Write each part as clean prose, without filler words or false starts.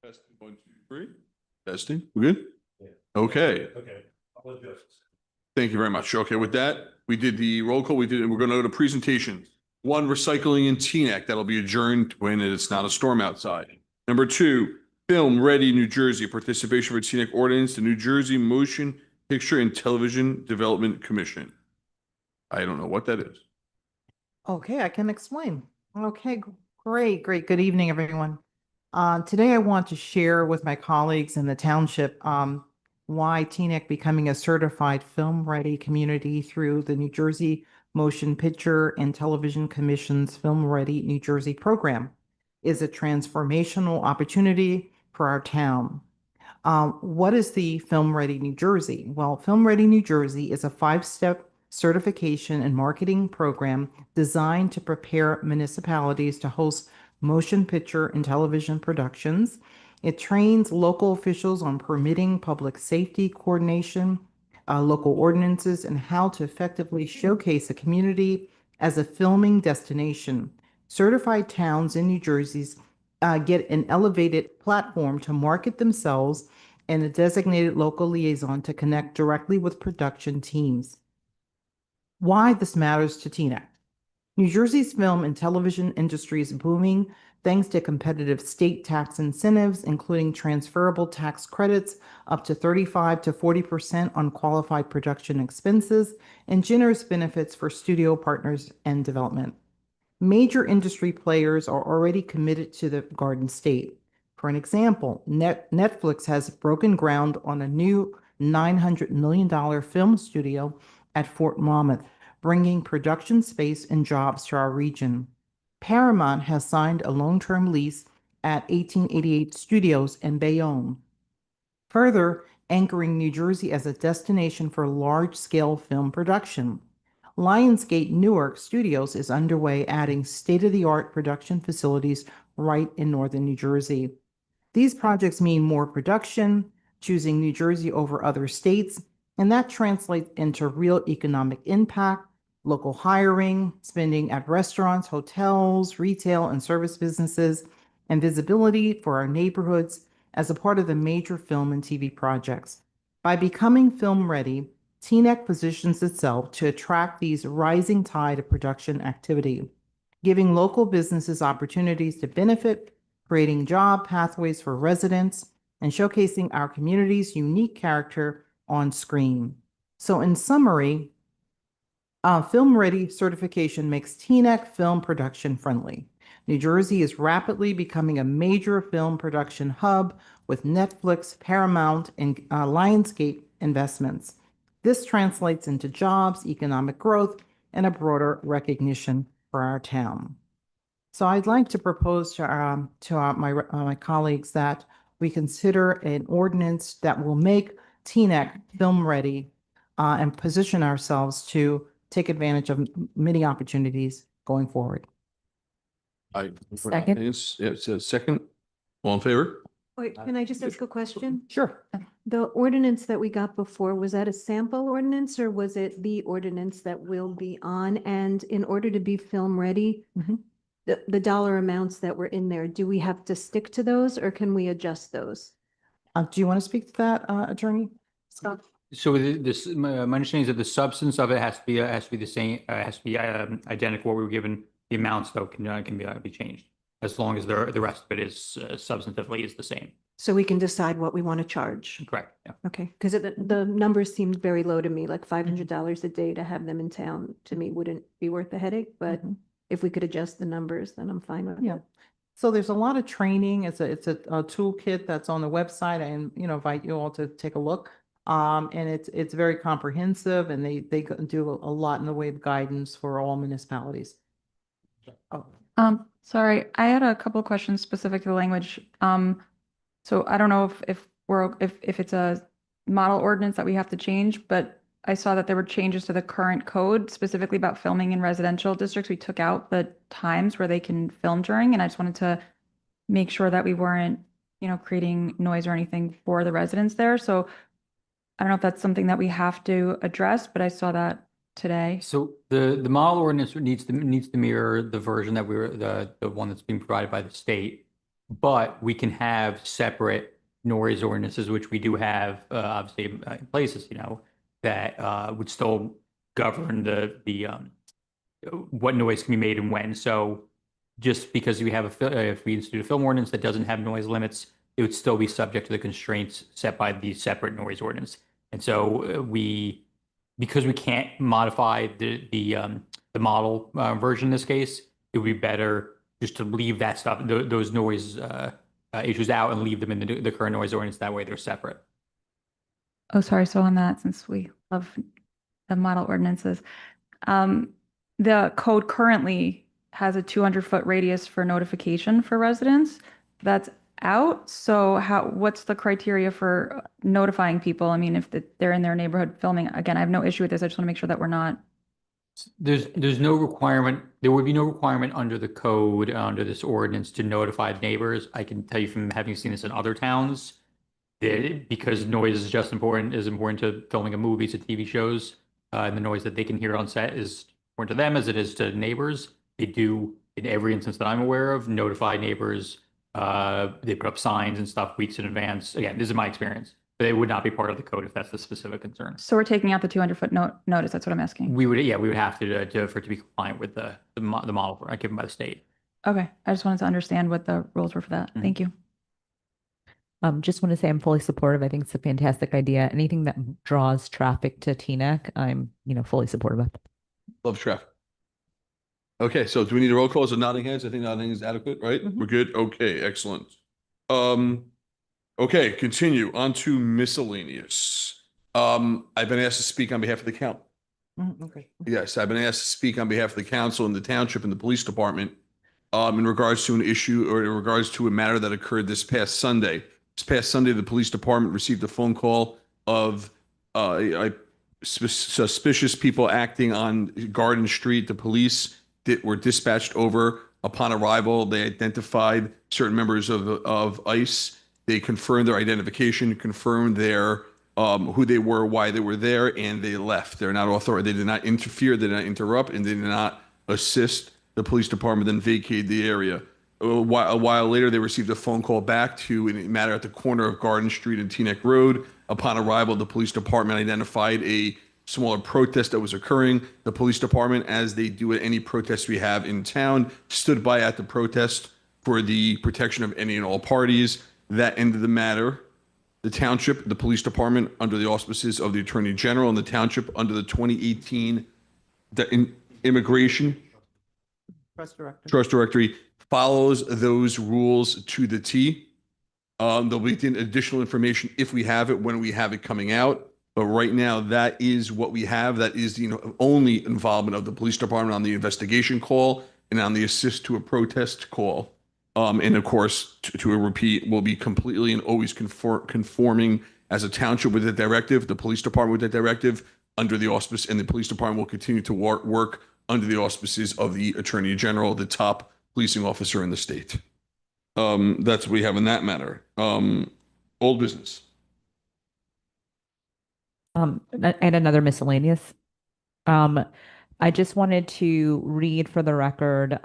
Testing, 1, 2, 3. Testing, we're good? Yeah. Okay, Okay. I'll adjust. thank you very much. Okay, with that, we did the roll call, we're gonna go to presentations. 1, recycling in Teaneck, that'll be adjourned when it's not a storm outside. Number 2, Film Ready New Jersey, participation for Teaneck ordinance, the New Jersey Motion Picture and Television Development Commission. I don't know what that is. Okay, I can explain. Okay, great. Good evening, everyone. Today I want to share with my colleagues in the township why Teaneck becoming a certified film-ready community through the New Jersey Motion Picture and Television Commission's Film Ready New Jersey program is a transformational opportunity for our town. What is the Film Ready New Jersey? Well, Film Ready New Jersey is a 5-step certification and marketing program designed to prepare municipalities to host motion picture and television productions. It trains local officials on permitting, public safety coordination, local ordinances, and how to effectively showcase a community as a filming destination. Certified towns in New Jersey's get an elevated platform to market themselves and a designated local liaison to connect directly with production teams. Why this matters to Teaneck. New Jersey's film and television industry is booming thanks to competitive state tax incentives, including transferable tax credits up to 35 to 40% on qualified production expenses, and generous benefits for studio partners and development. Major industry players are already committed to the Garden State. For an example, Netflix has broken ground on a new $900 million film studio at Fort Monmouth, bringing production space and jobs to our region. Paramount has signed a long-term lease at 1888 Studios in Bayonne, further anchoring New Jersey as a destination for large-scale film production. Lionsgate Newark Studios is underway, adding state-of-the-art production facilities right in northern New Jersey. These projects mean more production, choosing New Jersey over other states, and that translates into real economic impact, local hiring, spending at restaurants, hotels, retail, and service businesses, and visibility for our neighborhoods as a part of the major film and TV projects. By becoming film ready, Teaneck positions itself to attract these rising tide of production activity, giving local businesses opportunities to benefit, creating job pathways for residents, and showcasing our community's unique character on screen. So in summary, Film Ready certification makes Teaneck film production friendly. New Jersey is rapidly becoming a major film production hub with Netflix, Paramount, and Lionsgate investments. This translates into jobs, economic growth, and a broader recognition for our town. So I'd like to propose to my colleagues that we consider an ordinance that will make Teaneck film ready and position ourselves to take advantage of many opportunities going forward. Second. It's a second. All in favor? Wait, can I just ask a question? Sure. The ordinance that we got before, was that a sample ordinance or was it the ordinance that will be on? And in order to be film ready, Mhm. the dollar amounts that were in there, do we have to stick to those or can we adjust those? Do you want to speak to that, Attorney Scott? So this, my understanding is that the substance of it has to be the same, has to be identical. What we were given, the amounts though can be changed as long as the rest of it is substantively is the same. So we can decide what we want to charge. Correct. Yeah. Okay, because the numbers seemed very low to me, like $500 a day to have them in town, to me wouldn't be worth the headache, but Mhm. if we could adjust the numbers, then I'm fine with Yeah. it. So there's a lot of training. It's a toolkit that's on the website, and invite you all to take a look. And it's very comprehensive, and they do a lot in the way of guidance for all municipalities. Oh, Sorry, I had a couple of questions specific to the language. So I don't know if it's a model ordinance that we have to change, but I saw that there were changes to the current code specifically about filming in residential districts. We took out the times where they can film during, and I just wanted to make sure that we weren't, creating noise or anything for the residents there. So I don't know if that's something that we have to address, but I saw that today. So the model ordinance needs to mirror the version that the one that's being provided by the state. but we can have separate noise ordinances, which we do have, obviously in places, that would still govern the what noise can be made and when. So just because we have if we institute a film ordinance that doesn't have noise limits, it would still be subject to the constraints set by the separate noise ordinance. And so because we can't modify the model version in this case, it would be better just to leave that stuff, those noise issues out and leave them in the current noise ordinance. That way they're separate. Oh, sorry. So on that, since we love the model ordinances, the code currently has a 200-foot radius for notification for residents. That's out. So what's the criteria for notifying people? I mean, if they're in their neighborhood filming, again, I have no issue with this. I just want to make sure that we're not. There's no requirement, there would be no requirement under the code, under this ordinance to notify neighbors. I can tell you from having seen this in other towns, that because noise is just is important to filming a movie, to TV shows, and the noise that they can hear on set is important to them as it is to neighbors. They do, in every instance that I'm aware of, notify neighbors. They put up signs and stuff weeks in advance. Again, this is my experience. But it would not be part of the code if that's the specific concern. So we're taking out the 200-foot notice. That's what I'm asking. We would have to for it to be compliant with the model given by the state. Okay. I just wanted to understand what the rules were for that. Mhm. Thank you. Just want to say I'm fully supportive. I think it's a fantastic idea. Anything that draws traffic to Teaneck, I'm, fully supportive of. Love traffic. Okay, so do we need a roll call? Is it nodding heads? I think nodding is adequate, right? Mhm. We're good? Okay, excellent. Okay, continue on to miscellaneous. I've been asked to speak on behalf of the count. Okay. Yes, I've been asked to speak on behalf of the council and the township and the police department in regards to an issue or in regards to a matter that occurred this past Sunday. This past Sunday, the police department received a phone call of suspicious people acting on Garden Street. The police were dispatched over. Upon arrival, they identified certain members of ICE. They confirmed their identification, confirmed their who they were, why they were there, and they left. They're not authorized. They did not interfere. They did not interrupt, and they did not assist the police department. Then vacated the area. A while later, they received a phone call back to a matter at the corner of Garden Street and Teaneck Road. Upon arrival, the police department identified a smaller protest that was occurring. The police department, as they do at any protest we have in town, stood by at the protest for the protection of any and all parties. That ended the matter. The township, the police department, under the auspices of the Attorney General, and the township under the 2018 immigration trust directory follows those rules to the T. There'll be additional information if we have it, when we have it coming out. But right now, that is what we have. That is the only involvement of the police department on the investigation call and on the assist to a protest call. And of course, to a repeat, will be completely and always conforming as a township with the directive, the police department with that directive under the auspice, and the police department will continue to work under the auspices of the Attorney General, the top policing officer in the state. That's what we have in that matter. Old business. And another miscellaneous. I just wanted to read for the record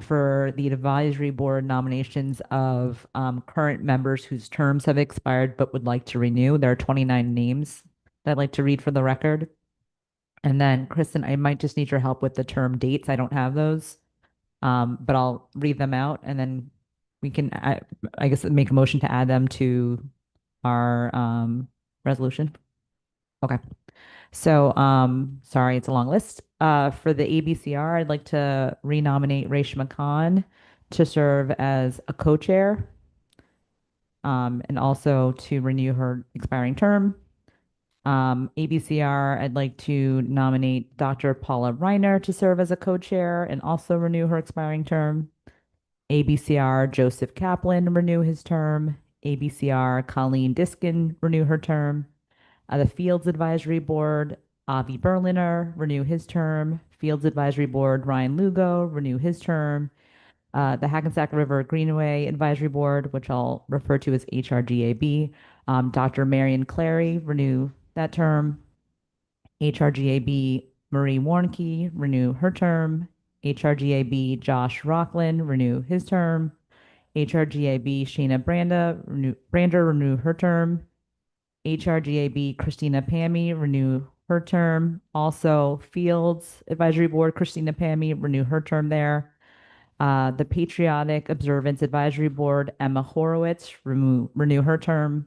for the advisory board nominations of current members whose terms have expired but would like to renew. There are 29 names that I'd like to read for the record. And then, Kristen, I might just need your help with the term dates. I don't have those, but I'll read them out, and then we can, I guess, make a motion to add them to our resolution. Okay. So, sorry, it's a long list. For the ABCR, I'd like to renominate Reshma Khan to serve as a co-chair, and also to renew her expiring term. ABCR, I'd like to nominate Dr. Paula Reiner to serve as a co-chair and also renew her expiring term. ABCR, Joseph Kaplan, renew his term. ABCR, Colleen Diskin, renew her term. The Fields Advisory Board, Avi Berliner, renew his term. Fields Advisory Board, Ryan Lugo, renew his term. The Hackensack River Greenway Advisory Board, which I'll refer to as HRGAB, Dr. Marion Clary, renew that term. HRGAB, Marie Warnke, renew her term. HRGAB, Josh Rockland, renew his term. HRGAB Sheena Brander, renew her term. HRGAB Christina Pammy, renew her term. Also, Fields Advisory Board, Christina Pammy, renew her term there. The Patriotic Observance Advisory Board, Emma Horowitz, renew her term.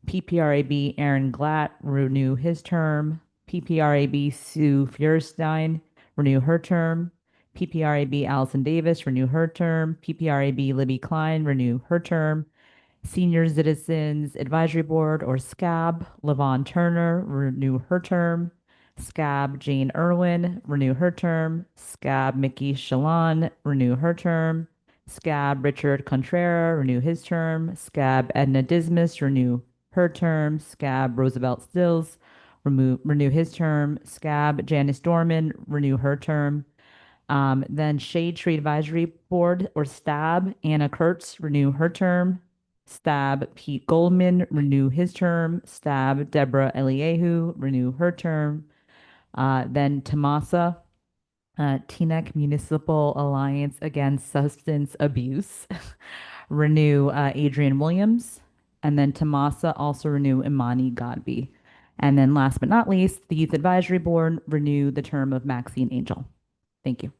PPRAB Aaron Glatt, renew his term. PPRAB Sue Feuerstein, renew her term. PPRAB Allison Davis, renew her term. PPRAB Libby Klein, renew her term. Senior Citizens Advisory Board, or SCAB, Lavon Turner, renew her term. SCAB Jane Irwin, renew her term. SCAB Mickey Shalon, renew her term. SCAB Richard Contrera, renew his term. SCAB Edna Dismas, renew her term. SCAB Roosevelt Stills, renew his term. SCAB Janice Dorman, renew her term. Then Shade Tree Advisory Board, or STAB, Anna Kurtz, renew her term. STAB Pete Goldman, renew his term. STAB Deborah Eliahu, renew her term. Then Tomasa, Teaneck Municipal Alliance Against Substance Abuse, renew Adrian Williams. And then Tomasa also renew Imani Godby. And then last but not least, the Youth Advisory Board, renew the term of Maxine Angel. Thank you.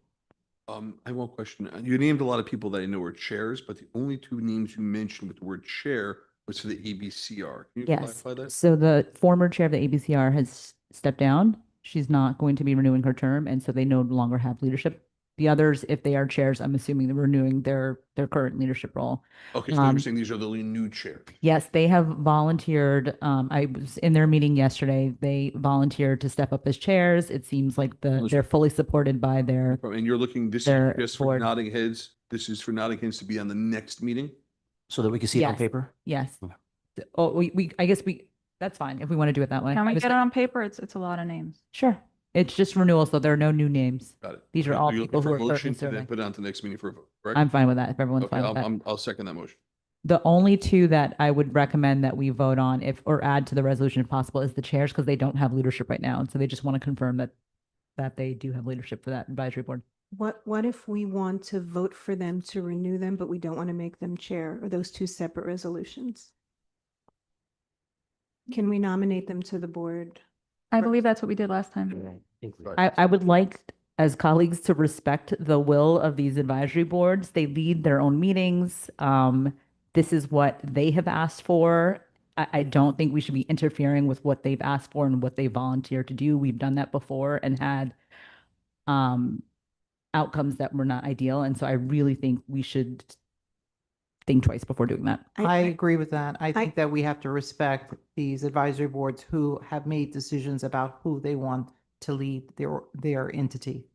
I have one question. You named a lot of people that I know were chairs, but the only two names you mentioned with the word chair was for the ABCR. Can you Yes. clarify that? So the former chair of the ABCR has stepped down. She's not going to be renewing her term, and so they no longer have leadership. The others, if they are chairs, I'm assuming they're renewing their current leadership role. Okay, so you're saying these are the only new chairs. Yes, they have volunteered. I was in their meeting yesterday. They volunteered to step up as chairs. It seems like they're fully supported by their. And you're looking, this Their is just for board. nodding heads. This is for nodding heads to be on the next meeting? So that we can see it on Yes. paper? Yes. Okay. Oh, I guess that's fine if we want to do it that way. Can we I was get it like, on paper? It's a lot of names. Sure. It's just renewal, so there are no new names. Got it. These are Okay, all so you're people looking who for are a motion currently to then serving. put it on to the next meeting for a vote, correct? I'm fine with that, if everyone's Okay, fine with that. I'll second that motion. The only two that I would recommend that we vote on or add to the resolution if possible is the chairs, because they don't have leadership right now. And so they just want to confirm that they do have leadership for that advisory board. What if we want to vote for them to renew them, but we don't want to make them chair? Are those two separate resolutions? Can we nominate them to the board? I believe that's what we did last time. I would like, as colleagues, to respect the will of these advisory boards. They lead their own meetings. This is what they have asked for. I don't think we should be interfering with what they've asked for and what they volunteer to do. We've done that before and had outcomes that were not ideal. And so I really think we should think twice before doing that. I agree with that. I think that we have to respect these advisory boards who have made decisions about who they want to lead their entity.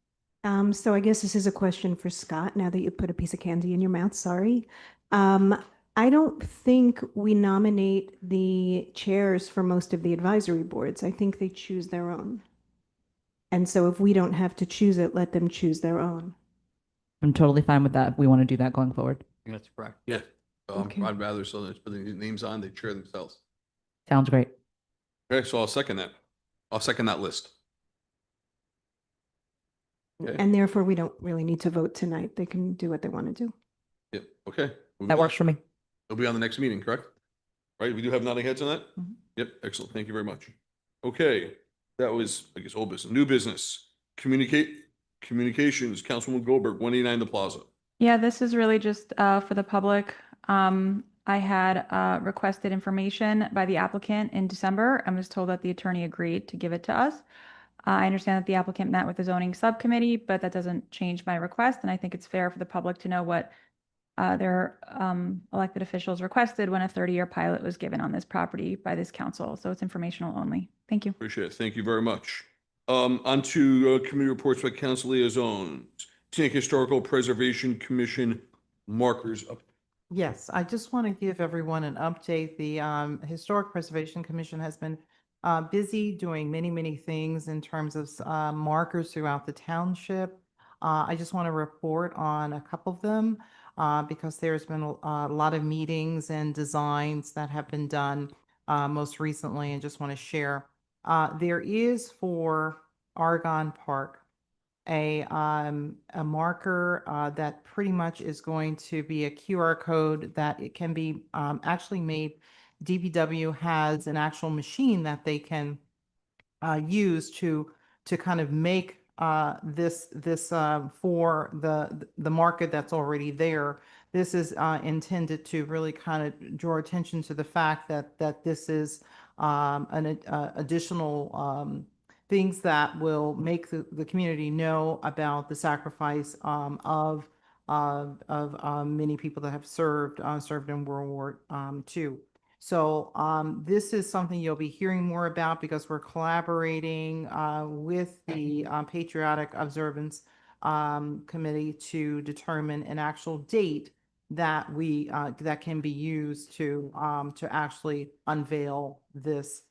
So I guess this is a question for Scott, now that you put a piece of candy in your mouth, sorry. I don't think we nominate the chairs for most of the advisory boards. I think they choose their own. And so if we don't have to choose it, let them choose their own. I'm totally fine with that if we want to do that going forward. I think that's correct. Yeah. Okay. I'd rather so that put the names on, they chair themselves. Sounds great. Okay, so I'll second that. I'll second that list. Okay. And therefore, we don't really need to vote tonight. They can do what they want to do. Yeah, okay. That works for me. It'll be on the next meeting, correct? Right, we do have nodding heads on that? Mhm. Yep, excellent. Thank you very much. Okay, that was, I guess, old business. New business. Communications, Councilwoman Goldberg, 189 The Plaza. Yeah, this is really just for the public. I had requested information by the applicant in December and was told that the attorney agreed to give it to us. I understand that the applicant met with the zoning subcommittee, but that doesn't change my request. And I think it's fair for the public to know what their elected officials requested when a 30-year pilot was given on this property by this council. So it's informational only. Thank you. Appreciate it. Thank you very much. On to committee reports by council liaisons. Scenic Historical Preservation Commission markers up. Yes, I just want to give everyone an update. The Historic Preservation Commission has been busy doing many, many things in terms of markers throughout the township. I just want to report on a couple of them because there's been a lot of meetings and designs that have been done most recently, and just want to share. There is for Argonne Park, a marker that pretty much is going to be a QR code that it can be actually made. DPW has an actual machine that they can use to kind of make this for the market that's already there. This is intended to really kind of draw attention to the fact that this is an additional things that will make the community know about the sacrifice of many people that have served in World War II. So this is something you'll be hearing more about because we're collaborating with the Patriotic Observance Committee to determine an actual date that that can be used to actually unveil this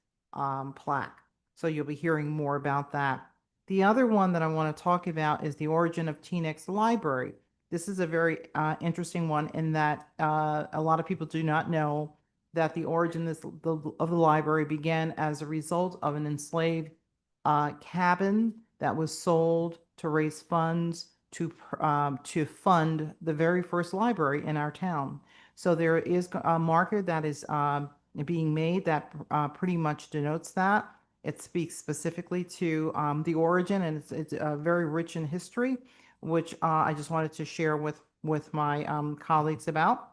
plaque. So you'll be hearing more about that. The other one that I want to talk about is the origin of Teanac's library. This is a very interesting one in that a lot of people do not know that the origin of the library began as a result of an enslaved cabin that was sold to raise funds to fund the very first library in our town. So there is a marker that is being made that pretty much denotes that. It speaks specifically to the origin, and it's very rich in history, which I just wanted to share with my colleagues about.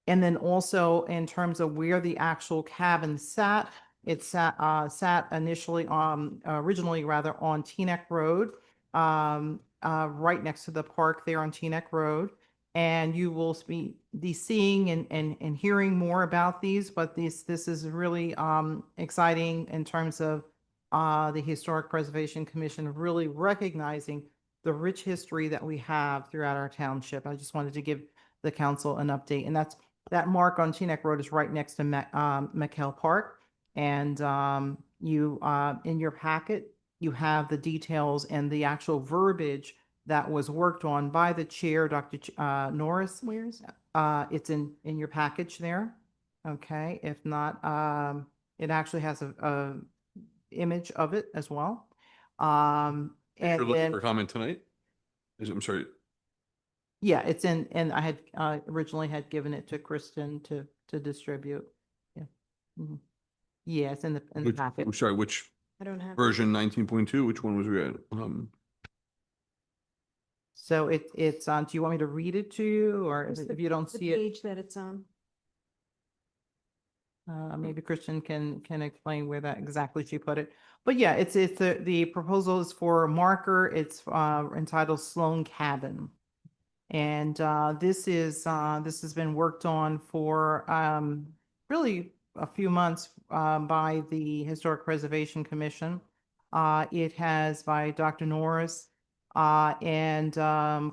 And then also in terms of where the actual cabin sat, it sat initially originally rather on Teaneck Road, right next to the park there on Teaneck Road. And you will be seeing and hearing more about these, but this is really exciting in terms of the Historic Preservation Commission really recognizing the rich history that we have throughout our township. I just wanted to give the council an update, and that mark on Teaneck Road is right next to McKell Park. And you in your packet, you have the details and the actual verbiage that was worked on by the chair, Dr. Norris. Where is it? It's in your package there. Okay, if not, it actually has a image of it as well. You're And looking then for comment tonight? I'm sorry. yeah, it's in, and I had originally had given it to Kristen to distribute. Yeah. Mhm. Yeah, it's in the Which, packet. I'm sorry, which I don't have. version 19.2? Which one was we at? So it's on, do you want me to read it to you, or Just if you don't the see it, page that it's on. maybe Kristen can explain where that exactly she put it. But yeah, it's the proposal is for a marker. It's entitled Sloan Cabin. And this has been worked on for really a few months by the Historic Preservation Commission. It has by Dr. Norris and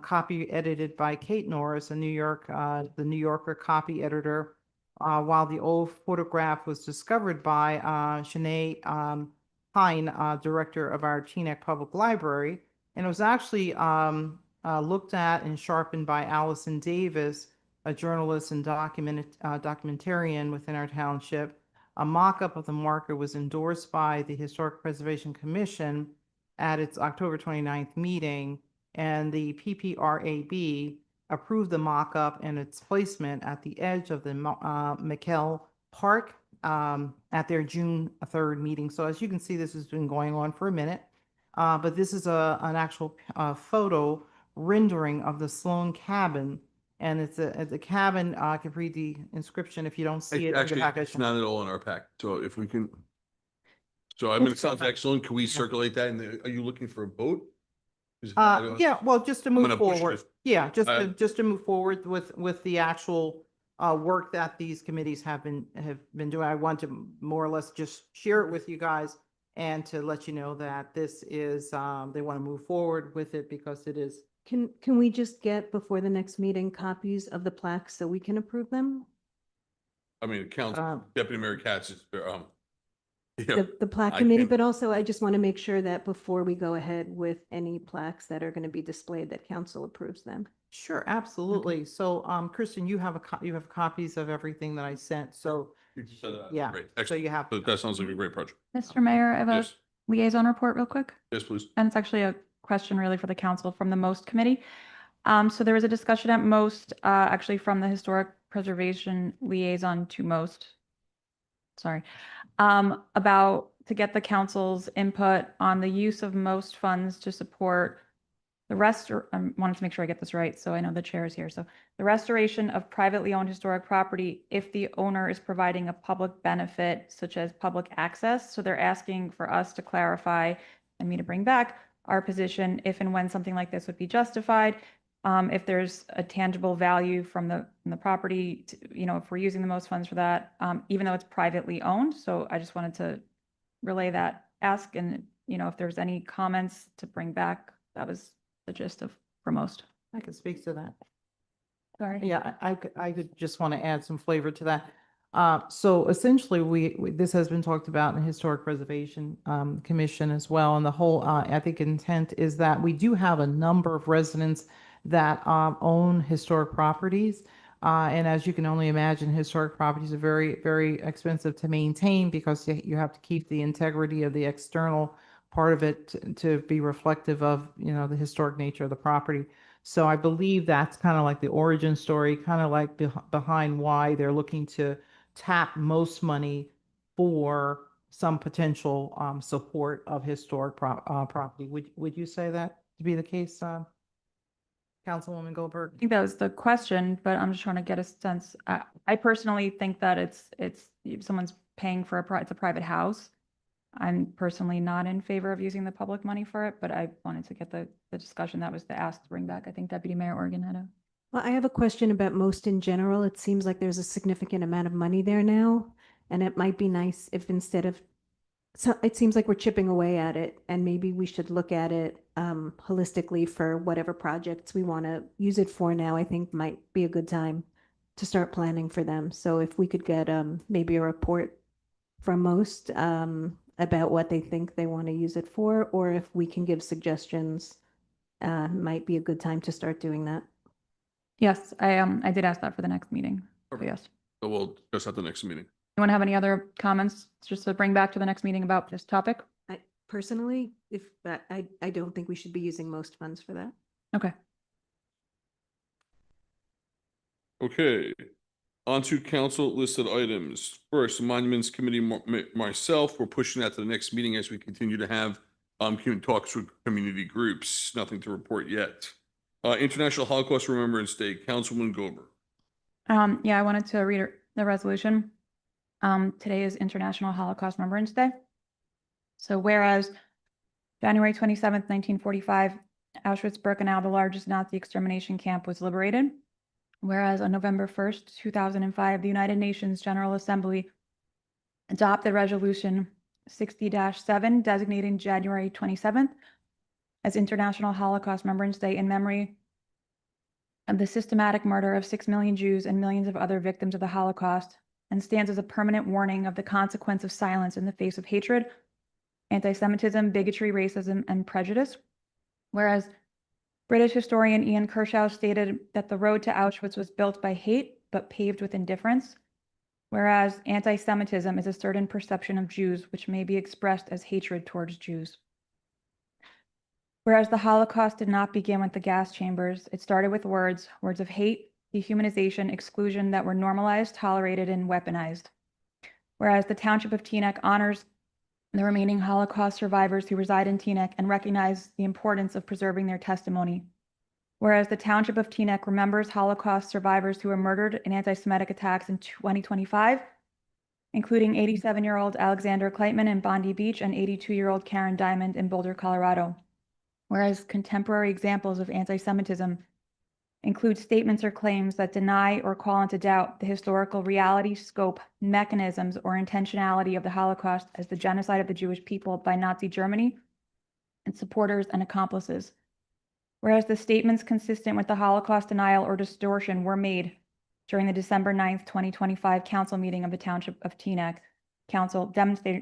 copy edited by Kate Norris, the New Yorker copy editor. While the old photograph was discovered by Shanae Hine, director of our Teaneck Public Library, and it was actually looked at and sharpened by Allison Davis, a journalist and documentarian within our township. A mock-up of the marker was endorsed by the Historic Preservation Commission at its October 29th meeting, and the PPRAB approved the mock-up and its placement at the edge of the McKell Park at their June 3rd meeting. So as you can see, this has been going on for a minute, but this is an actual photo rendering of the Sloan cabin. And it's a cabin, I can read the inscription if you don't see it in the Actually, package. it's not at all in our pack. So if we can. So I mean, it sounds excellent. Can we circulate that? And are you looking for a vote? Yeah, well, just to I'm move gonna push forward. this. Yeah, Uh, just to move forward with the actual work that these committees have been doing. I want to more or less just share it with you guys and to let you know that this is they want to move forward with it because it is. Can we just get before the next meeting copies of the plaques so we can approve them? I mean, Council Um, Deputy Mayor Katz is, yeah, The plaque I committee, can't- but also I just want to make sure that before we go ahead with any plaques that are going to be displayed, that council approves them. Sure, absolutely. So, Kristen, you have you have copies of everything that I sent. So, yeah, Great. so Excellent. you have. That sounds like a great project. Mr. Mayor, I have a Yes. liaison report real quick. Yes, please. And it's actually a question really for the council from the MOST committee. So there was a discussion at MOST, actually from the historic preservation liaison to MOST. Sorry, about to get the council's input on the use of MOST funds to support the I wanted to make sure I get this right, so I know the chair is here. So the restoration of privately owned historic property if the owner is providing a public benefit such as public access. So they're asking for us to clarify and me to bring back our position if and when something like this would be justified. If there's a tangible value from the property, if we're using the most funds for that, even though it's privately owned. So I just wanted to relay that ask, and if there's any comments to bring back. That was the gist of for MOST. I can speak to that. Sorry. Yeah, I could just want to add some flavor to that. So essentially, this has been talked about in the Historic Preservation Commission as well. And the whole, I think, intent is that we do have a number of residents that own historic properties. And as you can only imagine, historic properties are very, very expensive to maintain because you have to keep the integrity of the external part of it to be reflective of, the historic nature of the property. So I believe that's kind of like the origin story, kind of like behind why they're looking to tap most money for some potential support of historic property. Would you say that to be the case, Councilwoman Goldberg? I think that was the question, but I'm just trying to get a sense. I personally think that it's if someone's paying for it's a private house. I'm personally not in favor of using the public money for it, but I wanted to get the discussion that was the ask to bring back. I think Deputy Mayor Organ had a. Well, I have a question about MOST in general. It seems like there's a significant amount of money there now, and it might be nice if instead of, so it seems like we're chipping away at it, and maybe we should look at it holistically for whatever projects we want to use it for now. I think might be a good time to start planning for them. So if we could get maybe a report from MOST about what they think they want to use it for, or if we can give suggestions, might be a good time to start doing that. Yes, I did ask that for the next meeting. So Perfect. yes. So we'll discuss at the next meeting. Anyone have any other comments just to bring back to the next meeting about this topic? I personally, I don't think we should be using MOST funds for that. Okay. Okay, on to council listed items. First, Monuments Committee, myself, we're pushing that to the next meeting as we continue to have talks with community groups. Nothing to report yet. International Holocaust Remembrance Day, Councilwoman Gober. Yeah, I wanted to read the resolution. Today is International Holocaust Remembrance Day. So whereas January 27th, 1945, Auschwitz-Birkenau, the largest Nazi extermination camp, was liberated. Whereas on November 1st, 2005, the United Nations General Assembly adopted Resolution 60-7, designating January 27th as International Holocaust Remembrance Day in memory of the systematic murder of 6 million Jews and millions of other victims of the Holocaust, and stands as a permanent warning of the consequence of silence in the face of hatred, anti-Semitism, bigotry, racism, and prejudice. Whereas British historian Ian Kershaw stated that the road to Auschwitz was built by hate, but paved with indifference. Whereas anti-Semitism is a certain perception of Jews, which may be expressed as hatred towards Jews. Whereas the Holocaust did not begin with the gas chambers, it started with words of hate, dehumanization, exclusion that were normalized, tolerated, and weaponized. Whereas the Township of Teaneck honors the remaining Holocaust survivors who reside in Teaneck and recognize the importance of preserving their testimony. Whereas the Township of Teaneck remembers Holocaust survivors who were murdered in anti-Semitic attacks in 2025, including 87-year-old Alexander Kleitman in Bondi Beach and 82-year-old Karen Diamond in Boulder, Colorado. Whereas contemporary examples of anti-Semitism include statements or claims that deny or call into doubt the historical reality, scope, mechanisms, or intentionality of the Holocaust as the genocide of the Jewish people by Nazi Germany and supporters and accomplices. Whereas the statements consistent with the Holocaust denial or distortion were made during the December 9th, 2025 council meeting of the Township of Teaneck Council,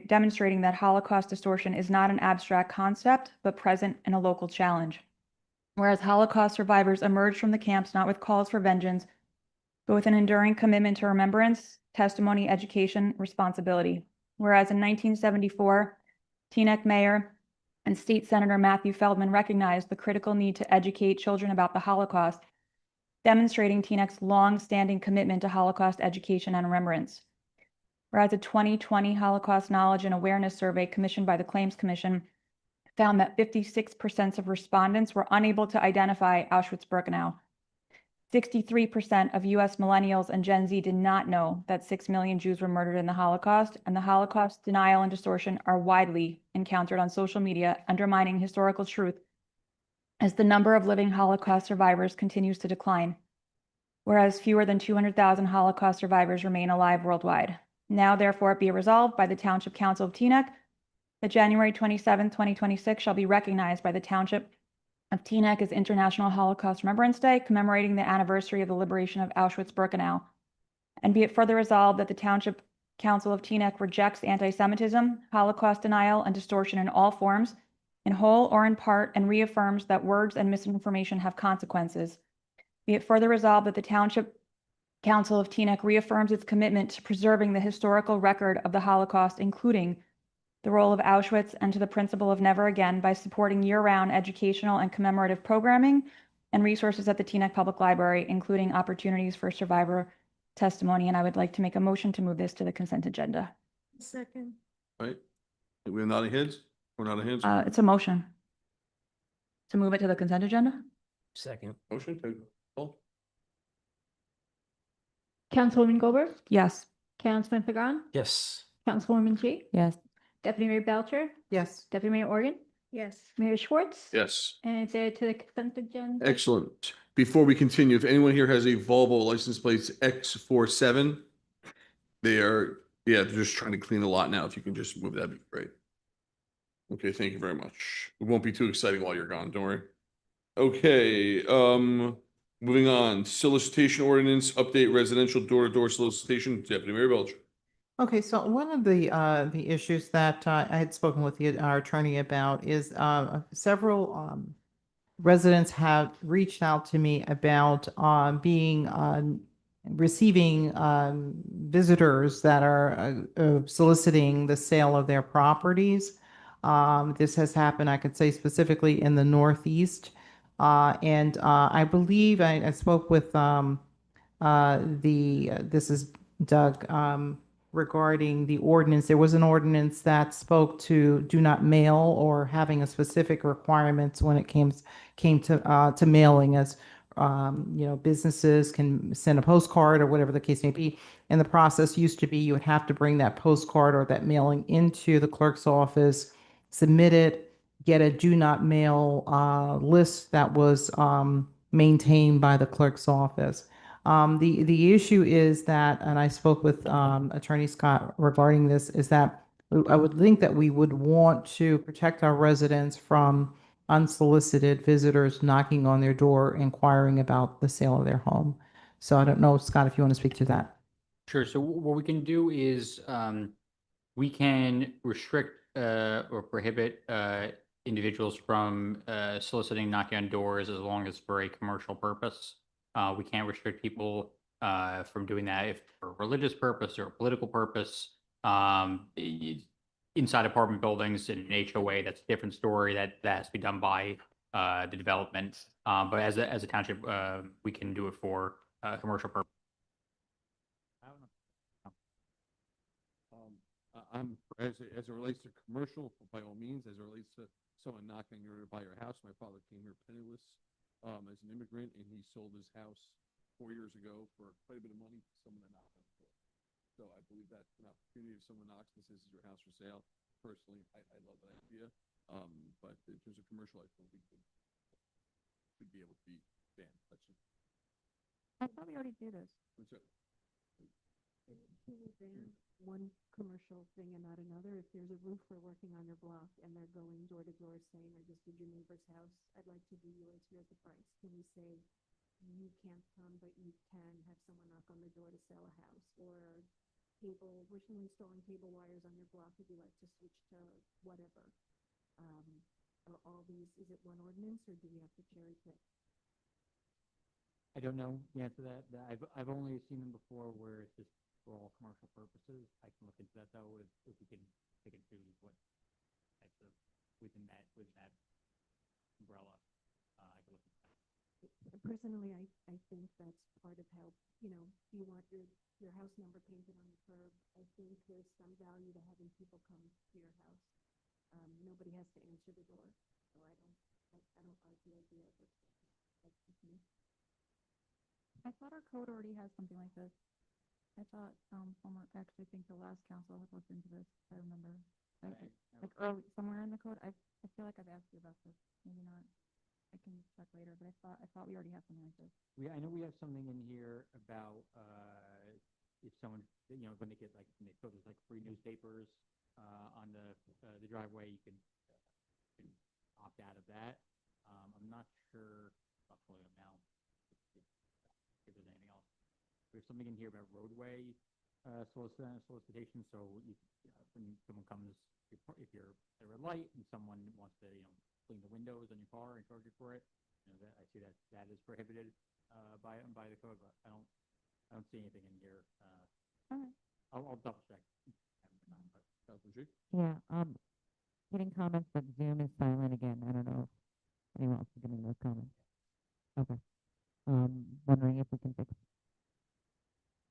demonstrating that Holocaust distortion is not an abstract concept, but present in a local challenge. Whereas Holocaust survivors emerged from the camps not with calls for vengeance, but with an enduring commitment to remembrance, testimony, education, responsibility. Whereas in 1974, Teaneck Mayor and State Senator Matthew Feldman recognized the critical need to educate children about the Holocaust, demonstrating Teaneck's long-standing commitment to Holocaust education and remembrance. Whereas a 2020 Holocaust Knowledge and Awareness Survey commissioned by the Claims Commission found that 56% of respondents were unable to identify Auschwitz-Birkenau. 63% of US millennials and Gen Z did not know that 6 million Jews were murdered in the Holocaust, and the Holocaust denial and distortion are widely encountered on social media, undermining historical truth as the number of living Holocaust survivors continues to decline, whereas fewer than 200,000 Holocaust survivors remain alive worldwide. Now, therefore, be it resolved by the Township Council of Teaneck that January 27, 2026 shall be recognized by the Township of Teaneck as International Holocaust Remembrance Day, commemorating the anniversary of the liberation of Auschwitz-Birkenau. And be it further resolved that the Township Council of Teaneck rejects anti-Semitism, Holocaust denial, and distortion in all forms, in whole or in part, and reaffirms that words and misinformation have consequences. Be it further resolved that the Township Council of Teaneck reaffirms its commitment to preserving the historical record of the Holocaust, including the role of Auschwitz and to the principle of never again, by supporting year-round educational and commemorative programming and resources at the Teaneck Public Library, including opportunities for survivor testimony. And I would like to make a motion to move this to the consent agenda. Second. Right? We're nodding heads? We're nodding heads? It's a motion to move it to the consent agenda. Second. Motion, take roll. Councilwoman Goldberg, Yes. Councilman Pagan, Yes. Councilwoman G, Yes. Deputy Mayor Belcher, Yes. Deputy Mayor Organ, Yes. Mayor Schwartz. Yes. And it's added to the consent agenda. Excellent. Before we continue, if anyone here has a Volvo license plates X47, they're just trying to clean the lot now. If you can just move, that'd be great. Okay, thank you very much. It won't be too exciting while you're gone, don't worry. Okay, moving on, solicitation ordinance, update residential door-to-door solicitation, Deputy Mayor Belcher. Okay, so one of the issues that I had spoken with our attorney about is several residents have reached out to me about receiving visitors that are soliciting the sale of their properties. This has happened, I could say specifically in the Northeast. And I believe I spoke with this is Doug, regarding the ordinance. There was an ordinance that spoke to do not mail or having a specific requirements when it came to mailing, as businesses can send a postcard or whatever the case may be. And the process used to be you would have to bring that postcard or that mailing into the clerk's office, submit it, get a do not mail list that was maintained by the clerk's office. The issue is that, and I spoke with Attorney Scott regarding this, is that I would think that we would want to protect our residents from unsolicited visitors knocking on their door, inquiring about the sale of their home. So I don't know, Scott, if you want to speak to that. Sure. So what we can do is we can restrict or prohibit individuals from soliciting, knocking on doors as long as for a commercial purpose. We can't restrict people from doing that if for a religious purpose or a political purpose. Inside apartment buildings in an HOA, that's a different story. That has to be done by the development. But as a township, we can do it for commercial purpose. I'm as it relates to commercial, by all means, as it relates to someone knocking by your house. My father came here penniless as an immigrant, and he sold his house 4 years ago for quite a bit of money to someone that knocked on the door. So I believe that's an opportunity. If someone knocks and says, "Is your house for sale?" Personally, I love that idea. But in terms of commercial, I think we could be able to be banned. That's just, I thought we already did this. that's it. One commercial thing and not another. If there's a roofer working on your block and they're going door to door saying, "I just did your neighbor's house, I'd like to do yours, here's the price." Can we say, you can't come, but you can have someone knock on the door to sell a house? Or we're still installing cable wires on your block, would you like to switch to whatever? Are all these, is it one ordinance or do we have to cherry pick? I don't know the answer to that. I've only seen them before where it's just for all commercial purposes. I can look into that though, if we can pick and choose what Personally, I think that's part of how, you want your house number painted on the curb. I think there's some value to having people come to your house. Nobody has to answer the door, so I don't like the idea of it. That's just me. I thought our code already has something like this. I thought, I actually think the last council had looked into this, if I remember. Like early, somewhere in the code, I feel like I've asked you about this, maybe not. I can check later, but I thought we already had something like this. I know we have something in here about, if someone, when they get like, when they put there's like free newspapers, on the driveway, you can opt out of that. I'm not sure roughly amount, if there's anything else. There's something in here about roadway, solicitation, so when someone comes, if you're at a red light and someone wants to, clean the windows on your car and charge you for it, that I see that is prohibited, by the code, but I don't see anything in here. Okay. I'll double check. Councilman G? Yeah, getting comments that Zoom is silent again. I don't know if anyone else is getting those comments. Okay. Wondering if we can fix.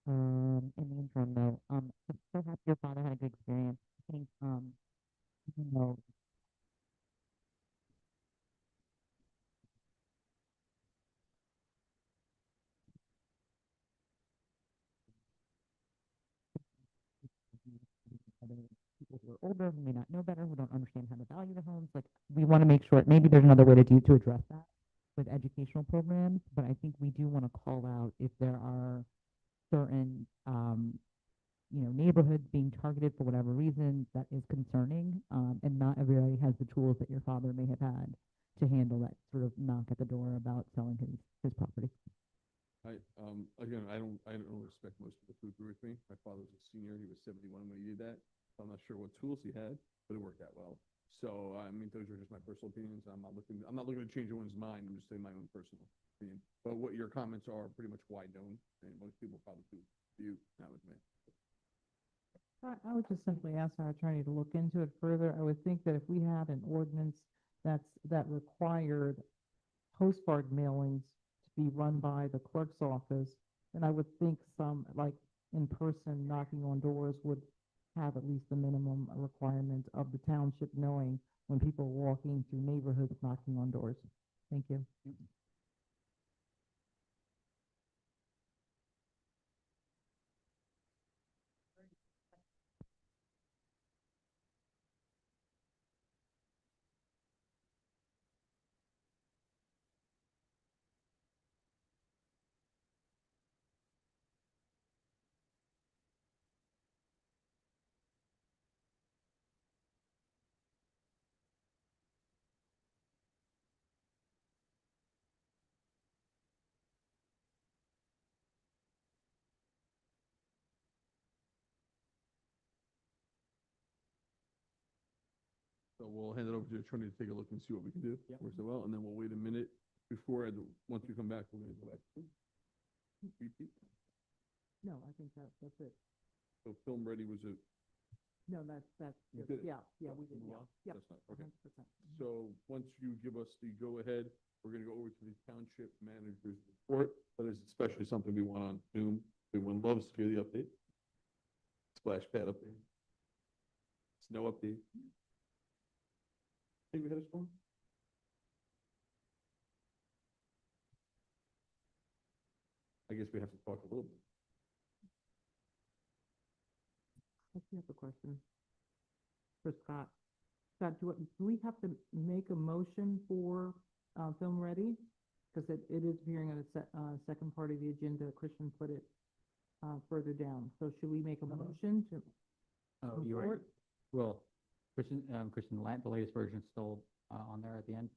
In the interim though, perhaps your father had a good experience. I think, you know, other people who are older, who may not know better, who don't understand how to value the homes. Like, we want to make sure maybe there's another way to address that with educational programs. But I think we do want to call out if there are certain, neighborhoods being targeted for whatever reason that is concerning, and not everybody has the tools that your father may have had to handle that sort of knock at the door about selling his property. Again, I don't expect most people to agree with me. My father was a senior. He was 71 when he did that. So I'm not sure what tools he had, but it worked out well. So, I mean, those are just my personal opinions. I'm not looking to change anyone's mind. I'm just saying my own personal opinion. But what your comments are pretty much wide known, and most people probably do, not with me. I would just simply ask our attorney to look into it further. I would think that if we had an ordinance that required postcard mailings to be run by the clerk's office, then I would think some, like, in-person knocking on doors would have at least the minimum requirement of the township knowing when people are walking through neighborhoods knocking on doors. Thank you. So we'll hand it over to the attorney to take a look and see what we can do. Yep. Works it well, and then we'll wait a minute before, once we come back, we're gonna go back. Repeat. No, I think that's it. So film ready was a, No, that's, You did it? yeah, we did, Move yeah. on? Yep. That's not, okay. 100%. So once you give us the go-ahead, we're gonna go over to the township manager's report. That is especially something we want on Zoom. Everyone loves to hear the update. Splash pad update. Snow update. Think we had a storm? I guess we have to talk a little bit. I do have a question for Scott. Scott, do we have to make a motion for Film Ready? Because it is appearing on the second part of the agenda. Christian put it further down. So should we make a motion to? Oh, move you're right. forward? Well, Christian, the latest version is still, on there at the end.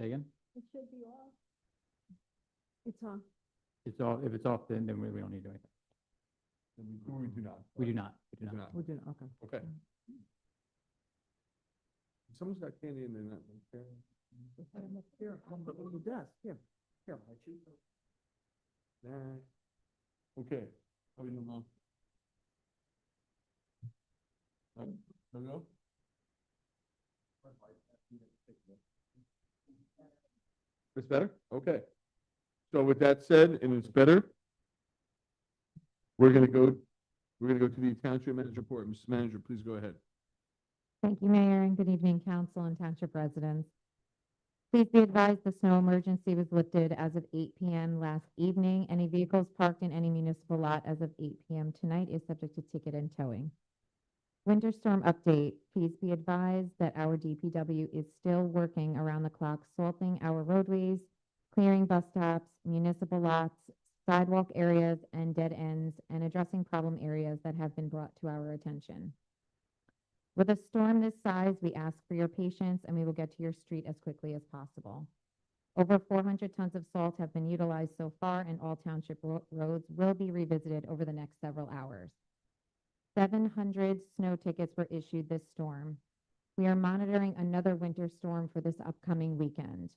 Say again? It should be off. It's on. It's off, if it's off, then we don't need to do anything. Or we do not. We do not. We do not. We did, okay. Okay. Someone's got candy in there, not. Here, on the desk, here. Nah. Okay. How we doing now? There we go. It's better? Okay. So with that said, and it's better, we're gonna go to the township manager report. Mrs. Manager, please go ahead. Thank you, Mayor, and good evening, council and township residents. Please be advised the snow emergency was lifted as of 8 p.m. last evening. Any vehicles parked in any municipal lot as of 8 p.m. tonight is subject to ticket and towing. Winter storm update. Please be advised that our DPW is still working around the clock, salting our roadways, clearing bus stops, municipal lots, sidewalk areas, and dead ends, and addressing problem areas that have been brought to our attention. With a storm this size, we ask for your patience and we will get to your street as quickly as possible. Over 400 tons of salt have been utilized so far and all township roads will be revisited over the next several hours. 700 snow tickets were issued this storm. We are monitoring another winter storm for this upcoming weekend.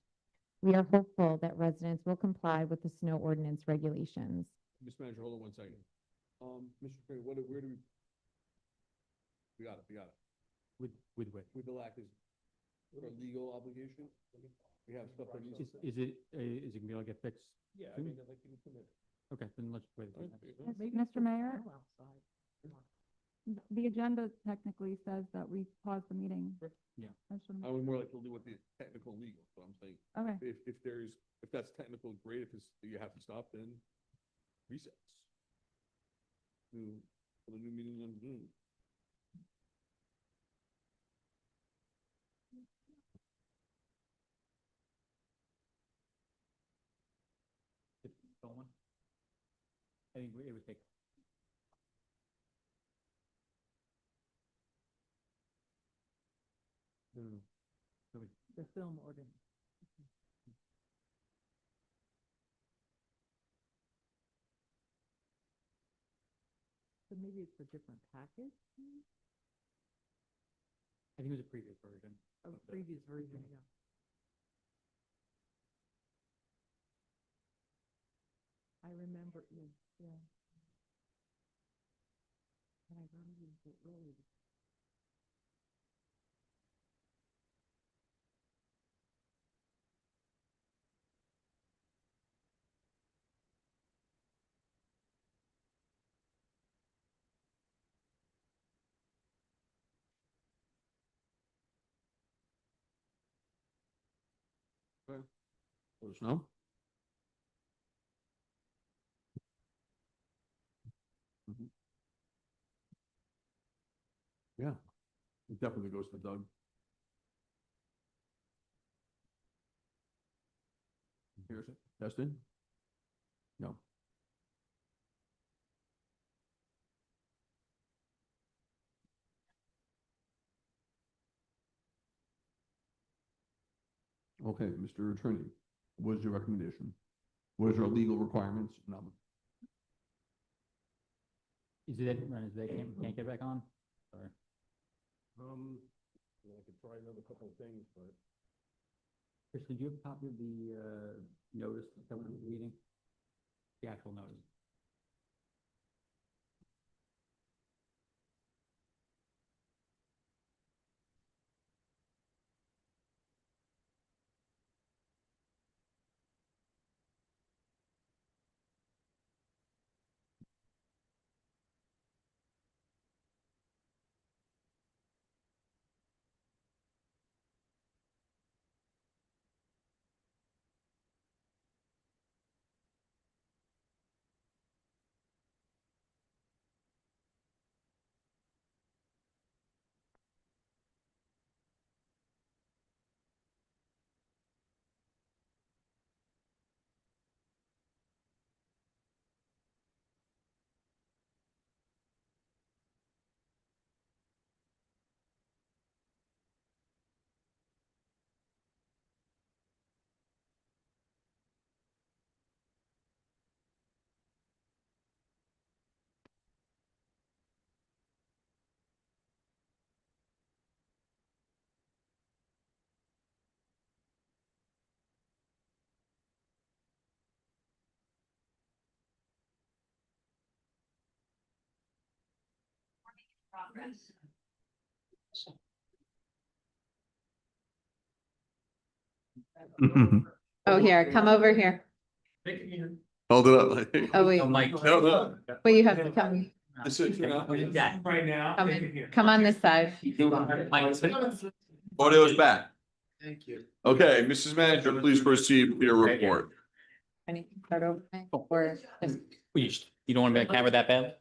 We are hopeful that residents will comply with the snow ordinance regulations. Mr. Manager, hold on 1 second. Mr. Kramer, where do we got it. With what? With the lack is a legal obligation? We have stuff that needs. Is it gonna be able to get fixed? Yeah, soon? I'd like to come in. Okay, then let's wait. Mr. Mayor, the agenda technically says that we pause the meeting. Yeah. I would more like to do with the technical legal, so I'm saying, Okay, if that's technical, great, if you have to stop, then recess. For the new meeting on Zoom. Going. I think it would take. The film ordinance. So maybe it's a different package I think it was a previous version. of the previous version, yeah. I remember, yeah. And I remember it really. Let us know. Mhm. Yeah, it definitely goes to Doug. Here's it, tested? No. Okay, Mr. Attorney, what is your recommendation? What is your legal requirements? No. Is it that they can't get back on? Sorry. I could try another couple of things, but. Kristen, do you have a copy of the notice that we're reading? The actual notice. Oh, here, come over here. Hold it up. Oh, wait. No, no. Well, you have to come, This is- Right now. come on this side. Audio is back. Thank you. Okay, Mrs. Manager, please proceed with your report. I need to start over, or just, You don't want to be on camera that bad?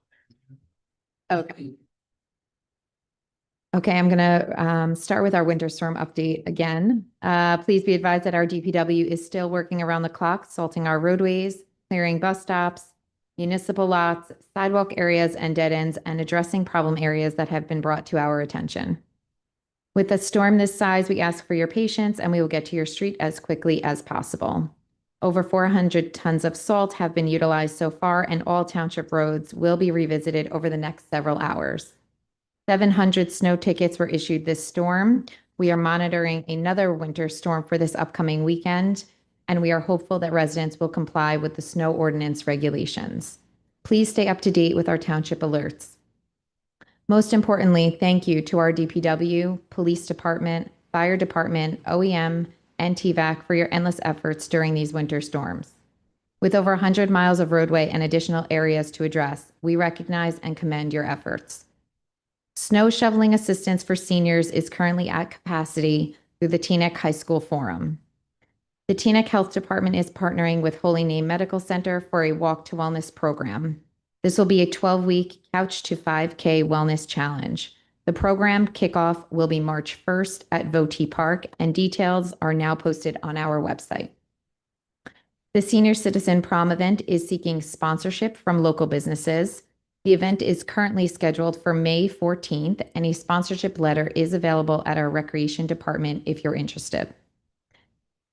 okay. Okay, I'm gonna start with our winter storm update again. Please be advised that our DPW is still working around the clock, salting our roadways, clearing bus stops, municipal lots, sidewalk areas, and dead ends, and addressing problem areas that have been brought to our attention. With a storm this size, we ask for your patience, and we will get to your street as quickly as possible. Over 400 tons of salt have been utilized so far, and all township roads will be revisited over the next several hours. 700 snow tickets were issued this storm. We are monitoring another winter storm for this upcoming weekend, and we are hopeful that residents will comply with the snow ordinance regulations. Please stay up to date with our township alerts. Most importantly, thank you to our DPW, police department, fire department, OEM, and TVAC for your endless efforts during these winter storms. With over 100 miles of roadway and additional areas to address, we recognize and commend your efforts. Snow shoveling assistance for seniors is currently at capacity through the Teaneck High School Forum. The Teaneck Health Department is partnering with Holy Name Medical Center for a Walk to Wellness program. This will be a 12-week Couch to 5K wellness challenge. The program kickoff will be March 1st at Voti Park, and details are now posted on our website. The Senior Citizen Prom event is seeking sponsorship from local businesses. The event is currently scheduled for May 14th, and a sponsorship letter is available at our Recreation Department if you're interested.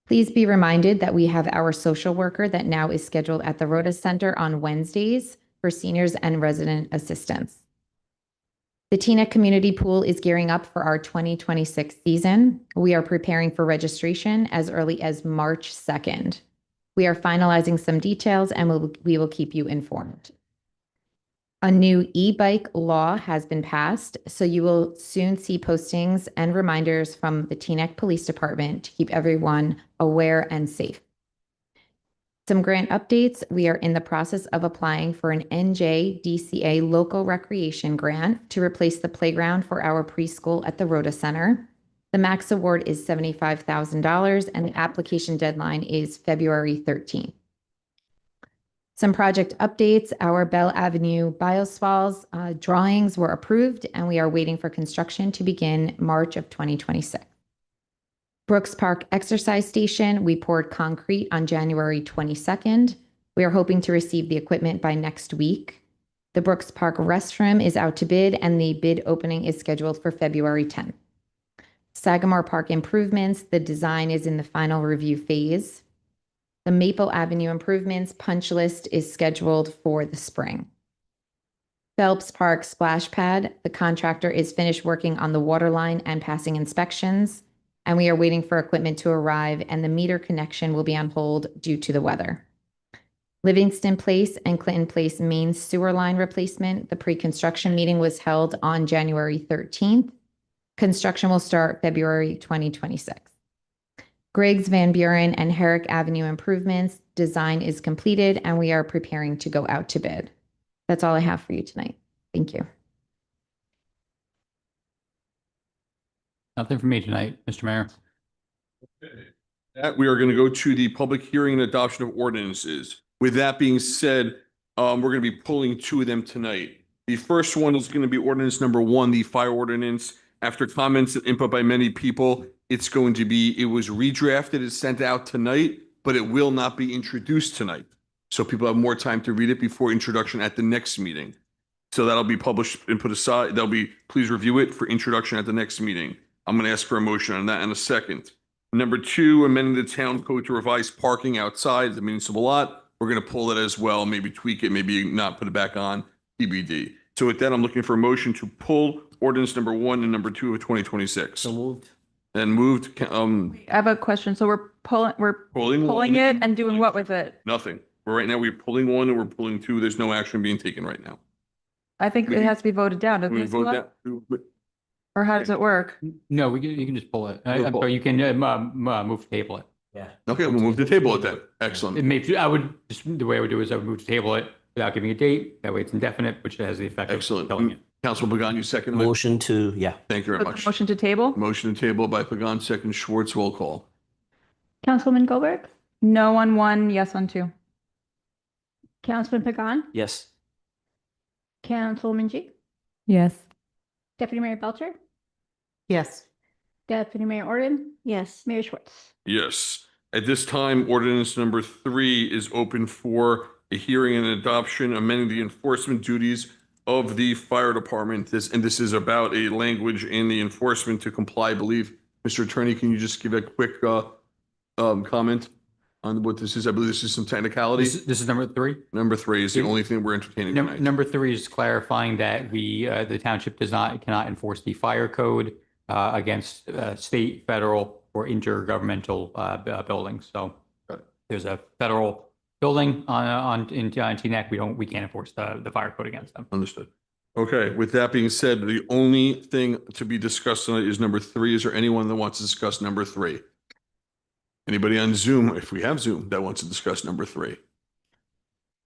Please be reminded that we have our social worker that now is scheduled at the Rhoda Center on Wednesdays for seniors and resident assistance. The Teaneck Community Pool is gearing up for our 2026 season. We are preparing for registration as early as March 2nd. We are finalizing some details, and we will keep you informed. A new e-bike law has been passed, so you will soon see postings and reminders from the Teaneck Police Department to keep everyone aware and safe. Some grant updates. We are in the process of applying for an NJDCA local recreation grant to replace the playground for our preschool at the Rhoda Center. The max award is $75,000, and the application deadline is February 13th. Some project updates. Our Bell Avenue bioswales drawings were approved, and we are waiting for construction to begin March of 2026. Brooks Park Exercise Station, we poured concrete on January 22nd. We are hoping to receive the equipment by next week. The Brooks Park restroom is out to bid, and the bid opening is scheduled for February 10th. Sagamore Park improvements, the design is in the final review phase. The Maple Avenue improvements punch list is scheduled for the spring. Phelps Park splash pad, the contractor is finished working on the water line and passing inspections, and we are waiting for equipment to arrive, and the meter connection will be on hold due to the weather. Livingston Place and Clinton Place main sewer line replacement, the pre-construction meeting was held on January 13th. Construction will start February 2026. Griggs, Van Buren, and Herrick Avenue improvements, design is completed, and we are preparing to go out to bid. That's all I have for you tonight. Thank you. Nothing for me tonight, Mr. Mayor. That we are going to go to the public hearing and adoption of ordinances. With that being said, we're going to be pulling two of them tonight. The first one is going to be ordinance number 1, the fire ordinance. After comments and input by many people, it was redrafted, it's sent out tonight, but it will not be introduced tonight. So people have more time to read it before introduction at the next meeting. So that'll be published and put aside. Please review it for introduction at the next meeting. I'm going to ask for a motion on that in a second. Number 2, amending the town code to revise parking outside the municipal lot. We're going to pull it as well, maybe tweak it, maybe not put it back on, TBD. So with that, I'm looking for a motion to pull ordinance number 1 and number 2 of 2026. So moved. Then moved, I have a question. So we're pulling pulling it and doing what with it? Nothing. Right now, we're pulling 1 and we're pulling 2. There's no action being taken right now. I think it has to be voted down. doesn't We it, vote Scott? that. Or how does it work? No, you can just pull it. We'll I'm pull. sorry, you can move to table it. Yeah. Okay, we'll move to table it then. It Excellent. may, the way I would do is I would move to table it without giving a date. That way it's indefinite, which has the effect of Excellent. killing it. Councilman Pagan, you second. it? Motion to, yeah. Thank you very So the much. motion to table? Motion to table by Pagan, second Schwartz, roll call. Councilwoman Goldberg, No on 1, yes on 2. Councilman Pagan, Yes. Councilwoman G, Yes. Deputy Mayor Belcher, Yes. Deputy Mayor Orton, Yes. Mayor Schwartz. Yes. At this time, ordinance number 3 is open for a hearing and adoption, amending the enforcement duties of the fire department. This is about a language in the enforcement to comply, I believe. Mr. Attorney, can you just give a quick comment on what this is? I believe this is some technicality. This is number 3. Number 3 is the only thing we're entertaining tonight. Number 3 is clarifying that the township cannot enforce the fire code against state, federal, or intergovernmental buildings. So there's a federal building in Teaneck. We can't enforce the fire code against them. Understood. Okay, with that being said, the only thing to be discussed tonight is number 3. Is there anyone that wants to discuss number 3? Anybody on Zoom, if we have Zoom, that wants to discuss number 3?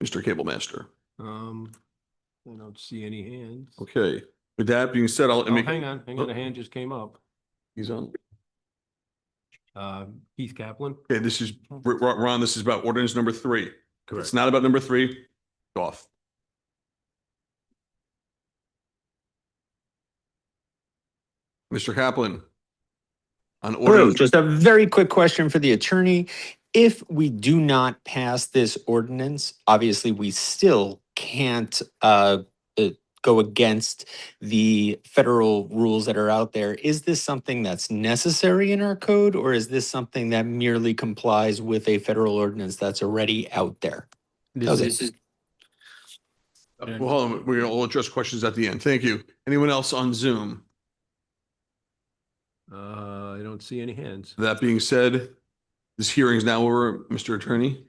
Mr. Cable Master. I don't see any hands. Okay, with that being said, I'll Oh, make. hang on, a hand just came up. He's on. Keith Kaplan. Okay, this is, Ron, this is about ordinance number 3. It's Correct. not about number 3. Off. Mr. Kaplan. On Hello, ordinance. just a very quick question for the attorney. If we do not pass this ordinance, obviously we still can't go against the federal rules that are out there. Is this something that's necessary in our code, or is this something that merely complies with a federal ordinance that's already out there? This is Well, hold on, we'll address questions at the end. Thank you. Anyone else on Zoom? I don't see any hands. That being said, this hearing is now over, Mr. Attorney.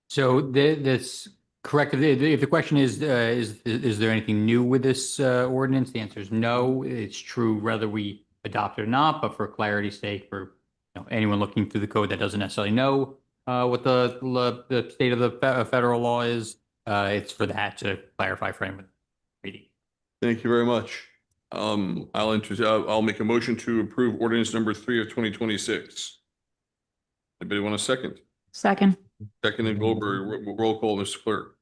So that's correct. If the question is there anything new with this ordinance? The answer is no. It's true whether we adopt it or not, but for clarity's sake, for anyone looking through the code that doesn't necessarily know what the state of the federal law is, it's for that to clarify for anyone reading. Thank you very much. I'll make a motion to approve ordinance number 3 of 2026. Anybody want a second? Second. Second and Goldberg, roll call, Mr. Clerk.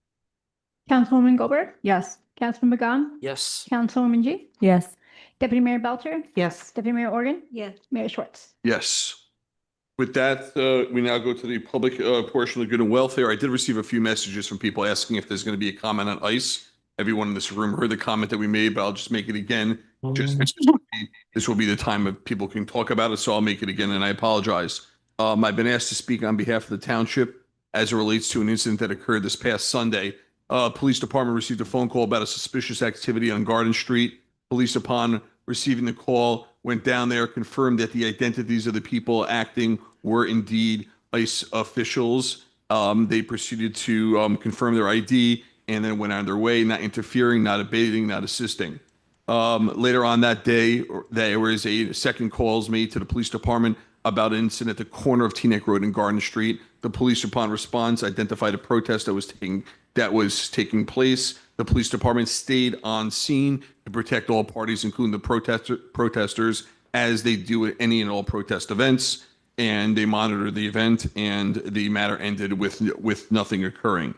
Councilwoman Goldberg, Yes. Councilman Pagan, Yes. Councilwoman G, Yes. Deputy Mayor Belcher, Yes. Deputy Mayor Orton, Yes. Mayor Schwartz. Yes. With that, we now go to the public portion of good and welfare. I did receive a few messages from people asking if there's going to be a comment on ICE. Everyone in this room heard the comment that we made, but I'll just make it again. This will be the time that people can talk about it, so I'll make it again, and I apologize. I've been asked to speak on behalf of the township as it relates to an incident that occurred this past Sunday. Police department received a phone call about a suspicious activity on Garden Street. Police, upon receiving the call, went down there, confirmed that the identities of the people acting were indeed ICE officials. They proceeded to confirm their ID and then went on their way, not interfering, not abating, not assisting. Later on that day, there was a second calls made to the police department about an incident at the corner of Teaneck Road and Garden Street. The police, upon response, identified a protest that was taking place. The police department stayed on scene to protect all parties, including the protesters, as they do at any and all protest events. And they monitored the event, and the matter ended with nothing occurring.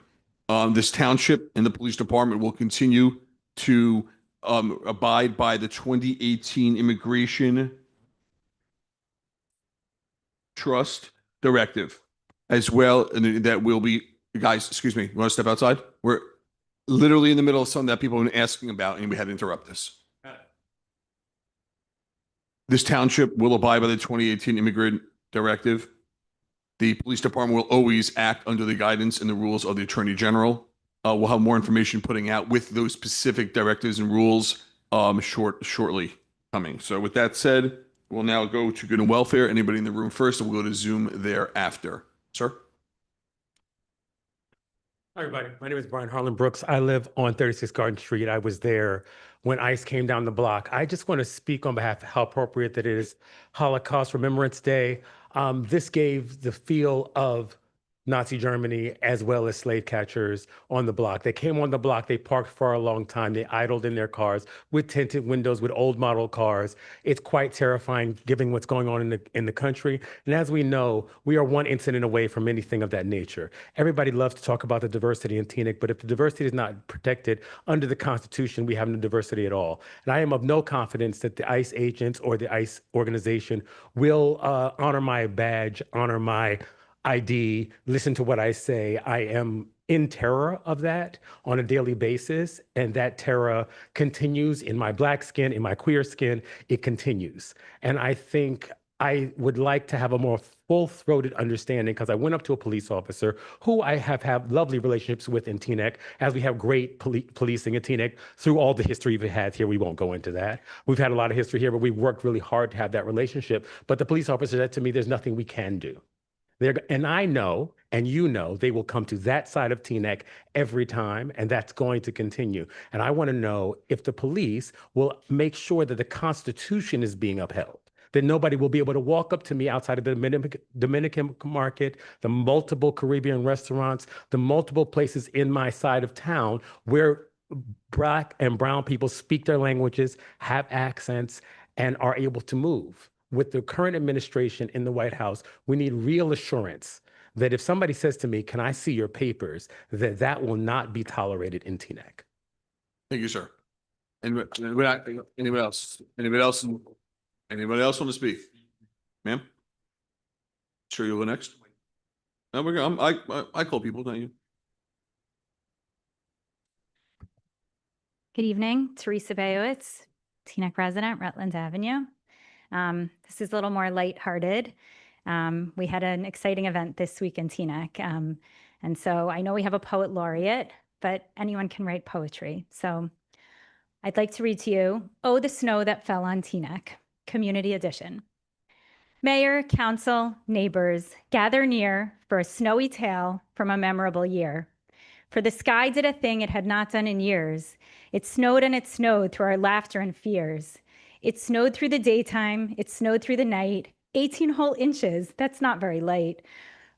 This township and the police department will continue to abide by the 2018 Immigration Trust Directive as well. And that will be, guys, excuse me, you want to step outside? We're literally in the middle of something that people have been asking about, and we had to interrupt this. This township will abide by the 2018 Immigrant Directive. The police department will always act under the guidance and the rules of the Attorney General. We'll have more information putting out with those specific directives and rules shortly coming. So with that said, we'll now go to good and welfare. Anybody in the room first, and we'll go to Zoom thereafter. Sir? Hi, everybody. My name is Brian Harlan Brooks. I live on 36 Garden Street. I was there when ICE came down the block. I just want to speak on behalf of how appropriate that it is Holocaust Remembrance Day. This gave the feel of Nazi Germany as well as slave catchers on the block. They came on the block, they parked for a long time, they idled in their cars with tinted windows, with old model cars. It's quite terrifying given what's going on in the country. And as we know, we are one incident away from anything of that nature. Everybody loves to talk about the diversity in Teaneck, but if the diversity is not protected under the Constitution, we have no diversity at all. And I am of no confidence that the ICE agents or the ICE organization will honor my badge, honor my ID, listen to what I say. I am in terror of that on a daily basis. And that terror continues in my Black skin, in my queer skin. It continues. And I think I would like to have a more full-throated understanding, because I went up to a police officer who I have had lovely relationships with in Teaneck, as we have great policing in Teaneck through all the history we've had here. We won't go into that. We've had a lot of history here, but we've worked really hard to have that relationship. But the police officer said to me, there's nothing we can do. And I know, and you know, they will come to that side of Teaneck every time, and that's going to continue. And I want to know if the police will make sure that the Constitution is being upheld, that nobody will be able to walk up to me outside of the Dominican market, the multiple Caribbean restaurants, the multiple places in my side of town where Black and brown people speak their languages, have accents, and are able to move. With the current administration in the White House, we need real assurance that if somebody says to me, can I see your papers, that that will not be tolerated in Teaneck. Thank you, sir. Anybody else? Anybody else? Anybody else want to speak? Ma'am? Sure you'll go next? No, we're good. I call people, don't you? Good evening, Teresa Bayowitz, Teaneck resident, Rutland Avenue. This is a little more lighthearted. We had an exciting event this week in Teaneck. And so I know we have a poet laureate, but anyone can write poetry. So I'd like to read to you, Oh, the Snow That Fell on Teaneck, Community Edition. Mayor, council, neighbors, gather near for a snowy tale from a memorable year. For the sky did a thing it had not done in years. It snowed and it snowed through our laughter and fears. It snowed through the daytime, it snowed through the night, 18 whole inches, that's not very light.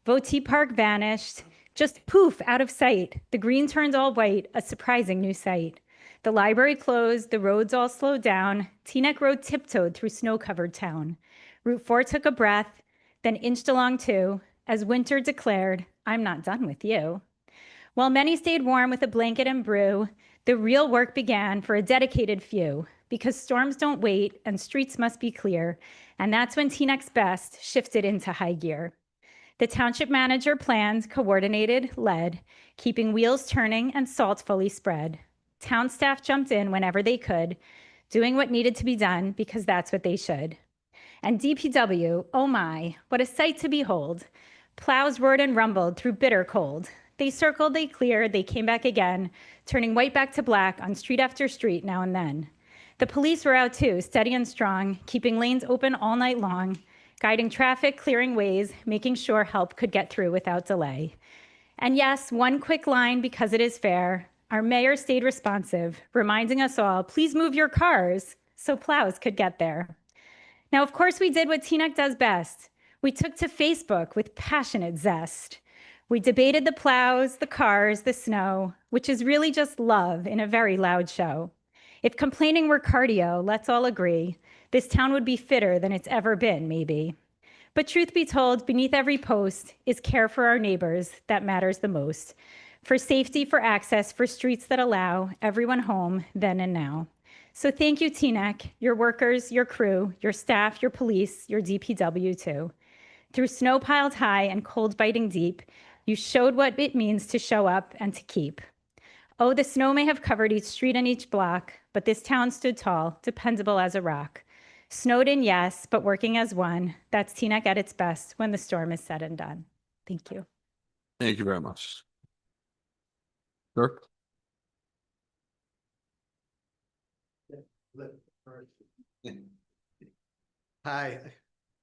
Votee Park vanished, just poof, out of sight. The green turned all white, a surprising new sight. The library closed, the roads all slowed down. Teaneck Road tiptoed through snow-covered town. Route 4 took a breath, then inched along too, as winter declared, I'm not done with you. While many stayed warm with a blanket and brew, the real work began for a dedicated few, because storms don't wait and streets must be clear, and that's when Teaneck's best shifted into high gear. The township manager planned, coordinated, led, keeping wheels turning and salt fully spread. Town staff jumped in whenever they could, doing what needed to be done because that's what they should. And DPW, oh my, what a sight to behold. Plows roared and rumbled through bitter cold. They circled, they cleared, they came back again, turning white back to black on street after street now and then. The police were out too, steady and strong, keeping lanes open all night long, guiding traffic, clearing ways, making sure help could get through without delay. And yes, one quick line because it is fair. Our mayor stayed responsive, reminding us all, please move your cars so plows could get there. Now, of course, we did what Teaneck does best. We took to Facebook with passionate zest. We debated the plows, the cars, the snow, which is really just love in a very loud show. If complaining were cardio, let's all agree, this town would be fitter than it's ever been, maybe. But truth be told, beneath every post is care for our neighbors that matters the most. For safety, for access, for streets that allow everyone home then and now. So thank you, Teaneck, your workers, your crew, your staff, your police, your DPW too. Through snow piled high and cold biting deep, you showed what it means to show up and to keep. Oh, the snow may have covered each street and each block, but this town stood tall, dependable as a rock. Snowed in, yes, but working as one. That's Teaneck at its best when the storm is said and done. Thank you. Thank you very much. Sir? Hi,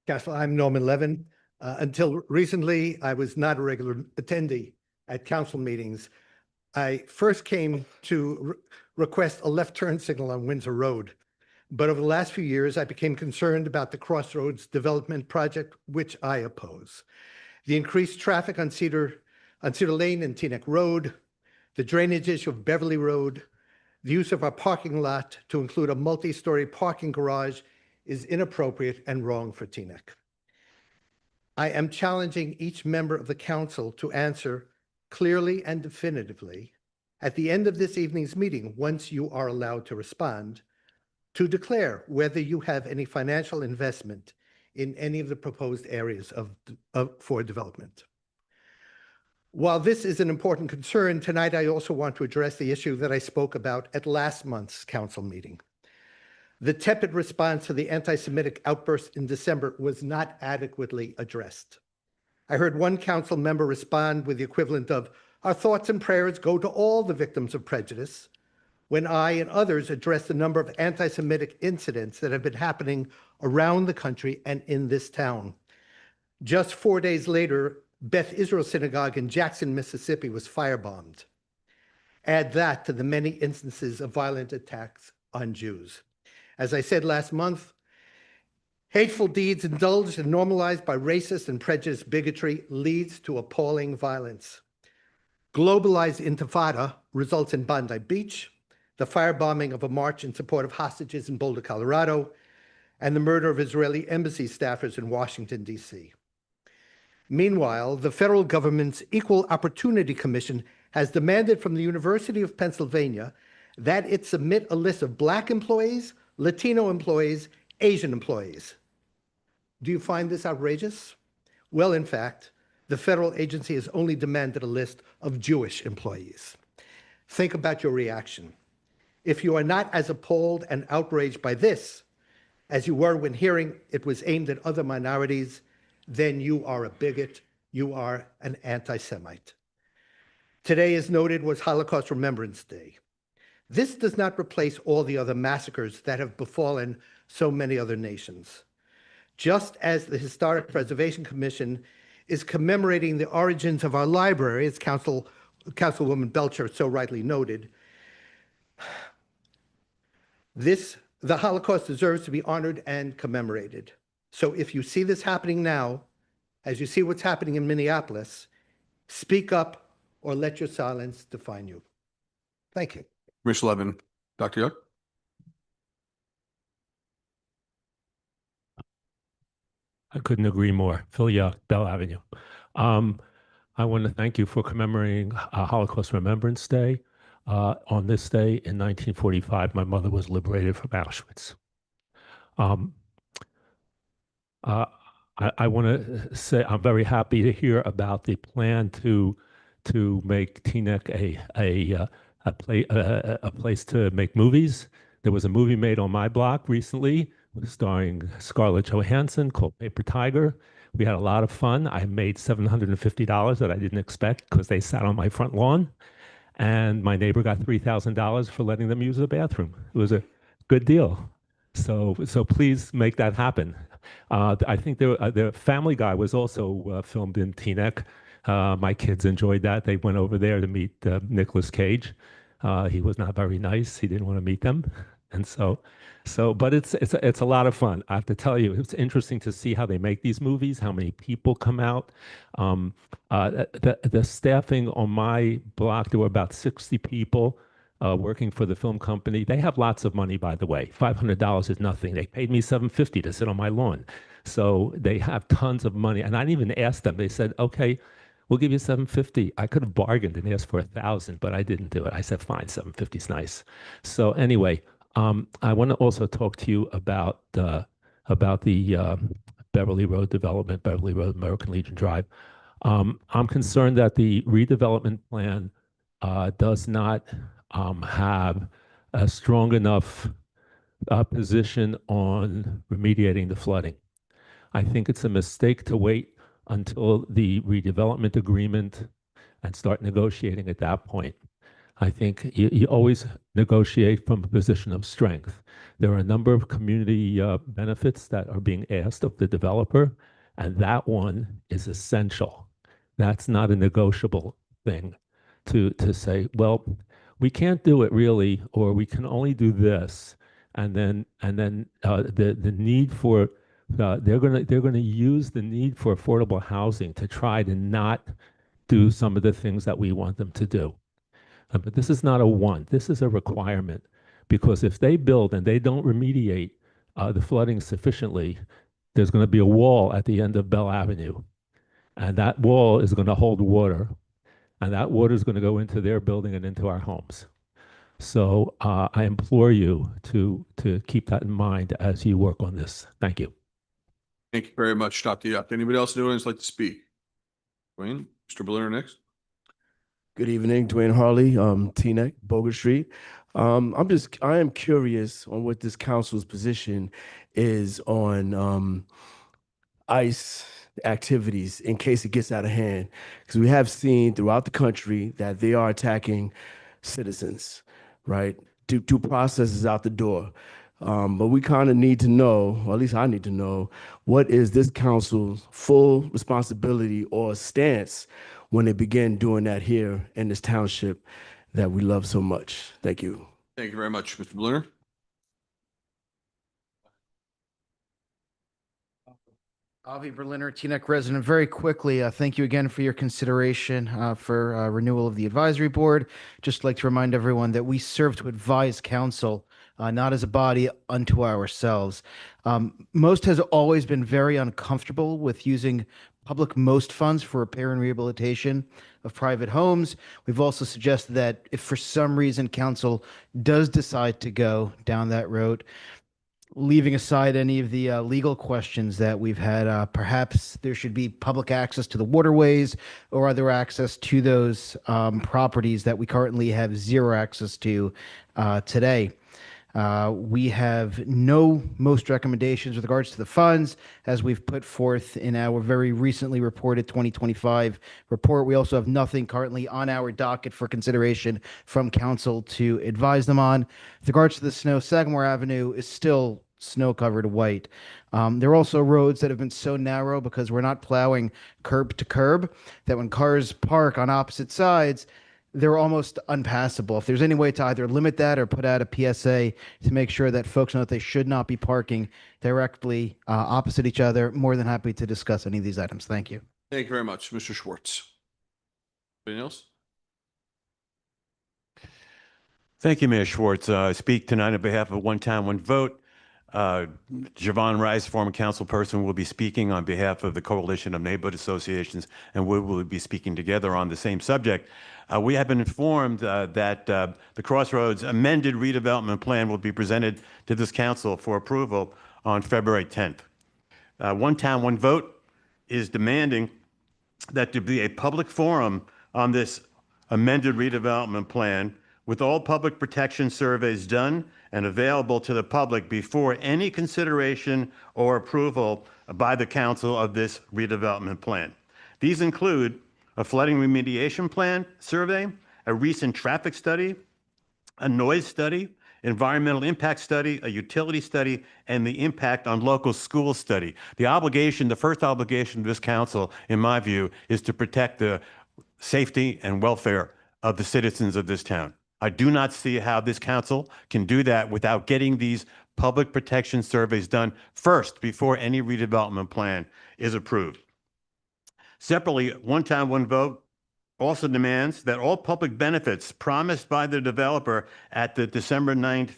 Council. I'm Norman Levin. Until recently, I was not a regular attendee at council meetings. I first came to request a left turn signal on Windsor Road. But over the last few years, I became concerned about the Crossroads development project, which I oppose. The increased traffic on Cedar Lane and Teaneck Road, the drainage issue of Beverly Road, the use of our parking lot to include a multi-story parking garage is inappropriate and wrong for Teaneck. I am challenging each member of the council to answer clearly and definitively at the end of this evening's meeting, once you are allowed to respond, to declare whether you have any financial investment in any of the proposed areas for development. While this is an important concern, tonight I also want to address the issue that I spoke about at last month's council meeting. The tepid response to the anti-Semitic outburst in December was not adequately addressed. I heard one council member respond with the equivalent of, "Our thoughts and prayers go to all the victims of prejudice," when I and others addressed the number of anti-Semitic incidents that have been happening around the country and in this town. Just 4 days later, Beth Israel Synagogue in Jackson, Mississippi was firebombed. Add that to the many instances of violent attacks on Jews. As I said last month, hateful deeds indulged and normalized by racist and prejudiced bigotry leads to appalling violence. Globalized intifada results in Bondi Beach, the firebombing of a march in support of hostages in Boulder, Colorado, and the murder of Israeli embassy staffers in Washington, D.C. Meanwhile, the federal government's Equal Opportunity Commission has demanded from the University of Pennsylvania that it submit a list of Black employees, Latino employees, Asian employees. Do you find this outrageous? Well, in fact, the federal agency has only demanded a list of Jewish employees. Think about your reaction. If you are not as appalled and outraged by this as you were when hearing it was aimed at other minorities, then you are a bigot, you are an anti-Semite. Today, as noted, was Holocaust Remembrance Day. This does not replace all the other massacres that have befallen so many other nations. Just as the Historic Preservation Commission is commemorating the origins of our library, as Councilwoman Belcher so rightly noted, the Holocaust deserves to be honored and commemorated. So if you see this happening now, as you see what's happening in Minneapolis, speak up or let your silence define you. Thank you. Commissioner Levin, Dr. Young? I couldn't agree more. Phil Young, Bell Avenue. I want to thank you for commemorating Holocaust Remembrance Day. On this day in 1945, my mother was liberated from Auschwitz. I want to say I'm very happy to hear about the plan to make Teaneck a place to make movies. There was a movie made on my block recently starring Scarlett Johansson called Paper Tiger. We had a lot of fun. I made $750 that I didn't expect because they sat on my front lawn. And my neighbor got $3,000 for letting them use the bathroom. It was a good deal. So please make that happen. I think the Family Guy was also filmed in Teaneck. My kids enjoyed that. They went over there to meet Nicolas Cage. He was not very nice. He didn't want to meet them. And but it's a lot of fun. I have to tell you, it's interesting to see how they make these movies, how many people come out. The staffing on my block, there were about 60 people working for the film company. They have lots of money, by the way. $500 is nothing. They paid me $750 to sit on my lawn. So they have tons of money. And I didn't even ask them. They said, okay, we'll give you $750. I could have bargained and asked for $1,000, but I didn't do it. I said, fine, $750 is nice. So anyway, I want to also talk to you about the Beverly Road development, Beverly Road, American Legion Drive. I'm concerned that the redevelopment plan does not have a strong enough position on remediating the flooding. I think it's a mistake to wait until the redevelopment agreement and start negotiating at that point. I think you always negotiate from a position of strength. There are a number of community benefits that are being asked of the developer, and that one is essential. That's not a negotiable thing to say, well, we can't do it really, or we can only do this. and then the need for they're gonna use the need for affordable housing to try to not do some of the things that we want them to do. But this is not a want. This is a requirement, because if they build and they don't remediate the flooding sufficiently, there's going to be a wall at the end of Bell Avenue, and that wall is going to hold water, and that water is going to go into their building and into our homes. So I implore you to keep that in mind as you work on this. Thank you. Thank you very much, Dr. Yuck. Anybody else in the audience like to speak? Dwayne, Mr. Berliner next. Good evening, Dwayne Harley, Teaneck, Boger Street. I am curious on what this council's position is on ICE activities in case it gets out of hand. Because we have seen throughout the country that they are attacking citizens, right? Due process is out the door. But we kind of need to know, or at least I need to know, what is this council's full responsibility or stance when they begin doing that here in this township that we love so much. Thank you. Thank you very much, Mr. Berliner. Avi Berliner, Teaneck resident. Very quickly, thank you again for your consideration for renewal of the advisory board. Just like to remind everyone that we serve to advise council, not as a body unto ourselves. Most has always been very uncomfortable with using public most funds for repair and rehabilitation of private homes. We've also suggested that if for some reason council does decide to go down that road, leaving aside any of the legal questions that we've had, perhaps there should be public access to the waterways or other access to those properties that we currently have zero access to today. We have no most recommendations with regards to the funds, as we've put forth in our very recently reported 2025 report. We also have nothing currently on our docket for consideration from council to advise them on. With regards to the snow, Sagamore Avenue is still snow-covered white. There are also roads that have been so narrow because we're not plowing curb to curb that when cars park on opposite sides, they're almost unpassable. If there's any way to either limit that or put out a PSA to make sure that folks know that they should not be parking directly opposite each other, more than happy to discuss any of these items. Thank you. Thank you very much, Mr. Schwartz. Anything else? Thank you, Mayor Schwartz. I speak tonight on behalf of One Town, One Vote. Javon Rice, former council person, will be speaking on behalf of the Coalition of Neighborhood Associations, and we will be speaking together on the same subject. We have been informed that the Crossroads amended redevelopment plan will be presented to this council for approval on February 10th. One Town, One Vote is demanding that there be a public forum on this amended redevelopment plan with all public protection surveys done and available to the public before any consideration or approval by the council of this redevelopment plan. These include a flooding remediation plan survey, a recent traffic study, a noise study, environmental impact study, a utility study, and the impact on local school study. The first obligation of this council, in my view, is to protect the safety and welfare of the citizens of this town. I do not see how this council can do that without getting these public protection surveys done first before any redevelopment plan is approved. Separately, One Town, One Vote also demands that all public benefits promised by the developer at the December 9th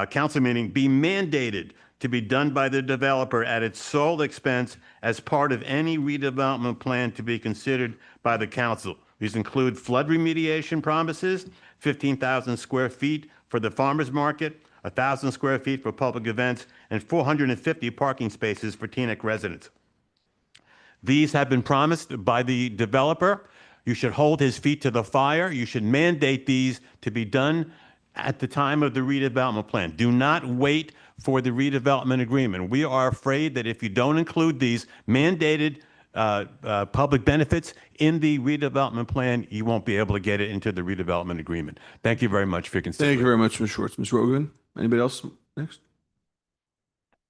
council meeting be mandated to be done by the developer at its sole expense as part of any redevelopment plan to be considered by the council. These include flood remediation promises, 15,000 square feet for the farmers market, 1,000 square feet for public events, and 450 parking spaces for Teaneck residents. These have been promised by the developer. You should hold his feet to the fire. You should mandate these to be done at the time of the redevelopment plan. Do not wait for the redevelopment agreement. We are afraid that if you don't include these mandated public benefits in the redevelopment plan, you won't be able to get it into the redevelopment agreement. Thank you very much for your consideration. Thank you very much, Ms. Schwartz. Ms. Rogan, anybody else next?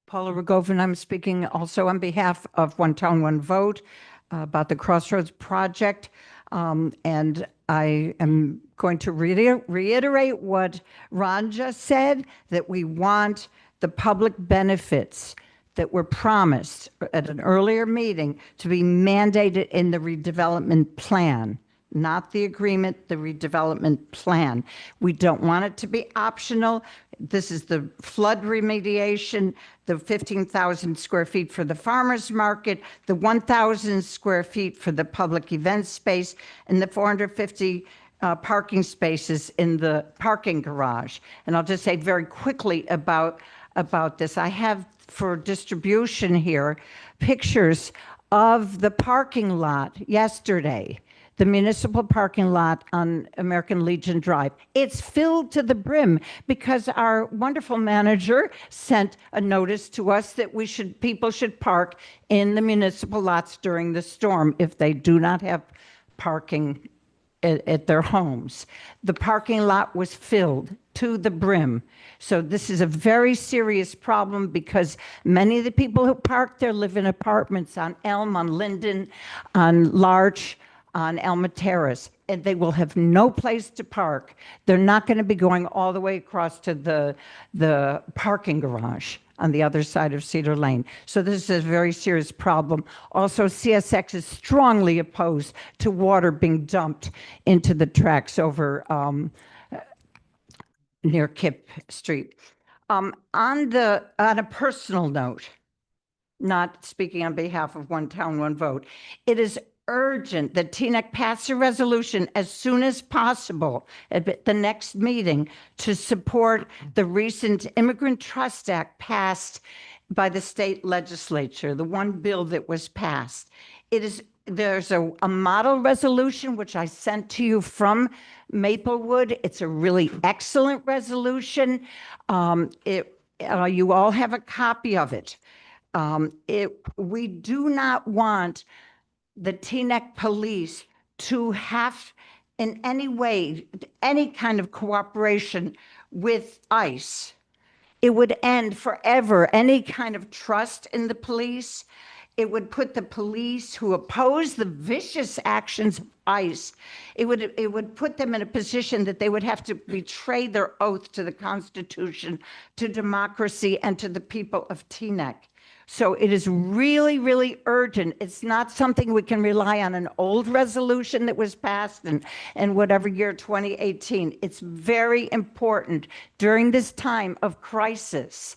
Paula Rogovin, I'm speaking also on behalf of One Town, One Vote about the Crossroads project. And I am going to reiterate what Ron just said, that we want the public benefits that were promised at an earlier meeting to be mandated in the redevelopment plan, not the agreement, the redevelopment plan. We don't want it to be optional. This is the flood remediation, the 15,000 square feet for the farmer's market, the 1,000 square feet for the public event space, and the 450 parking spaces in the parking garage. And I'll just say very quickly about this. I have for distribution here pictures of the parking lot yesterday, the municipal parking lot on American Legion Drive. It's filled to the brim because our wonderful manager sent a notice to us that people should park in the municipal lots during the storm if they do not have parking at their homes. The parking lot was filled to the brim. So this is a very serious problem because many of the people who park there live in apartments on Elm, on Linden, on Larch, on Elma Terrace, and they will have no place to park. They're not going to be going all the way across to the parking garage on the other side of Cedar Lane. So this is a very serious problem. Also, CSX is strongly opposed to water being dumped into the tracks over near Kip Street. On a personal note, not speaking on behalf of One Town, One Vote, it is urgent that TNEC pass a resolution as soon as possible at the next meeting to support the recent Immigrant Trust Act passed by the state legislature, the one bill that was passed. There's a model resolution which I sent to you from Maplewood. It's a really excellent resolution. You all have a copy of it. We do not want the TNEC police to have in any way, any kind of cooperation with ICE. It would end forever any kind of trust in the police. It would put the police who oppose the vicious actions of ICE, it would put them in a position that they would have to betray their oath to the Constitution, to democracy, and to the people of TNEC. So it is really, really urgent. It's not something we can rely on an old resolution that was passed in whatever year, 2018. It's very important during this time of crisis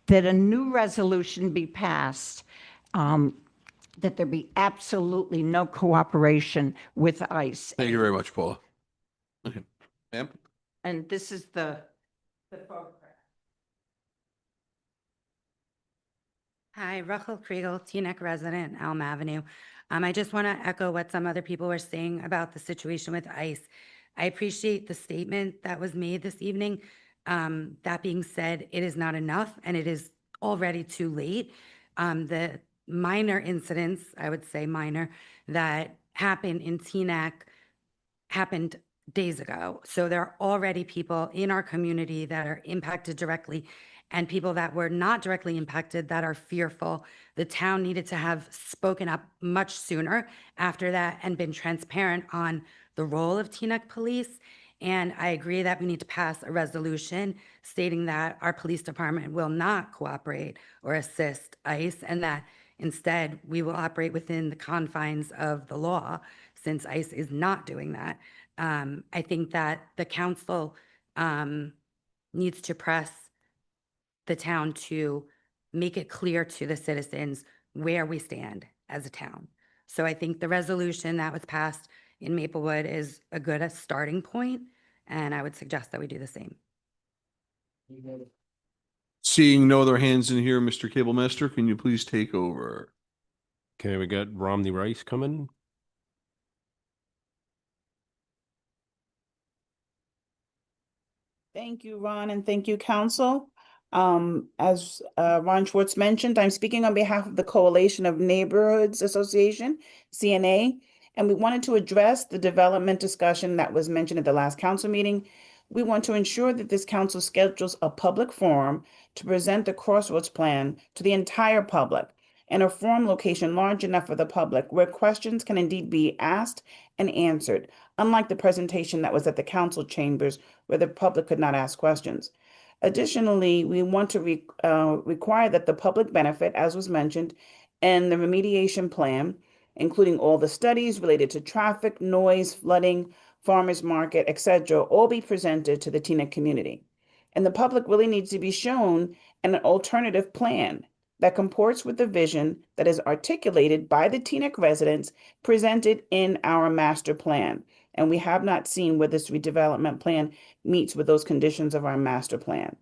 that a new resolution be passed, that there be absolutely no cooperation with ICE. Thank you very much, Paula. Okay, ma'am? And this is the photograph. Hi, Rachel Kriegel, TNEC resident, Elm Avenue. I just want to echo what some other people were saying about the situation with ICE. I appreciate the statement that was made this evening. That being said, it is not enough and it is already too late. The minor incidents, I would say minor, that happened in TNEC happened days ago. So there are already people in our community that are impacted directly and people that were not directly impacted that are fearful. The town needed to have spoken up much sooner after that and been transparent on the role of TNEC police. And I agree that we need to pass a resolution stating that our police department will not cooperate or assist ICE and that instead we will operate within the confines of the law since ICE is not doing that. I think that the council needs to press the town to make it clear to the citizens where we stand as a town. So I think the resolution that was passed in Maplewood is a good starting point, and I would suggest that we do the same. Seeing no other hands in here, Mr. Cable Master, can you please take over? Okay, we got Romney Rice coming. Thank you, Ron, and thank you, Council. As Ron Schwartz mentioned, I'm speaking on behalf of the Coalition of Neighborhoods Association, CNA, and we wanted to address the development discussion that was mentioned at the last council meeting. We want to ensure that this council schedules a public forum to present the Crossroads plan to the entire public in a forum location large enough for the public where questions can indeed be asked and answered, unlike the presentation that was at the council chambers where the public could not ask questions. Additionally, we want to require that the public benefit, as was mentioned, and the remediation plan, including all the studies related to traffic, noise, flooding, farmers market, etc., all be presented to the Teaneck community. And the public really needs to be shown an alternative plan that comports with the vision that is articulated by the Teaneck residents presented in our master plan. And we have not seen where this redevelopment plan meets with those conditions of our master plan.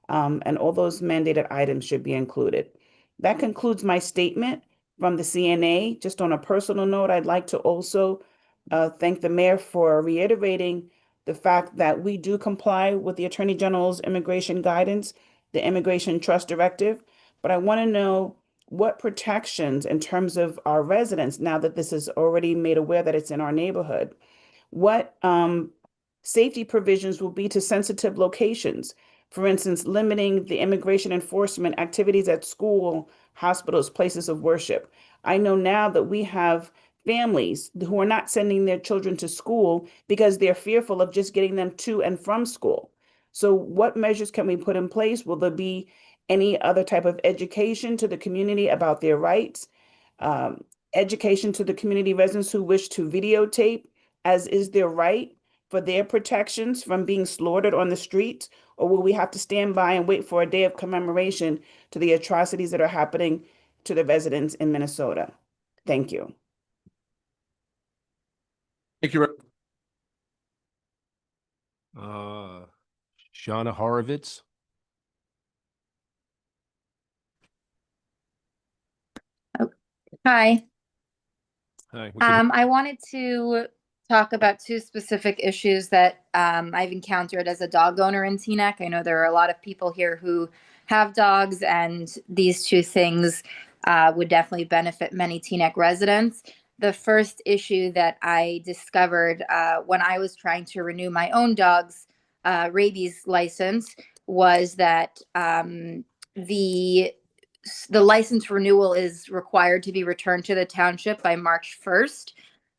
And all those mandated items should be included. That concludes my statement from the CNA. Just on a personal note, I'd like to also thank the mayor for reiterating the fact that we do comply with the Attorney General's immigration guidance, the Immigration Trust Directive. But I want to know what protections in terms of our residents, now that this is already made aware that it's in our neighborhood, what safety provisions will be to sensitive locations. For instance, limiting the immigration enforcement activities at school, hospitals, places of worship. I know now that we have families who are not sending their children to school because they're fearful of just getting them to and from school. So what measures can we put in place? Will there be any other type of education to the community about their rights? Education to the community residents who wish to videotape, as is their right, for their protections from being slaughtered on the streets? Or will we have to stand by and wait for a day of commemoration to the atrocities that are happening to the residents in Minnesota? Thank you. Thank you. Shauna Horowitz. Hi. Hi. I wanted to talk about two specific issues that I've encountered as a dog owner in Teaneck. I know there are a lot of people here who have dogs, and these two things would definitely benefit many Teaneck residents. The first issue that I discovered when I was trying to renew my own dog's rabies license was that the license renewal is required to be returned to the township by March 1st.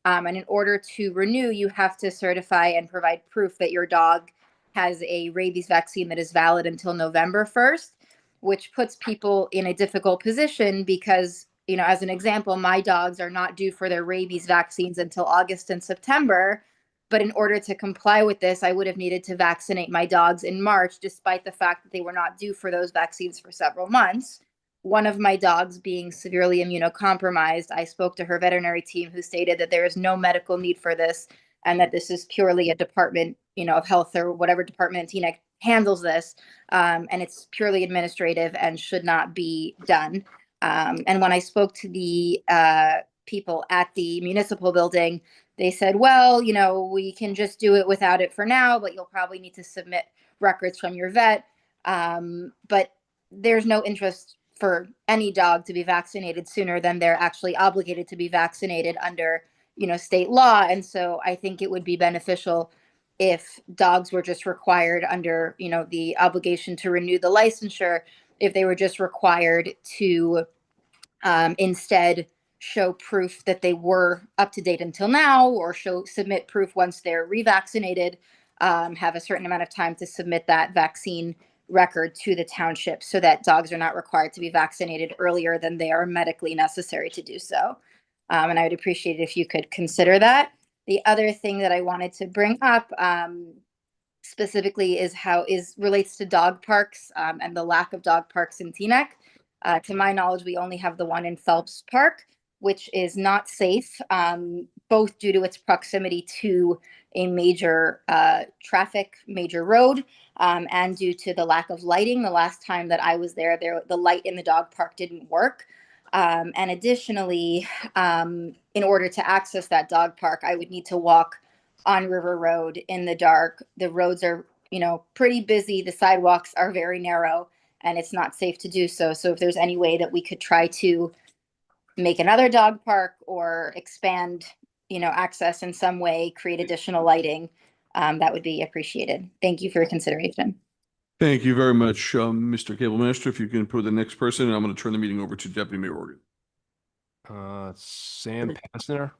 And in order to renew, you have to certify and provide proof that your dog has a rabies vaccine that is valid until November 1st, which puts people in a difficult position because, you know, as an example, my dogs are not due for their rabies vaccines until August and September. But in order to comply with this, I would have needed to vaccinate my dogs in March, despite the fact that they were not due for those vaccines for several months. One of my dogs being severely immunocompromised, I spoke to her veterinary team who stated that there is no medical need for this and that this is purely a department, you know, of health or whatever department in Teaneck handles this. And it's purely administrative and should not be done. And when I spoke to the people at the municipal building, they said, well, you know, we can just do it without it for now, but you'll probably need to submit records from your vet. But there's no interest for any dog to be vaccinated sooner than they're actually obligated to be vaccinated under, you know, state law. And so I think it would be beneficial if dogs were just required under, you know, the obligation to renew the licensure, if they were just required to instead show proof that they were up to date until now, or submit proof once they're revaccinated, have a certain amount of time to submit that vaccine record to the township so that dogs are not required to be vaccinated earlier than they are medically necessary to do so. And I would appreciate it if you could consider that. The other thing that I wanted to bring up specifically is relates to dog parks and the lack of dog parks in Teaneck. To my knowledge, we only have the one in Phelps Park, which is not safe, both due to its proximity to a major major road, and due to the lack of lighting. The last time that I was there, the light in the dog park didn't work. And additionally, in order to access that dog park, I would need to walk on River Road in the dark. The roads are, you know, pretty busy. The sidewalks are very narrow, and it's not safe to do so. So if there's any way that we could try to make another dog park or expand, you know, access in some way, create additional lighting, that would be appreciated. Thank you for your consideration. Thank you very much, Mr. Cable Minister. If you can put the next person, and I'm going to turn the meeting over to Deputy Mayor Organ. Sam Passner.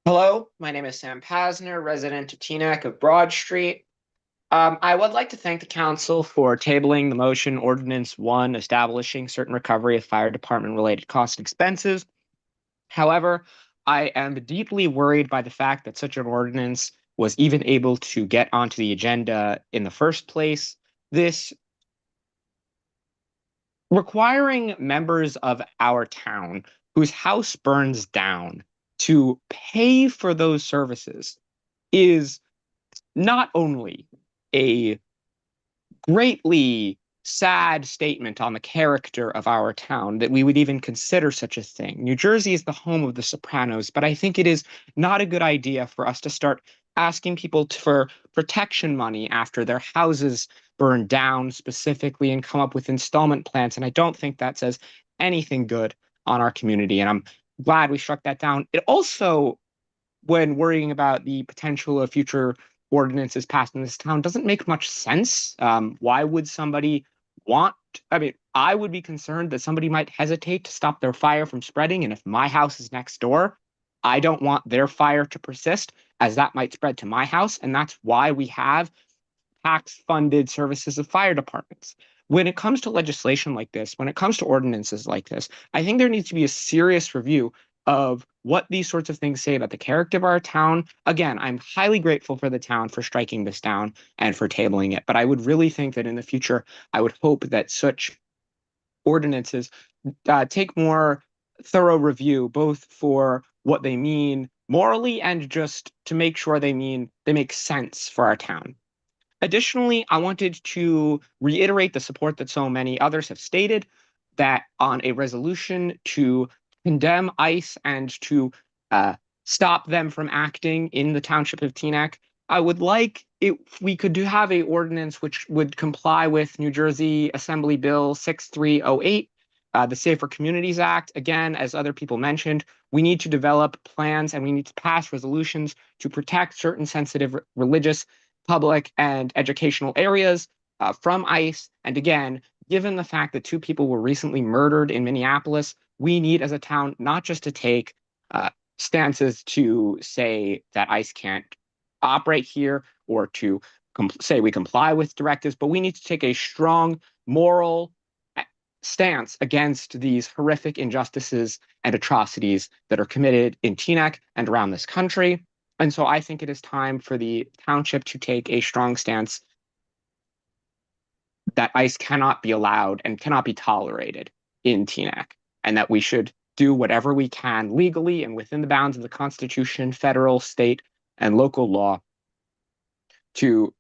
Hello, my name is Sam Pasner, resident of Teaneck of Broad Street. I would like to thank the council for tabling the motion Ordinance 1 establishing certain recovery of fire department related costs and expenses. However, I am deeply worried by the fact that such an ordinance was even able to get onto the agenda in the first place. This requiring members of our town whose house burns down to pay for those services is not only a greatly sad statement on the character of our town that we would even consider such a thing. New Jersey is the home of the Sopranos, but I think it is not a good idea for us to start asking people for protection money after their houses burn down specifically and come up with installment plans. And I don't think that says anything good on our community. And I'm glad we struck that down. It also, when worrying about the potential of future ordinances passed in this town, doesn't make much sense. Why would somebody I would be concerned that somebody might hesitate to stop their fire from spreading. And if my house is next door, I don't want their fire to persist, as that might spread to my house. And that's why we have tax-funded services of fire departments. When it comes to legislation like this, when it comes to ordinances like this, I think there needs to be a serious review of what these sorts of things say about the character of our town. Again, I'm highly grateful for the town for striking this down and for tabling it, but I would really think that in the future, I would hope that such ordinances take more thorough review, both for what they mean morally and just to make sure they make sense for our town. Additionally, I wanted to reiterate the support that so many others have stated that on a resolution to condemn ICE and to stop them from acting in the Township of Teaneck. I would like if we could have a ordinance which would comply with New Jersey Assembly Bill 6308, the Safer Communities Act. Again, as other people mentioned, we need to develop plans and we need to pass resolutions to protect certain sensitive religious, public, and educational areas from ICE. And again, given the fact that 2 people were recently murdered in Minneapolis, we need as a town not just to take stances to say that ICE can't operate here or to say we comply with directives, but we need to take a strong moral stance against these horrific injustices and atrocities that are committed in Teaneck and around this country. And so I think it is time for the township to take a strong stance that ICE cannot be allowed and cannot be tolerated in Teaneck, and that we should do whatever we can legally and within the bounds of the Constitution, federal, state, and local law to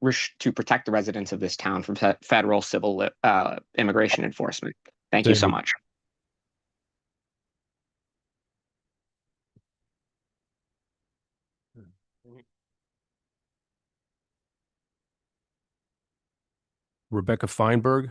protect the residents of this town from federal civil immigration enforcement. Thank you so much. Rebecca Feinberg.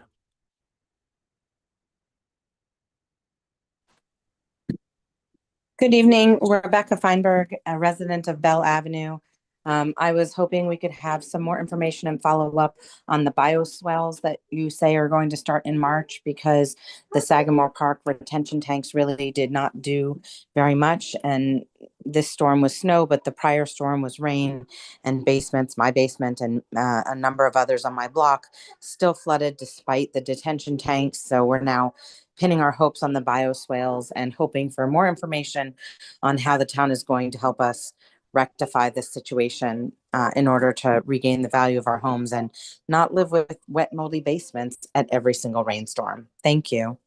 Good evening, Rebecca Feinberg, a resident of Bell Avenue. I was hoping we could have some more information and follow up on the bioswales that you say are going to start in March, because the Sagamore Park retention tanks really did not do very much. And this storm was snow, but the prior storm was rain, and basements, my basement and a number of others on my block still flooded despite the detention tanks. So we're now pinning our hopes on the bioswales and hoping for more information on how the town is going to help us rectify this situation in order to regain the value of our homes and not live with wet, moldy basements at every single rainstorm. Thank you.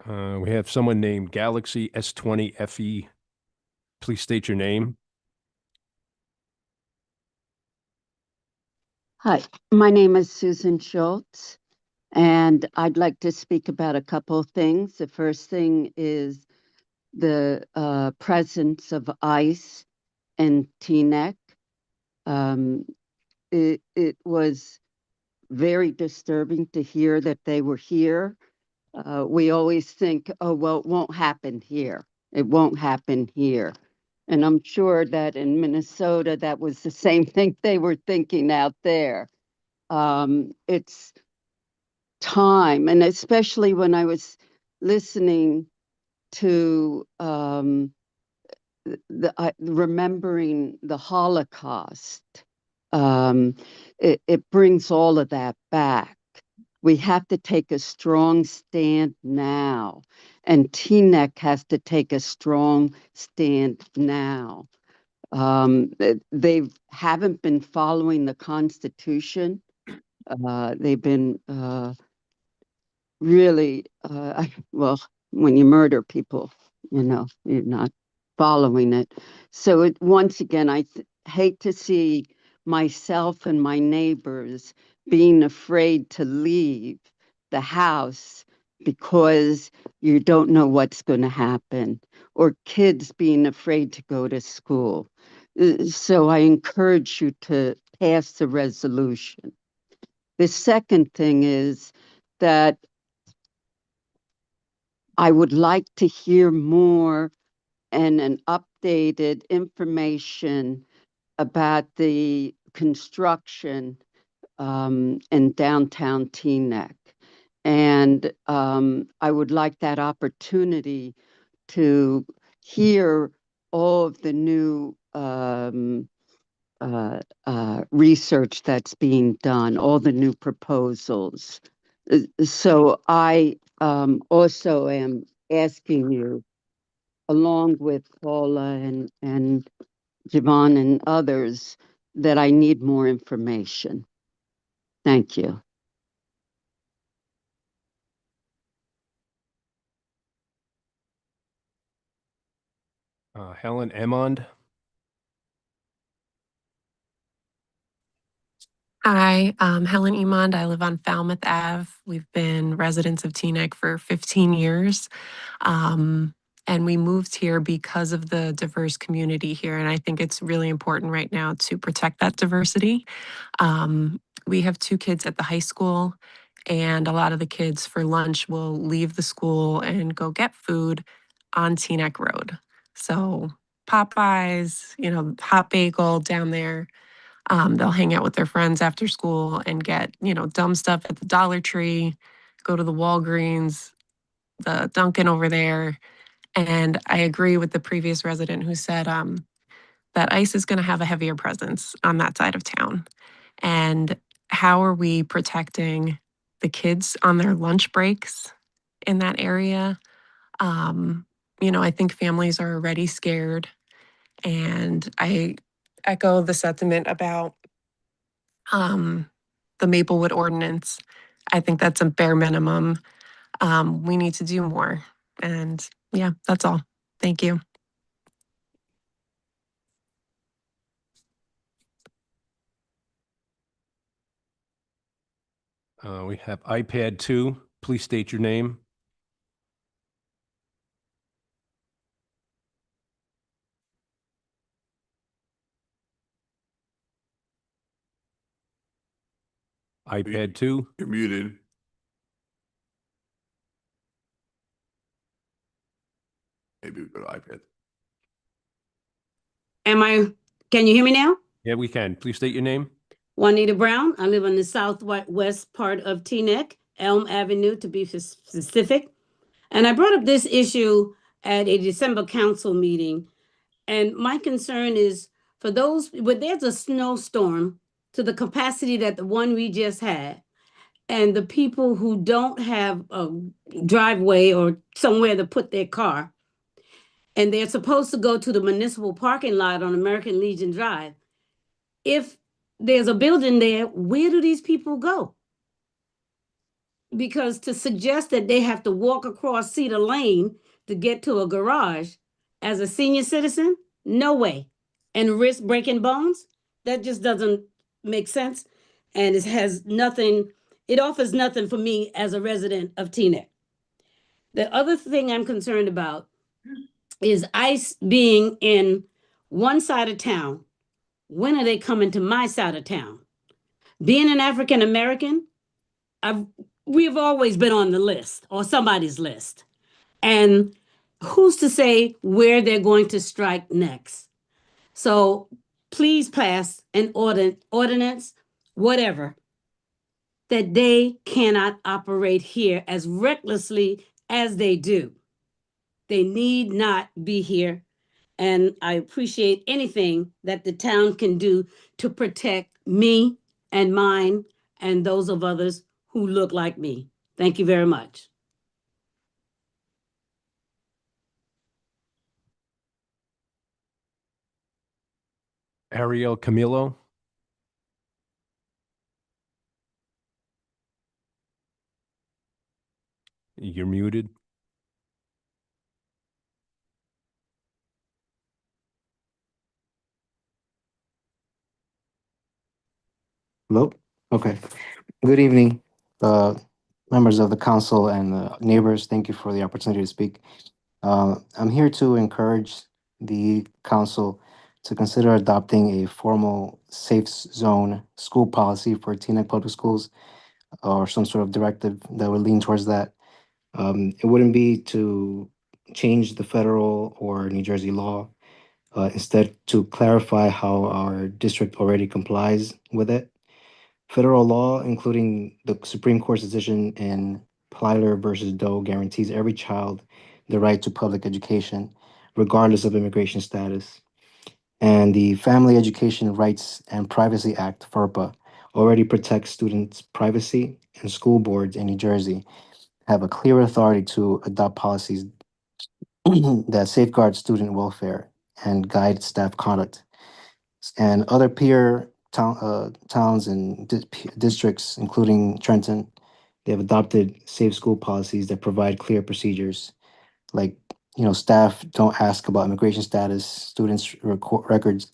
We have someone named Galaxy S20FE. Please state your name. Hi, my name is Susan Schultz, and I'd like to speak about a couple of things. The first thing is the presence of ICE in Teaneck. It was very disturbing to hear that they were here. We always think, oh, well, it won't happen here. It won't happen here. And I'm sure that in Minnesota, that was the same thing they were thinking out there. It's time, and especially when I was listening to remembering the Holocaust, it brings all of that back. We have to take a strong stand now, and TNEC has to take a strong stand now. They haven't been following the Constitution. They've been really, well, when you murder people, you're not following it. So once again, I hate to see myself and my neighbors being afraid to leave the house because you don't know what's going to happen, or kids being afraid to go to school. So I encourage you to pass the resolution. The second thing is that I would like to hear more and an updated information about the construction in downtown Teaneck. And I would like that opportunity to hear all of the new research that's being done, all the new proposals. So I also am asking you, along with Paula and Javon and others, that I need more information. Thank you. Helen Emond. Hi, Helen Emond. I live on Falmouth Ave. We've been residents of Teaneck for 15 years. And we moved here because of the diverse community here. And I think it's really important right now to protect that diversity. We have 2 kids at the high school, and a lot of the kids for lunch will leave the school and go get food on Teaneck Road. So Popeyes, hot bagel down there. They'll hang out with their friends after school and get, dumb stuff at the Dollar Tree, go to the Walgreens, the Dunkin' over there. And I agree with the previous resident who said that ICE is going to have a heavier presence on that side of town. And how are we protecting the kids on their lunch breaks in that area? I think families are already scared. And I echo the sentiment about the Maplewood ordinance. I think that's a bare minimum. We need to do more. And yeah, that's all. Thank you. We have iPad 2. Please state your name. iPad 2. You're muted. Maybe we go to iPad. Can you hear me now? Yeah, we can. Please state your name. Juanita Brown. I live on the southwest part of Teaneck, Elm Avenue to be specific. And I brought up this issue at a December council meeting. And my concern is for those, when there's a snowstorm to the capacity that the one we just had, and the people who don't have a driveway or somewhere to put their car, and they're supposed to go to the municipal parking lot on American Legion Drive, if there's a building there, where do these people go? Because to suggest that they have to walk across Cedar Lane to get to a garage as a senior citizen, no way. And risk breaking bones, that just doesn't make sense. And it offers nothing for me as a resident of Teaneck. The other thing I'm concerned about is ICE being in one side of town. When are they coming to my side of town? Being an African American, we've always been on the list or somebody's list. And who's to say where they're going to strike next? So please pass an ordinance, whatever, that they cannot operate here as recklessly as they do. They need not be here. And I appreciate anything that the town can do to protect me and mine and those of others who look like me. Thank you very much. Ariel Camilo. You're muted. Hello? Okay. Good evening, members of the council and neighbors. Thank you for the opportunity to speak. I'm here to encourage the council to consider adopting a formal safe zone school policy for Teaneck Public Schools or some sort of directive that would lean towards that. It wouldn't be to change the federal or New Jersey law, instead to clarify how our district already complies with it. Federal law, including the Supreme Court's decision in Plyler versus Doe, guarantees every child the right to public education, regardless of immigration status. And the Family Education Rights and Privacy Act, FERPA, already protects students' privacy, and school boards in New Jersey have a clear authority to adopt policies that safeguard student welfare and guide staff conduct. And other towns and districts, including Trenton, they have adopted safe school policies that provide clear procedures. Like, staff don't ask about immigration status, students' records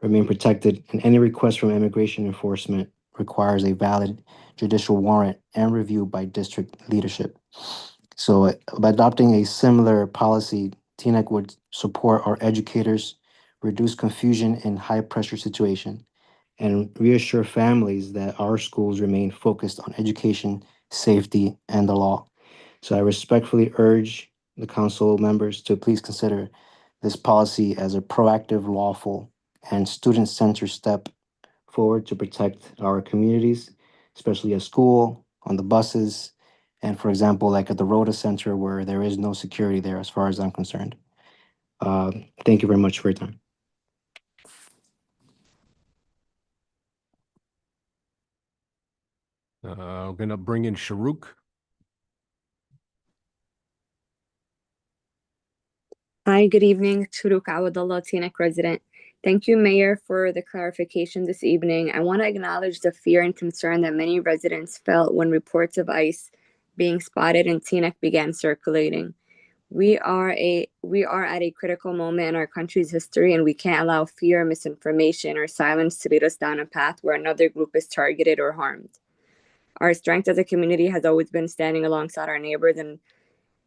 remain protected, and any request from immigration enforcement requires a valid judicial warrant and review by district leadership. So by adopting a similar policy, TNEC would support our educators, reduce confusion in high-pressure situation, and reassure families that our schools remain focused on education, safety, and the law. So I respectfully urge the council members to please consider this policy as a proactive, lawful, and student-centered step forward to protect our communities, especially at school, on the buses, and for example, like at the Rhoda Center where there is no security there as far as I'm concerned. Thank you very much for your time. I'm going to bring in Sharuk. Hi, good evening. Turuk Awadullah, Teaneck resident. Thank you, Mayor, for the clarification this evening. I want to acknowledge the fear and concern that many residents felt when reports of ICE being spotted in Teaneck began circulating. We are at a critical moment in our country's history, and we can't allow fear, misinformation, or silence to lead us down a path where another group is targeted or harmed. Our strength as a community has always been standing alongside our neighbors and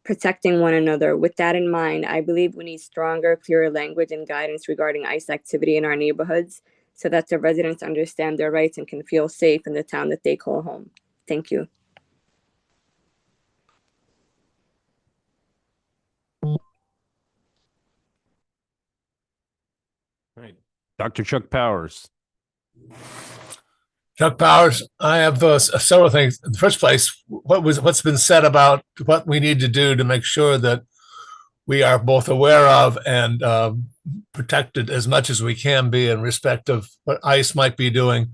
protecting one another. With that in mind, I believe we need stronger, clearer language and guidance regarding ICE activity in our neighborhoods so that the residents understand their rights and can feel safe in the town that they call home. Thank you. All right. Dr. Chuck Powers. Chuck Powers, I have several things. In the first place, what's been said about what we need to do to make sure that we are both aware of and protected as much as we can be in respect of what ICE might be doing.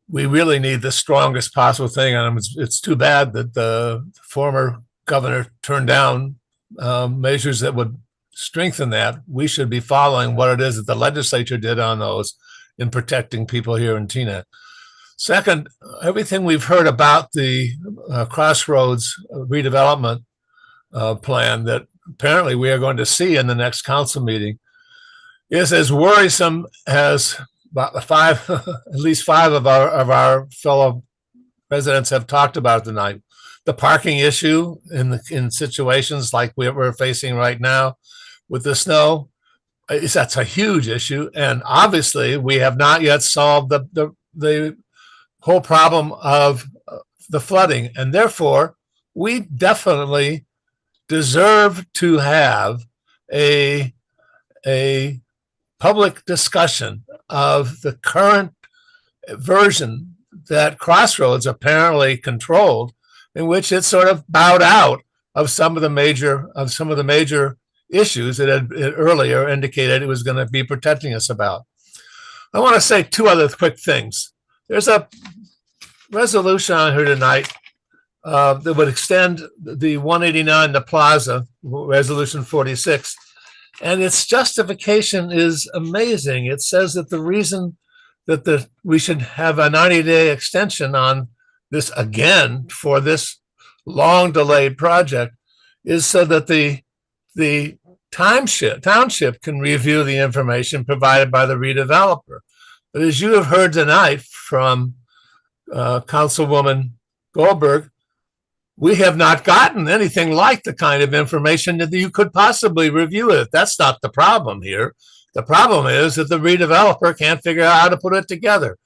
We really need the strongest possible thing, and it's too bad that the former governor turned down measures that would strengthen that. We should be following what it is that the legislature did on those in protecting people here in Teaneck. Second, everything we've heard about the Crossroads redevelopment plan that apparently we are going to see in the next council meeting is as worrisome as about at least five of our fellow residents have talked about tonight. The parking issue in situations like we're facing right now with the snow, that's a huge issue. And obviously we have not yet solved the whole problem of the flooding. And therefore, we definitely deserve to have a public discussion of the current version that Crossroads apparently controlled, in which it sort of bowed out of some of the major issues that had earlier indicated it was going to be protecting us about. I want to say two other quick things. There's a resolution on here tonight that would extend the 189 the Plaza, Resolution 46, and its justification is amazing. It says that the reason that we should have a 90-day extension on this again for this long delayed project is so that the township can review the information provided by the redeveloper. But as you have heard tonight from Councilwoman Goldberg, we have not gotten anything like the kind of information that you could possibly review it. That's not the problem here. The problem is that the redeveloper can't figure out how to put it together.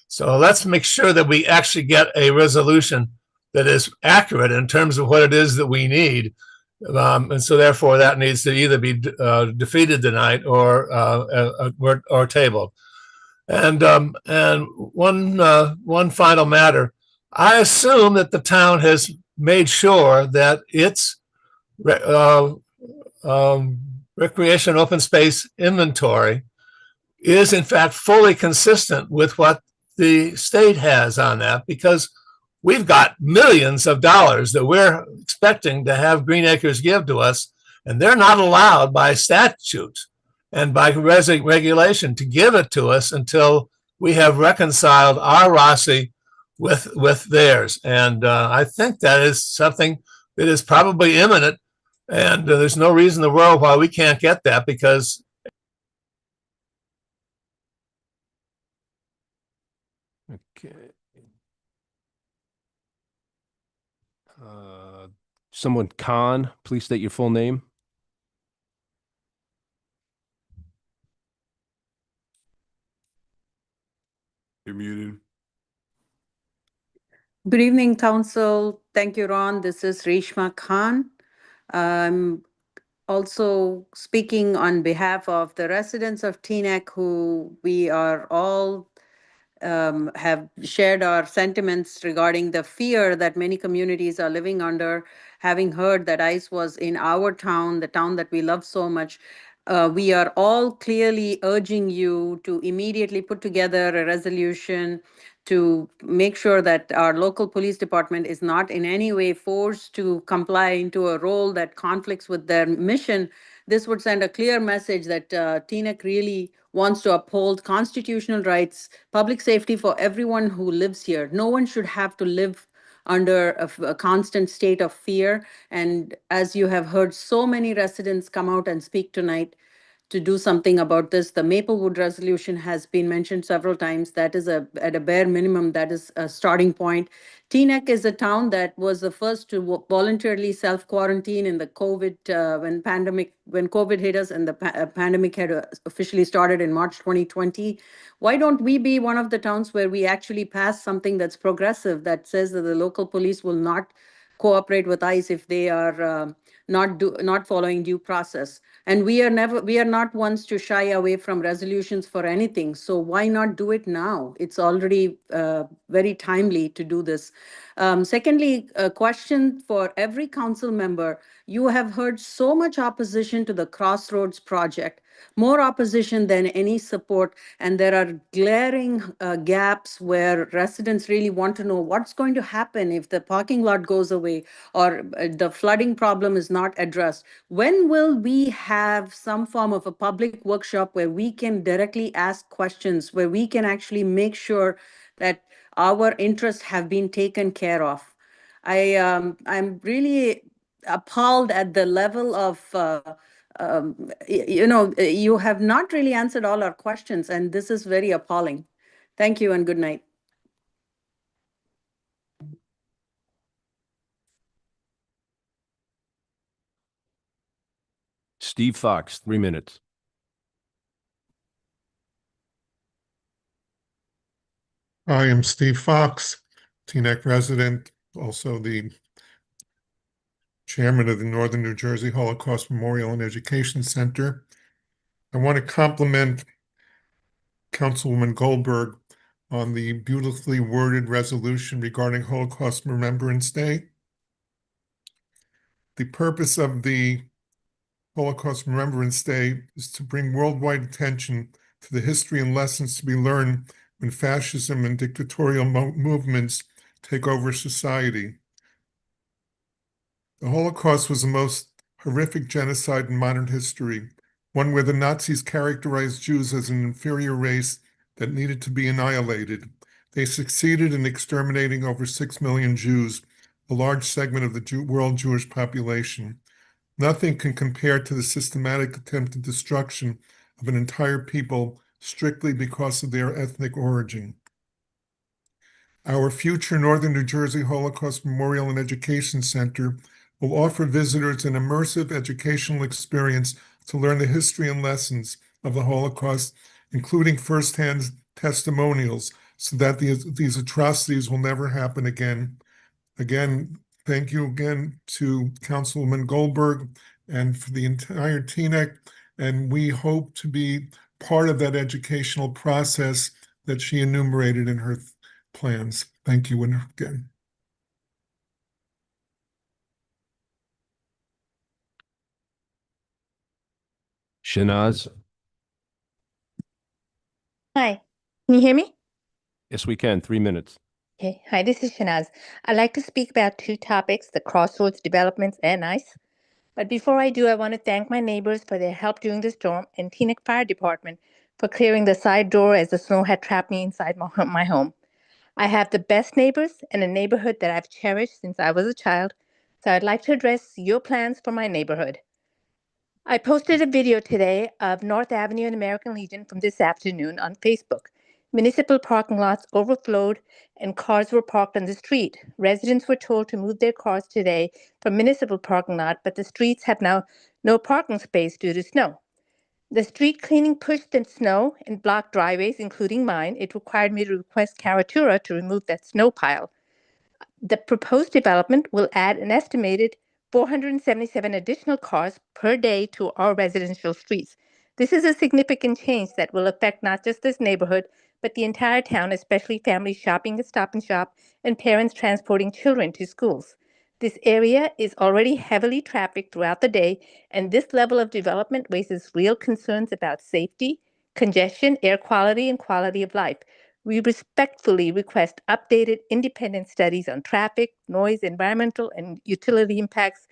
So let's make sure that we actually get a resolution that is accurate in terms of what it is that we need. And so therefore that needs to either be defeated tonight or tabled. And one final matter. I assume that the town has made sure that its recreation open space inventory is in fact fully consistent with what the state has on that, because we've got millions of dollars that we're expecting to have Green Acres give to us, and they're not allowed by statute and by regulation to give it to us until we have reconciled our ROSI with theirs. And I think that is something that is probably imminent, and there's no reason in the world why we can't get that, because okay. Someone, Khan, please state your full name. You're muted. Good evening, Council. Thank you, Ron. This is Reshma Khan. I'm also speaking on behalf of the residents of Teaneck, who we are all have shared our sentiments regarding the fear that many communities are living under, having heard that ICE was in our town, the town that we love so much. We are all clearly urging you to immediately put together a resolution to make sure that our local police department is not in any way forced to comply into a role that conflicts with their mission. This would send a clear message that Teaneck really wants to uphold constitutional rights, public safety for everyone who lives here. No one should have to live under a constant state of fear. And as you have heard so many residents come out and speak tonight, to do something about this. The Maplewood resolution has been mentioned several times. That is at a bare minimum, that is a starting point. Teaneck is a town that was the first to voluntarily self-quarantine in the COVID, when COVID hit us and the pandemic had officially started in March 2020. Why don't we be one of the towns where we actually pass something that's progressive, that says that the local police will not cooperate with ICE if they are not following due process? And we are not ones to shy away from resolutions for anything. So why not do it now? It's already very timely to do this. Secondly, a question for every council member. You have heard so much opposition to the Crossroads project, more opposition than any support. And there are glaring gaps where residents really want to know what's going to happen if the parking lot goes away or the flooding problem is not addressed. When will we have some form of a public workshop where we can directly ask questions, where we can actually make sure that our interests have been taken care of? I'm really appalled at the level of you have not really answered all our questions, and this is very appalling. Thank you and good night. Steve Fox, 3 minutes. I am Steve Fox, Teaneck resident, also the chairman of the Northern New Jersey Holocaust Memorial and Education Center. I want to compliment Councilwoman Goldberg on the beautifully worded resolution regarding Holocaust Remembrance Day. The purpose of the Holocaust Remembrance Day is to bring worldwide attention to the history and lessons to be learned when fascism and dictatorial movements take over society. The Holocaust was the most horrific genocide in modern history, one where the Nazis characterized Jews as an inferior race that needed to be annihilated. They succeeded in exterminating over 6 million Jews, a large segment of the world Jewish population. Nothing can compare to the systematic attempted destruction of an entire people strictly because of their ethnic origin. Our future Northern New Jersey Holocaust Memorial and Education Center will offer visitors an immersive educational experience to learn the history and lessons of the Holocaust, including firsthand testimonials, so that these atrocities will never happen again. Again, thank you again to Councilwoman Goldberg and for the entire TNEC, and we hope to be part of that educational process that she enumerated in her plans. Thank you again. Shanaz? Hi, can you hear me? Yes, we can. 3 minutes. Okay. Hi, this is Shanaz. I'd like to speak about two topics, the Crossroads developments and ICE. But before I do, I want to thank my neighbors for their help during the storm and Teaneck Fire Department for clearing the side door as the snow had trapped me inside my home. I have the best neighbors and a neighborhood that I've cherished since I was a child, so I'd like to address your plans for my neighborhood. I posted a video today of North Avenue and American Legion from this afternoon on Facebook. Municipal parking lots overflowed and cars were parked on the street. Residents were told to move their cars today from municipal parking lot, but the streets have now no parking space due to snow. The street cleaning pushed the snow and blocked driveways, including mine. It required me to request Caratura to remove that snow pile. The proposed development will add an estimated 477 additional cars per day to our residential streets. This is a significant change that will affect not just this neighborhood, but the entire town, especially families shopping at Stop and Shop and parents transporting children to schools. This area is already heavily trafficked throughout the day, and this level of development raises real concerns about safety, congestion, air quality, and quality of life. We respectfully request updated independent studies on traffic, noise, environmental and utility impacts,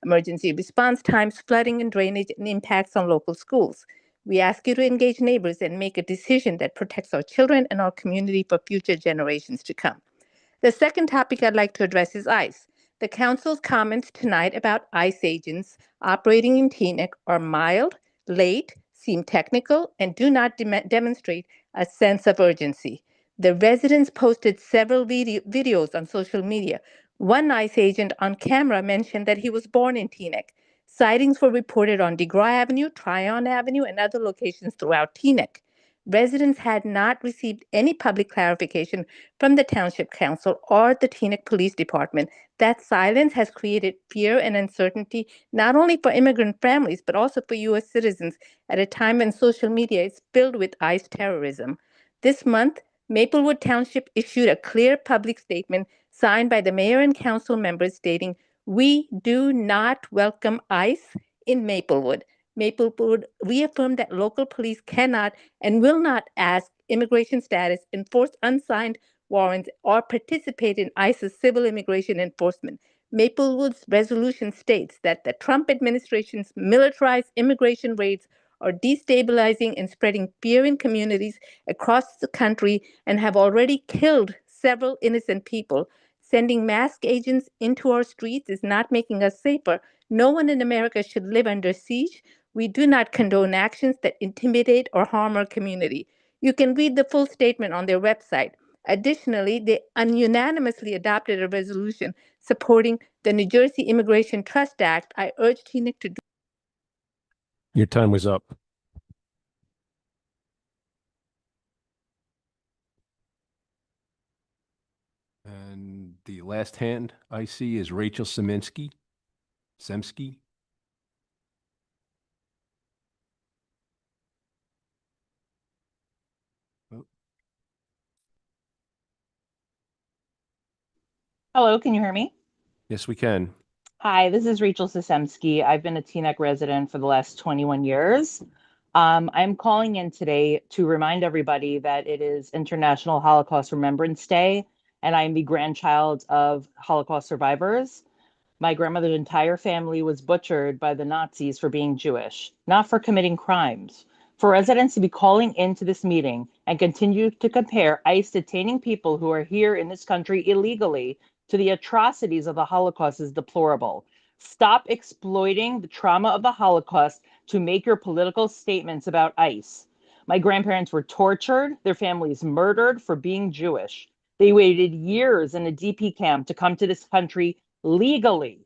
emergency response times, flooding and drainage, and impacts on local schools. We ask you to engage neighbors and make a decision that protects our children and our community for future generations to come. The second topic I'd like to address is ICE. The Council's comments tonight about ICE agents operating in Teaneck are mild, late, seem technical, and do not demonstrate a sense of urgency. The residents posted several videos on social media. One ICE agent on camera mentioned that he was born in Teaneck. Sightings were reported on DeGraw Avenue, Tryon Avenue, and other locations throughout Teaneck. Residents had not received any public clarification from the Township Council or the Teaneck Police Department. That silence has created fear and uncertainty, not only for immigrant families, but also for U.S. citizens at a time when social media is filled with ICE terrorism. This month, Maplewood Township issued a clear public statement signed by the mayor and council members stating, "We do not welcome ICE in Maplewood." Maplewood reaffirmed that local police cannot and will not ask immigration status, enforce unsigned warrants, or participate in ICE's civil immigration enforcement. Maplewood's resolution states that the Trump administration's militarized immigration raids are destabilizing and spreading fear in communities across the country and have already killed several innocent people. Sending masked agents into our streets is not making us safer. No one in America should live under siege. We do not condone actions that intimidate or harm our community. You can read the full statement on their website. Additionally, they unanimously adopted a resolution supporting the New Jersey Immigration Trust Act. I urge Teaneck to do. Your time was up. And the last hand I see is Rachel Szyminski. Semsky? Hello, can you hear me? Yes, we can. Hi, this is Rachel Sisemski. I've been a Teaneck resident for the last 21 years. I'm calling in today to remind everybody that it is International Holocaust Remembrance Day, and I'm the grandchild of Holocaust survivors. My grandmother's entire family was butchered by the Nazis for being Jewish, not for committing crimes. For residents to be calling into this meeting and continue to compare ICE detaining people who are here in this country illegally to the atrocities of the Holocaust is deplorable. Stop exploiting the trauma of the Holocaust to make your political statements about ICE. My grandparents were tortured, their families murdered for being Jewish. They waited years in a DP camp to come to this country legally.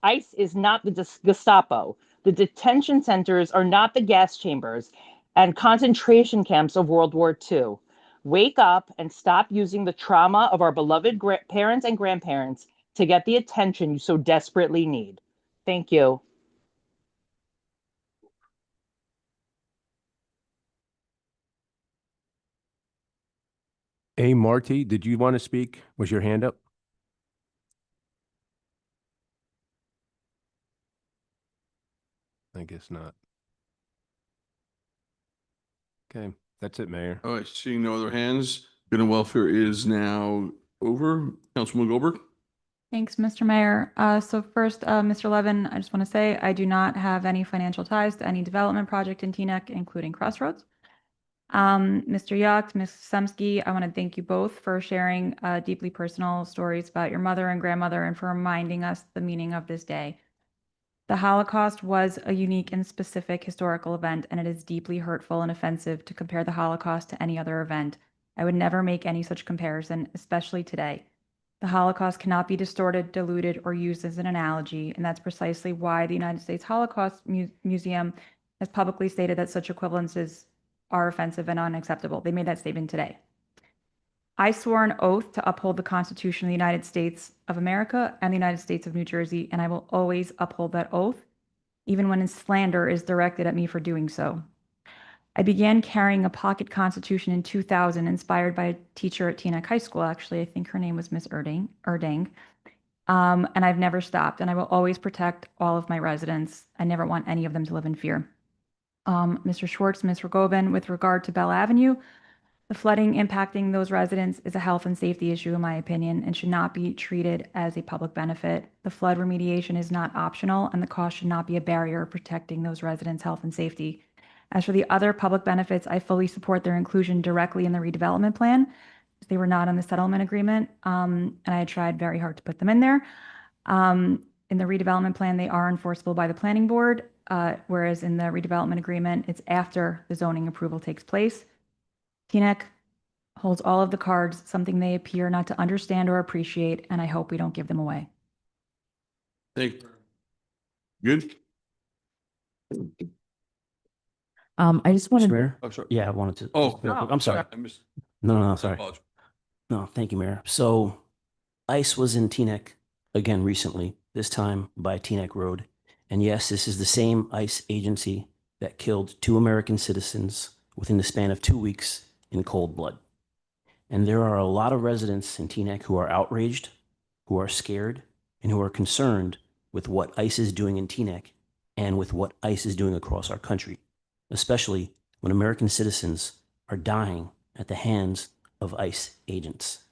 ICE is not the Gestapo. The detention centers are not the gas chambers and concentration camps of World War II. Wake up and stop using the trauma of our beloved parents and grandparents to get the attention you so desperately need. Thank you. A. Marty, did you want to speak? Was your hand up? I guess not. Okay, that's it, Mayor. All right, seeing no other hands, good and welfare is now over. Councilwoman Goldberg? Thanks, Mr. Mayor. So first, Mr. Levin, I just want to say I do not have any financial ties to any development project in Teaneck, including Crossroads. Mr. Yacht, Ms. Semsky, I want to thank you both for sharing deeply personal stories about your mother and grandmother and for reminding us the meaning of this day. The Holocaust was a unique and specific historical event, and it is deeply hurtful and offensive to compare the Holocaust to any other event. I would never make any such comparison, especially today. The Holocaust cannot be distorted, diluted, or used as an analogy, and that's precisely why the United States Holocaust Museum has publicly stated that such equivalences are offensive and unacceptable. They made that statement today. I swore an oath to uphold the Constitution of the United States of America and the United States of New Jersey, and I will always uphold that oath, even when slander is directed at me for doing so. I began carrying a pocket Constitution in 2000, inspired by a teacher at Teaneck High School. Actually, I think her name was Miss Erding. And I've never stopped, and I will always protect all of my residents. I never want any of them to live in fear. Mr. Schwartz, Ms. Rogovin, with regard to Bell Avenue, the flooding impacting those residents is a health and safety issue, in my opinion, and should not be treated as a public benefit. The flood remediation is not optional, and the cost should not be a barrier protecting those residents' health and safety. As for the other public benefits, I fully support their inclusion directly in the redevelopment plan. They were not in the settlement agreement, and I had tried very hard to put them in there. In the redevelopment plan, they are enforceable by the planning board, whereas in the redevelopment agreement, it's after the zoning approval takes place. Teaneck holds all of the cards, something they appear not to understand or appreciate, and I hope we don't give them away. Thank you. Good? I just wanted. Mayor? Oh, sorry. Yeah, I wanted to. Oh, I'm sorry. I missed. No, sorry. Apologize. No, thank you, Mayor. So ICE was in Teaneck again recently, this time by Teaneck Road. And yes, this is the same ICE agency that killed 2 American citizens within the span of 2 weeks in cold blood. And there are a lot of residents in Teaneck who are outraged, who are scared, and who are concerned with what ICE is doing in Teaneck and with what ICE is doing across our country, especially when American citizens are dying at the hands of ICE agents.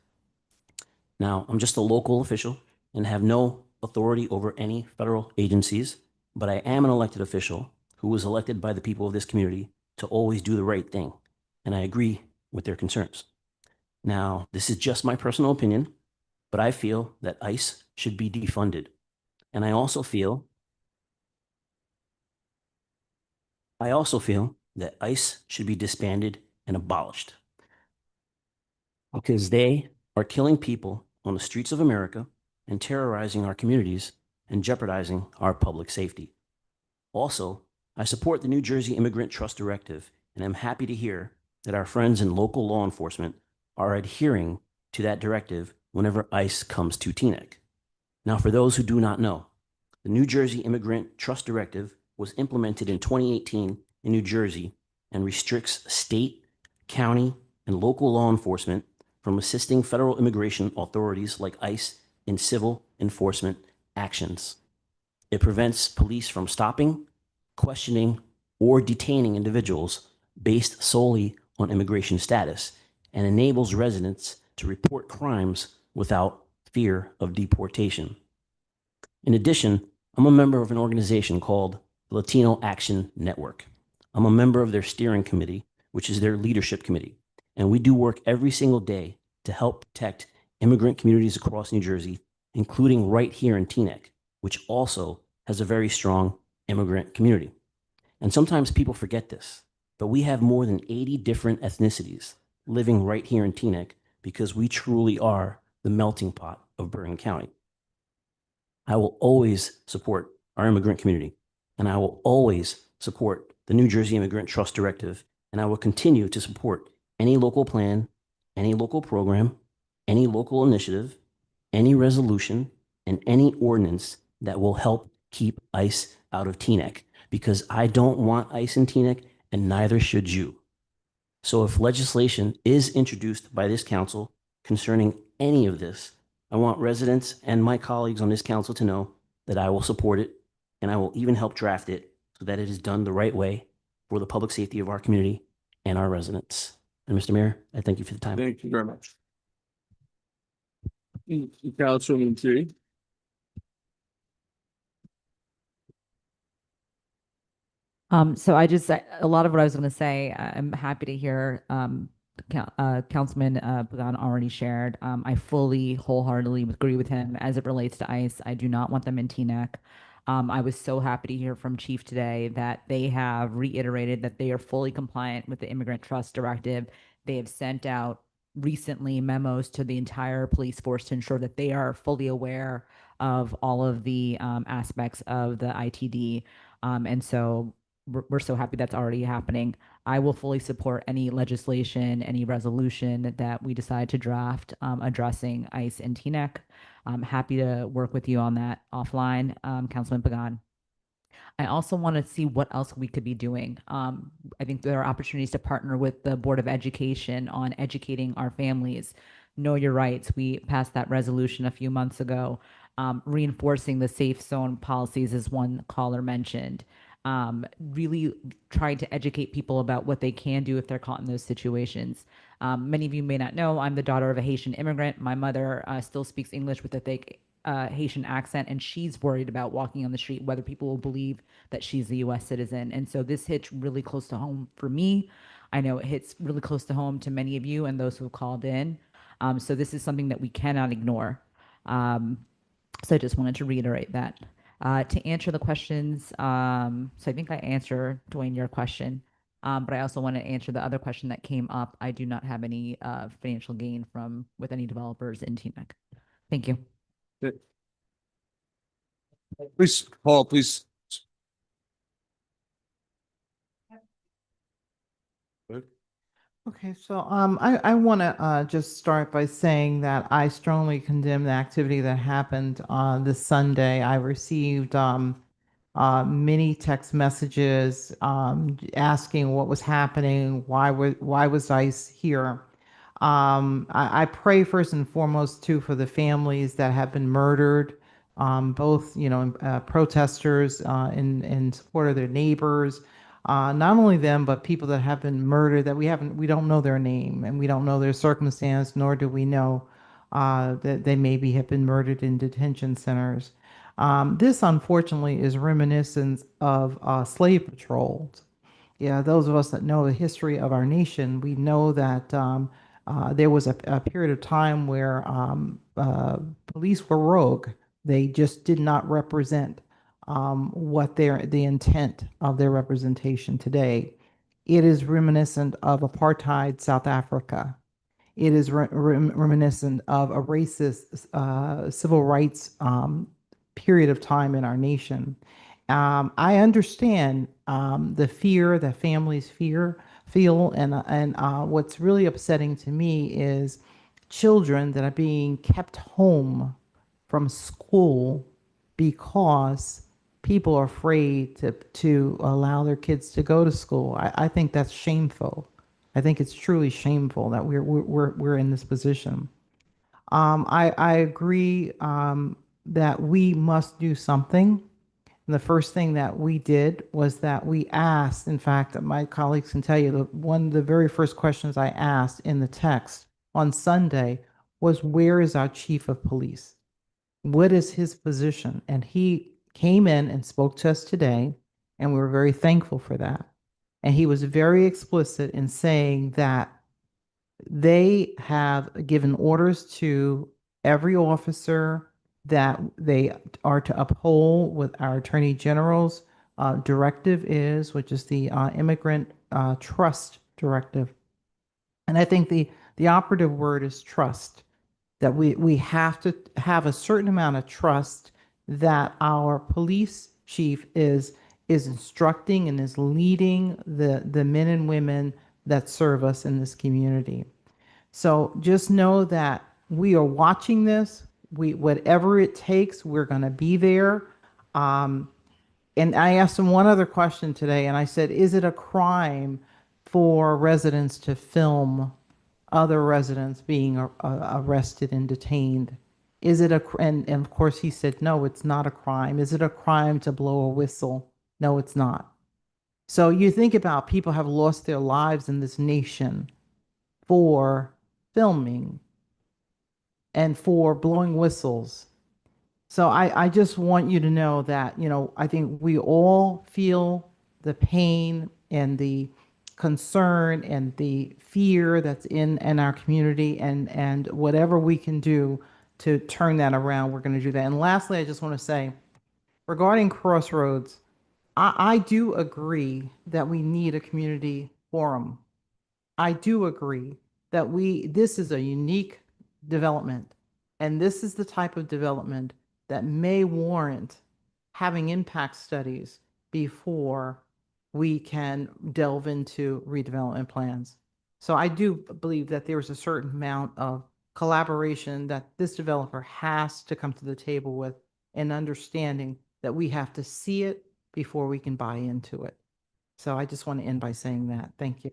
Now, I'm just a local official and have no authority over any federal agencies, but I am an elected official who was elected by the people of this community to always do the right thing, and I agree with their concerns. Now, this is just my personal opinion, but I feel that ICE should be defunded. And I also feel that ICE should be disbanded and abolished because they are killing people on the streets of America and terrorizing our communities and jeopardizing our public safety. Also, I support the New Jersey Immigrant Trust Directive, and I'm happy to hear that our friends in local law enforcement are adhering to that directive whenever ICE comes to Teaneck. Now, for those who do not know, The New Jersey Immigrant Trust Directive was implemented in 2018 in New Jersey and restricts state, county, and local law enforcement from assisting federal immigration authorities like ICE in civil enforcement actions. It prevents police from stopping, questioning, or detaining individuals based solely on immigration status and enables residents to report crimes without fear of deportation. In addition, I'm a member of an organization called the Latino Action Network. I'm a member of their steering committee, which is their leadership committee, and we do work every single day to help protect immigrant communities across New Jersey, including right here in Teaneck, which also has a very strong immigrant community. And sometimes people forget this, but we have more than 80 different ethnicities living right here in Teaneck because we truly are the melting pot of Bergen County. I will always support our immigrant community, and I will always support the New Jersey Immigrant Trust Directive, and I will continue to support any local plan, any local program, any local initiative, any resolution, and any ordinance that will help keep ICE out of Teaneck, because I don't want ICE in Teaneck, and neither should you. So if legislation is introduced by this council concerning any of this, I want residents and my colleagues on this council to know that I will support it, and I will even help draft it so that it is done the right way for the public safety of our community and our residents. And Mr. Mayor, I thank you for the time. Thank you very much. Councilman T. So a lot of what I was going to say, I'm happy to hear Councilman Pagan already shared. I fully, wholeheartedly agree with him as it relates to ICE. I do not want them in Teaneck. I was so happy to hear from Chief today that they have reiterated that they are fully compliant with the Immigrant Trust Directive. They have sent out recently memos to the entire police force to ensure that they are fully aware of all of the aspects of the ITD. And so we're so happy that's already happening. I will fully support any legislation, any resolution that we decide to draft addressing ICE and Teaneck. I'm happy to work with you on that offline, Councilman Pagan. I also want to see what else we could be doing. I think there are opportunities to partner with the Board of Education on educating our families. Know your rights. We passed that resolution a few months ago. Reinforcing the safe zone policies, as one caller mentioned. Really trying to educate people about what they can do if they're caught in those situations. Many of you may not know, I'm the daughter of a Haitian immigrant. My mother still speaks English with a thick Haitian accent, and she's worried about walking on the street, whether people will believe that she's a US citizen. And so this hits really close to home for me. I know it hits really close to home to many of you and those who have called in. So this is something that we cannot ignore. So I just wanted to reiterate that. To answer the questions, so I think I answered, Dwayne, your question, but I also want to answer the other question that came up. I do not have any financial gain with any developers in Teaneck. Thank you. Please, Paul, please. Okay, so I want to just start by saying that I strongly condemn the activity that happened this Sunday. I received many text messages asking what was happening, why was ICE here. I pray first and foremost too for the families that have been murdered, both protesters in support of their neighbors. Not only them, but people that have been murdered that we don't know their name and we don't know their circumstance, nor do we know that they maybe have been murdered in detention centers. This unfortunately is reminiscent of slave patrols. Yeah, those of us that know the history of our nation, we know that there was a period of time where police were rogue. They just did not represent what the intent of their representation today. It is reminiscent of apartheid South Africa. It is reminiscent of a racist civil rights period of time in our nation. I understand the fear that families feel, and what's really upsetting to me is children that are being kept home from school because people are afraid to allow their kids to go to school. I think that's shameful. I think it's truly shameful that we're in this position. I agree that we must do something. And the first thing that we did was that we asked, in fact, my colleagues can tell you, one of the very first questions I asked in the text on Sunday was, where is our chief of police? What is his position? And he came in and spoke to us today, and we were very thankful for that. And he was very explicit in saying that they have given orders to every officer that they are to uphold what our Attorney General's directive is, which is the Immigrant Trust Directive. And I think the operative word is trust, that we have to have a certain amount of trust that our police chief is instructing and is leading the men and women that serve us in this community. So just know that we are watching this. Whatever it takes, we're going to be there. And I asked him one other question today, and I said, is it a crime for residents to film other residents being arrested and detained? Is it and of course he said, no, it's not a crime. Is it a crime to blow a whistle? No, it's not. So you think about people have lost their lives in this nation for filming and for blowing whistles. So I just want you to know that, I think we all feel the pain and the concern and the fear that's in our community, and whatever we can do to turn that around, we're going to do that. And lastly, I just want to say, regarding Crossroads, I do agree that we need a community forum. I do agree that this is a unique development, and this is the type of development that may warrant having impact studies before we can delve into redevelopment plans. So I do believe that there is a certain amount of collaboration that this developer has to come to the table with, and understanding that we have to see it before we can buy into it. So I just want to end by saying that. Thank you.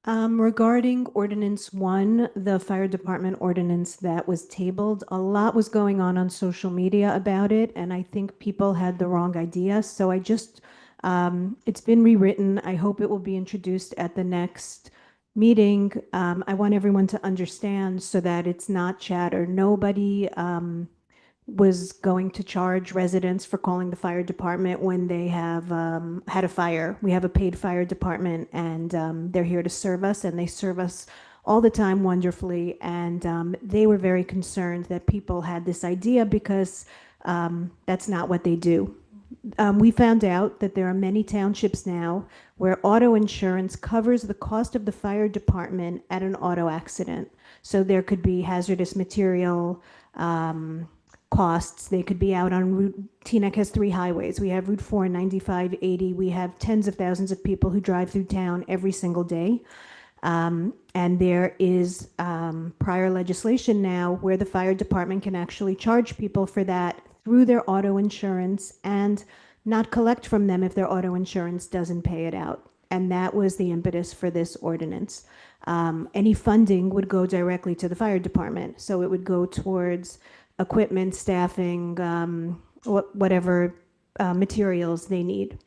Regarding Ordinance 1, the fire department ordinance that was tabled, a lot was going on social media about it, and I think people had the wrong idea. So I just, it's been rewritten. I hope it will be introduced at the next meeting. I want everyone to understand so that it's not chatter. Nobody was going to charge residents for calling the fire department when they have had a fire. We have a paid fire department, and they're here to serve us, and they serve us all the time wonderfully. And they were very concerned that people had this idea because that's not what they do. We found out that there are many townships now where auto insurance covers the cost of the fire department at an auto accident. So there could be hazardous material costs. They could be out on Route, Teaneck has 3 highways. We have Route 4, 95, 80. We have tens of thousands of people who drive through town every single day. And there is prior legislation now where the fire department can actually charge people for that through their auto insurance and not collect from them if their auto insurance doesn't pay it out. And that was the impetus for this ordinance. Any funding would go directly to the fire department. So it would go towards equipment, staffing, whatever materials they need.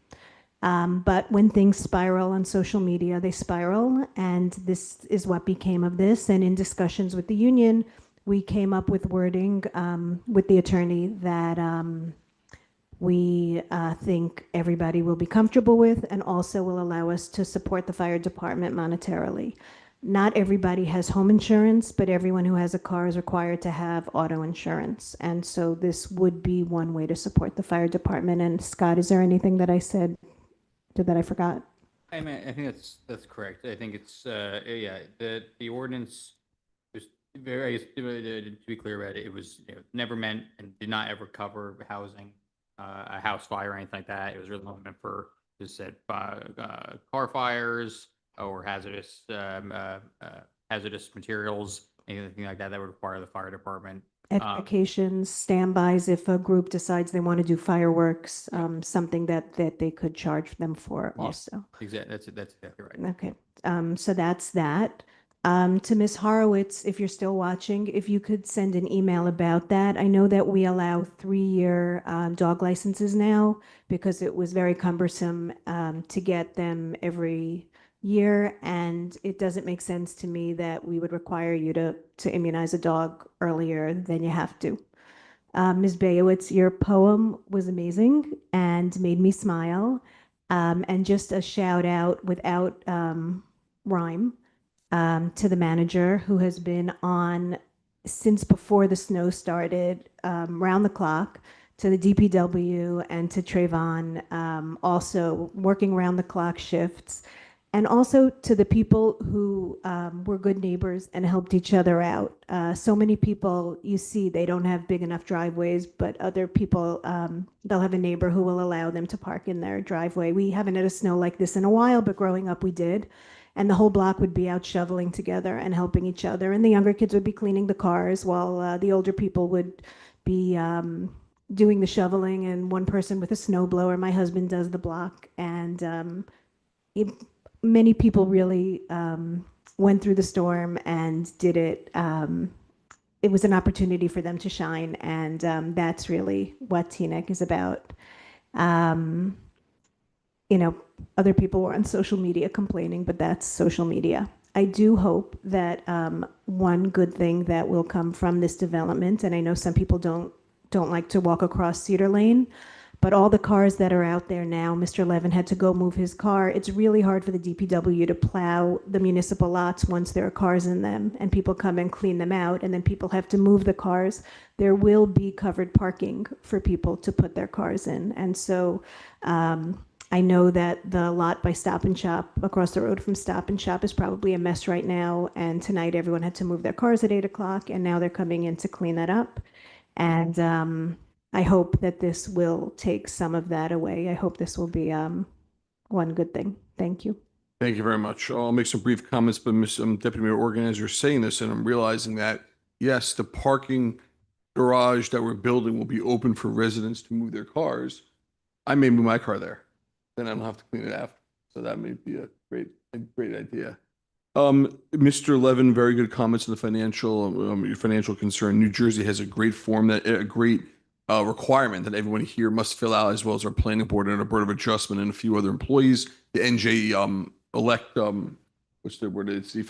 But when things spiral on social media, they spiral, and this is what became of this. And in discussions with the union, we came up with wording with the attorney that we think everybody will be comfortable with, and also will allow us to support the fire department monetarily. Not everybody has home insurance, but everyone who has a car is required to have auto insurance. And so this would be one way to support the fire department. And Scott, is there anything that I said that I forgot? I mean, I think that's correct. I think it's yeah, the ordinance was very, to be clear about it, it was never meant and did not ever cover housing, a house fire or anything like that. It was really meant for, just said, car fires or hazardous hazardous materials anything like that that would require the fire department. Edifications, standbys, if a group decides they want to do fireworks, something that they could charge them for Yeah. also. Exactly, that's exactly right. Okay, so that's that. To Ms. Horowitz, if you're still watching, if you could send an email about that. I know that we allow 3-year dog licenses now because it was very cumbersome to get them every year, and it doesn't make sense to me that we would require you to immunize a dog earlier than you have to. Ms. Bayowitz, your poem was amazing and made me smile. And just a shout out without rhyme to the manager who has been on since before the snow started, round the clock, to the DPW and to Trayvon, also working round the clock shifts, and also to the people who were good neighbors and helped each other out. So many people you see, they don't have big enough driveways, but other people, they'll have a neighbor who will allow them to park in their driveway. We haven't had a snow like this in a while, but growing up we did. And the whole block would be out shoveling together and helping each other. And the younger kids would be cleaning the cars while the older people would be doing the shoveling, and one person with a snowblower. My husband does the block. And many people really went through the storm and did it. It was an opportunity for them to shine. And that's really what Teaneck is about. You know, other people were on social media complaining, but that's social media. I do hope that one good thing that will come from this development, and I know some people don't like to walk across Cedar Lane, but all the cars that are out there now, Mr. Levin had to go move his car. It's really hard for the DPW to plow the municipal lots once there are cars in them, and people come and clean them out, and then people have to move the cars. There will be covered parking for people to put their cars in. And so I know that the lot by Stop and Shop, across the road from Stop and Shop, is probably a mess right now. And tonight everyone had to move their cars at 8 o'clock, and now they're coming in to clean that up. And I hope that this will take some of that away. I hope this will be one good thing. Thank you. Thank you very much. I'll make some brief comments, but Deputy Mayor Organizer is saying this, and I'm realizing that, yes, the parking garage that we're building will be open for residents to move their cars. I may move my car there. Then I don't have to clean it after. So that may be a great idea. Mr. Levin, very good comments on the your financial concern. New Jersey has a great form a great requirement that everyone here must fill out, as well as our planning board and our board of adjustment and a few other employees. The NJ elect what's the word? It's our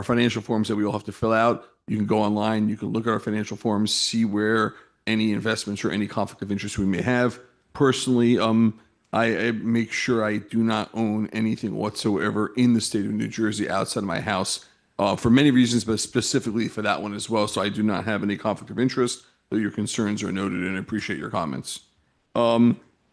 financial forms that we all have to fill out. You can go online, you can look at our financial forms, see where any investments or any conflict of interest we may have. Personally, I make sure I do not own anything whatsoever in the state of New Jersey outside of my house for many reasons, but specifically for that one as well. So I do not have any conflict of interest, though your concerns are noted, and I appreciate your comments.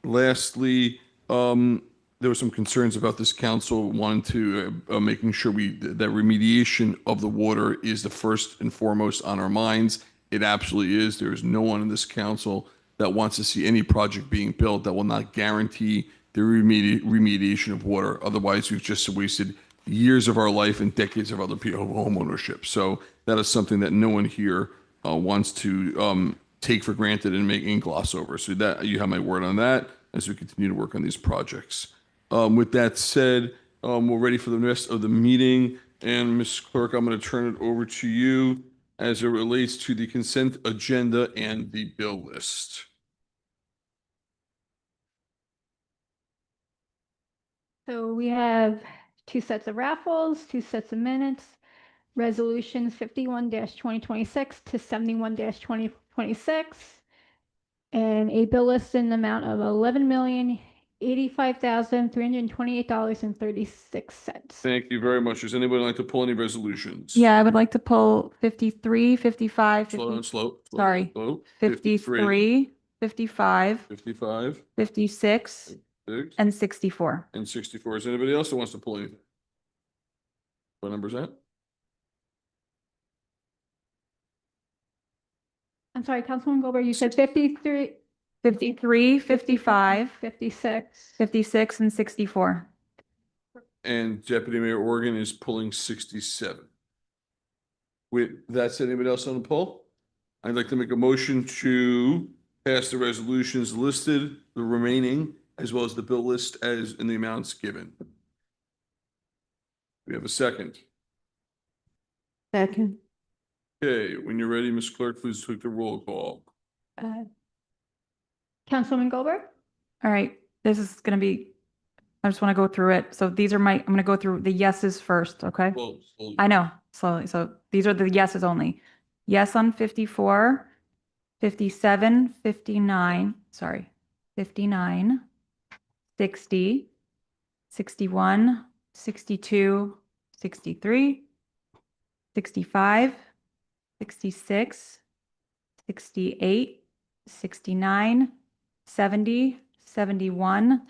Lastly, there were some concerns about this council wanting to making sure that remediation of the water is the first and foremost on our minds. It absolutely is. There is no one in this council that wants to see any project being built that will not guarantee the remediation of water. Otherwise, we've just wasted years of our life and decades of other people home ownership. So that is something that no one here wants to take for granted and make ink gloss over. So that you have my word on that as we continue to work on these projects. With that said, we're ready for the rest of the meeting. And Ms. Clerk, I'm going to turn it over to you as it relates to the consent agenda and the bill list. So we have 2 sets of raffles, 2 sets of minutes, resolutions 51-2026 to 71-2026, and a bill list in the amount of $11,085,328.36. Thank you very much. Does anybody like to pull any resolutions? Yeah, I would like to pull 53, 55, 50, Slow. sorry, Slow. 53, 55, 55, 56, 6, and 64. and 64. Is anybody else that wants to pull anything? What number is that? I'm sorry, Councilwoman Goldberg, you said 53, 53, 55, 56. 56, and 64. And Deputy Mayor Organ is pulling 67. With that said, anybody else on the poll? I'd like to make a motion to pass the resolutions listed, the remaining, as well as the bill list as in the amounts given. We have a second. Second. Okay, when you're ready, Ms. Clerk, please take the roll call. Councilwoman Goldberg, All right, this is gonna be, I just want to go through it. So these are I'm gonna go through the yeses first, okay? Well, I know, slowly. So these are the yeses only. Yes on 54, 57, 59, sorry, 59, 60, 61, 62, 63, 65, 66, 68, 69, 70, 71,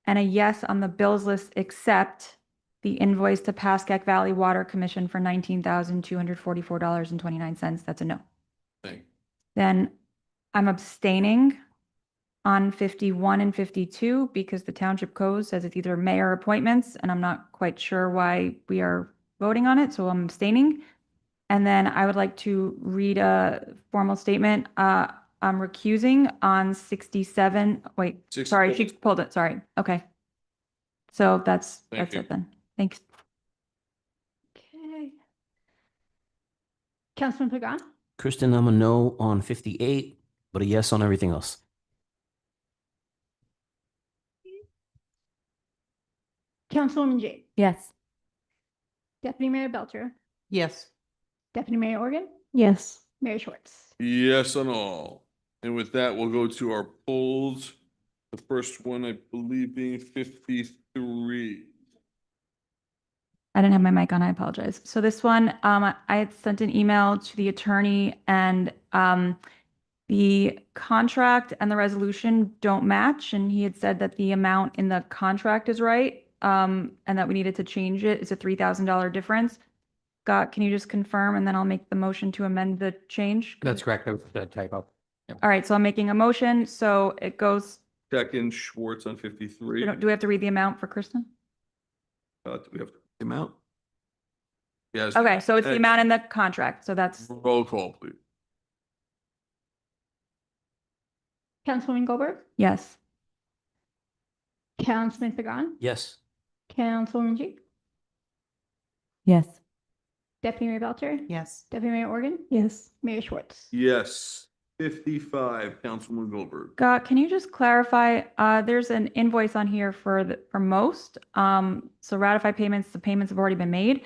and a yes on the bills list except the invoice to Pascack Valley Water Commission for $19,244.29. That's a no. Thank you. Then I'm abstaining on 51 and 52 because the township code says it's either mayor appointments, and I'm not quite sure why we are voting on it, so I'm abstaining. And then I would like to read a formal statement. I'm recusing on 67. Wait, sorry, she pulled it. Sorry. Okay. So that's Thank that's you. it then. Thanks. okay. Councilman Pagan, Kristen, I'm a no on 58, but a yes on everything else. Councilwoman Jade, Yes. Deputy Mayor Belcher, Yes. Deputy Mayor Organ, Yes. Mayor Schwartz. Yes on all. And with that, we'll go to our polls. The first one, I believe, being 53. I didn't have my mic on. I apologize. So this one, I had sent an email to the attorney, and the contract and the resolution don't match. And he had said that the amount in the contract is right, and that we needed to change it. It's a $3,000 difference. Scott, can you just confirm, and then I'll make the motion to amend the change? That's correct. That was the typo. All right, so I'm making a motion. So it goes, Second, Schwartz on 53. do we have to read the amount for Kristen? Do we have the amount? Yes. Okay, so it's the amount in the contract. So that's, Roll call, please. Councilwoman Goldberg, yes. Councilman Pagan, Yes. Councilwoman Jade, Yes. Deputy Mayor Belcher, Yes. Deputy Mayor Organ, Yes. Mayor Schwartz. Yes. 55, Councilman Goldberg. Scott, can you just clarify, there's an invoice on here for most. So ratify payments, the payments have already been made.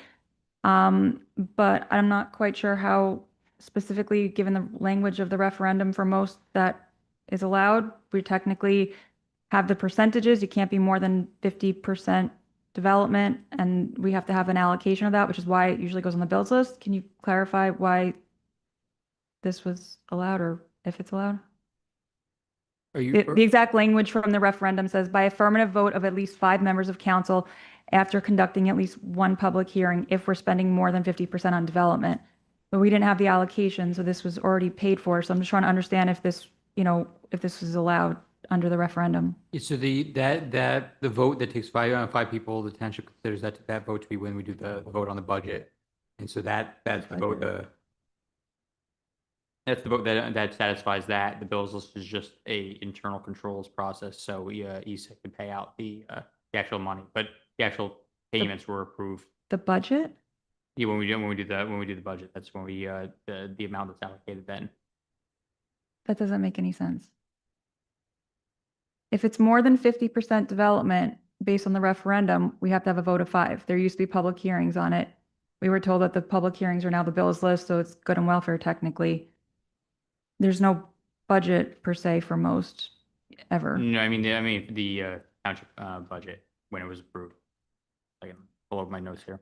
But I'm not quite sure how specifically, given the language of the referendum for most, that is allowed. We technically have the percentages. You can't be more than 50% development, and we have to have an allocation of that, which is why it usually goes on the bills list. Can you clarify why this was allowed, or if it's allowed? Are you? The exact language from the referendum says, by affirmative vote of at least 5 members of council after conducting at least one public hearing, if we're spending more than 50% on development. But we didn't have the allocation, so this was already paid for. So I'm just trying to understand if this, if this was allowed under the referendum. So the vote that takes five people, the township considers that vote to be when we do the vote on the budget. And so that's the vote, that's the vote that satisfies that. The bills list is just a internal controls process. So ESEC can pay out the actual money, but the actual payments were approved. The budget? Yeah, when we do the budget, that's when we the amount that's allocated then. That doesn't make any sense. If it's more than 50% development based on the referendum, we have to have a vote of 5. There used to be public hearings on it. We were told that the public hearings are now the bills list, so it's good and welfare technically. There's no budget per se for most ever. No, I mean the township budget when it was approved. I can pull up my notes here.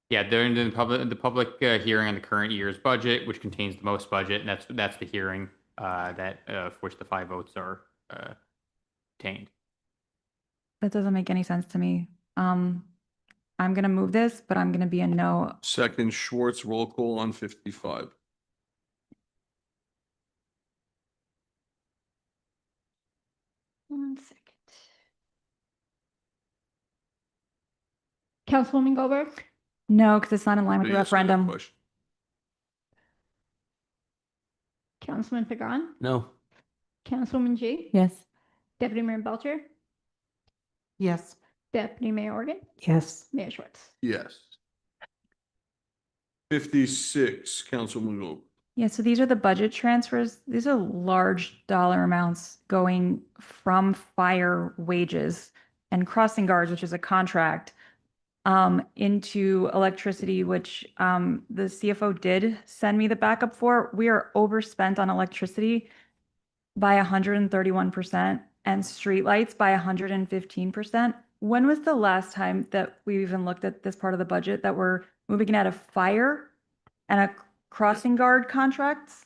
Yeah, during the public hearing on the current year's budget, which contains the most budget, and that's the hearing that for which the 5 votes are obtained. That doesn't make any sense to me. I'm going to move this, but I'm going to be a no. Second, Schwartz, roll call on 55. One second. Councilwoman Goldberg, No, because it's not in line with the Yes or no referendum. question? Councilman Pagan, No. Councilwoman G, Yes. Deputy Mayor Belcher, Yes. Deputy Mayor Organ, Yes. Mayor Schwartz. Yes. 56, Councilwoman Goldberg. Yeah, so these are the budget transfers. These are large dollar amounts going from fire wages and crossing guards, which is a contract, into electricity, which the CFO did send me the backup for. We are overspent on electricity by 131% and streetlights by 115%. When was the last time that we even looked at this part of the budget that we're moving it out of fire and a crossing guard contracts?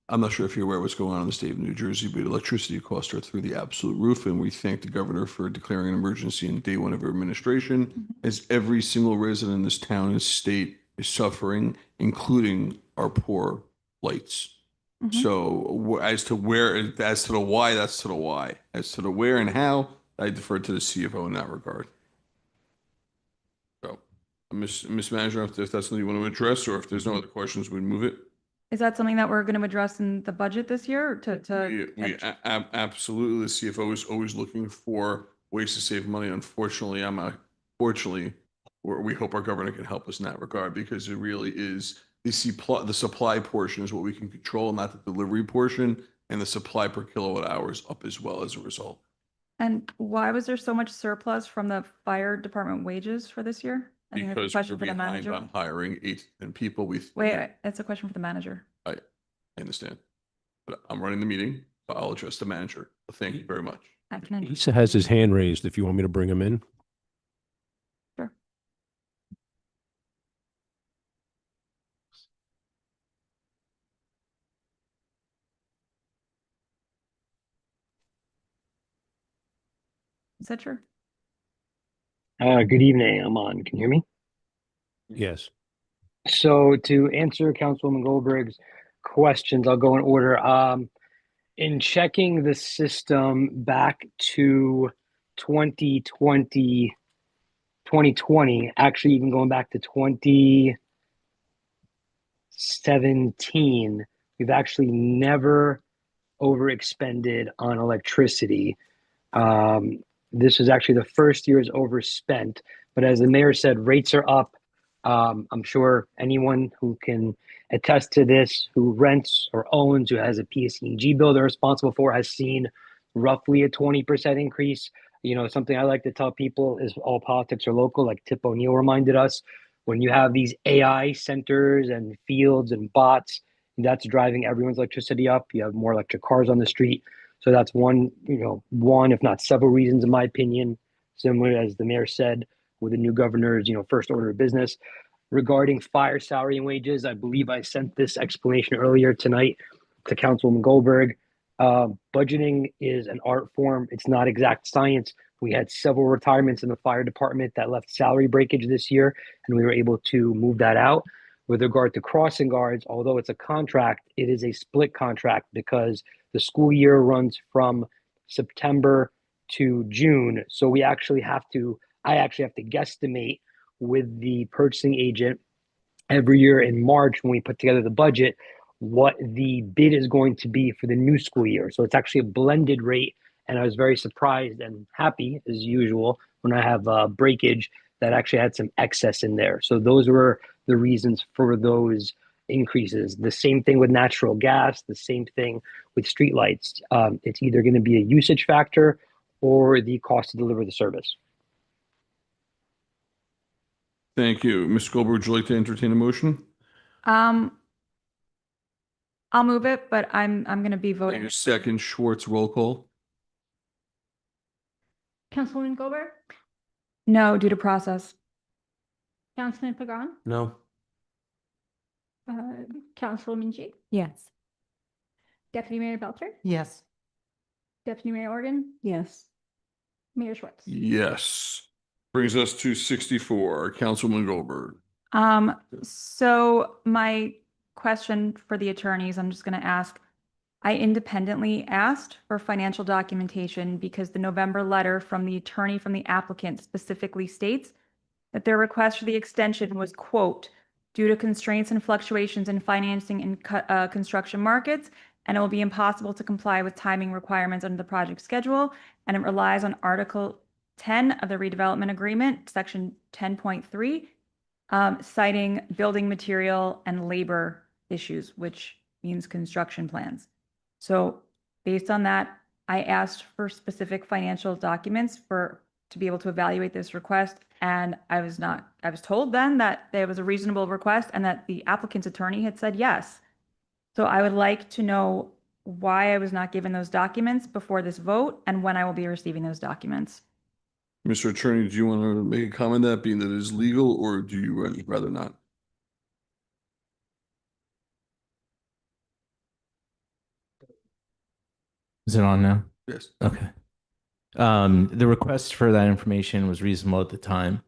I'm not sure if you're aware of what's going on in the state of New Jersey, but electricity costs are through the absolute roof, and we thank the governor for declaring an emergency in day one of her administration, as every single resident in this town and state is suffering, including our poor lights. So as to the why, that's to the why. As to the where and how, I defer to the CFO in that regard. So, Ms. Manager, if that's something you want to address, or if there's no other questions, we'd move it. Is that something that we're going to address in the budget this year Absolutely. The CFO is always looking for ways to save money. Unfortunately, we hope our governor can help us in that regard, because it really is the supply portion is what we can control, not the delivery portion, and the supply per kilowatt hour is up as well as a result. And why was there so much surplus from the fire department wages for this year? I think that's a Because question we're for the behind manager. on hiring 8 to 10 people. Wait, it's a question for the manager. I understand, but I'm running the meeting, so I'll address the manager. Thank you very much. I can. Lisa has his hand raised if you want me to bring him in. Sure. Is that true? Good evening. I'm on. Can you hear me? Yes. So to answer Councilwoman Goldberg's questions, I'll go in order. In checking the system back to 2020, actually even going back to 2017, we've actually never overexpended on electricity. This is actually the first year is overspent, but as the mayor said, rates are up. I'm sure anyone who can attest to this, who rents or owns, who has a PSE&G bill they're responsible for, has seen roughly a 20% increase. You know, something I like to tell people is all politics are local, like Tip O'Neill reminded us. When you have these AI centers and fields and bots, that's driving everyone's electricity up. You have more electric cars on the street. So that's one, if not several reasons, in my opinion, similar as the mayor said, with the new governor's, first order of business. Regarding fire salary and wages, I believe I sent this explanation earlier tonight to Councilwoman Goldberg. Budgeting is an art form. It's not exact science. We had several retirements in the fire department that left salary breakage this year, and we were able to move that out. With regard to crossing guards, although it's a contract, it is a split contract because the school year runs from September to June. So I actually have to guesstimate with the purchasing agent every year in March when we put together the budget, what the bid is going to be for the new school year. So it's actually a blended rate. And I was very surprised and happy, as usual, when I have breakage that actually had some excess in there. So those were the reasons for those increases. The same thing with natural gas, the same thing with streetlights. It's either going to be a usage factor or the cost to deliver the service. Thank you. Ms. Goldberg, would you like to entertain a motion? I'll move it, but I'm going to be voting. Your second, Schwartz, roll call. Councilwoman Goldberg, No, due to process. Councilman Pagan, No. Councilwoman G, Yes. Deputy Mayor Belcher, Yes. Deputy Mayor Organ, Yes. Mayor Schwartz. Yes. Brings us to 64, Councilwoman Goldberg. So my question for the attorneys, I'm just going to ask, I independently asked for financial documentation because the November letter from the attorney from the applicant specifically states that their request for the extension was, quote, due to constraints and fluctuations in financing and construction markets, and it will be impossible to comply with timing requirements under the project schedule, and it relies on Article 10 of the redevelopment agreement, Section 10.3, citing building material and labor issues, which means construction plans. So based on that, I asked for specific financial documents to be able to evaluate this request. And I was told then that there was a reasonable request and that the applicant's attorney had said yes. So I would like to know why I was not given those documents before this vote and when I will be receiving those documents. Mr. Attorney, do you want to make a comment on that, being that it is legal, or do you rather not? Is it on now? Yes. Okay. The request for that information was reasonable at the time.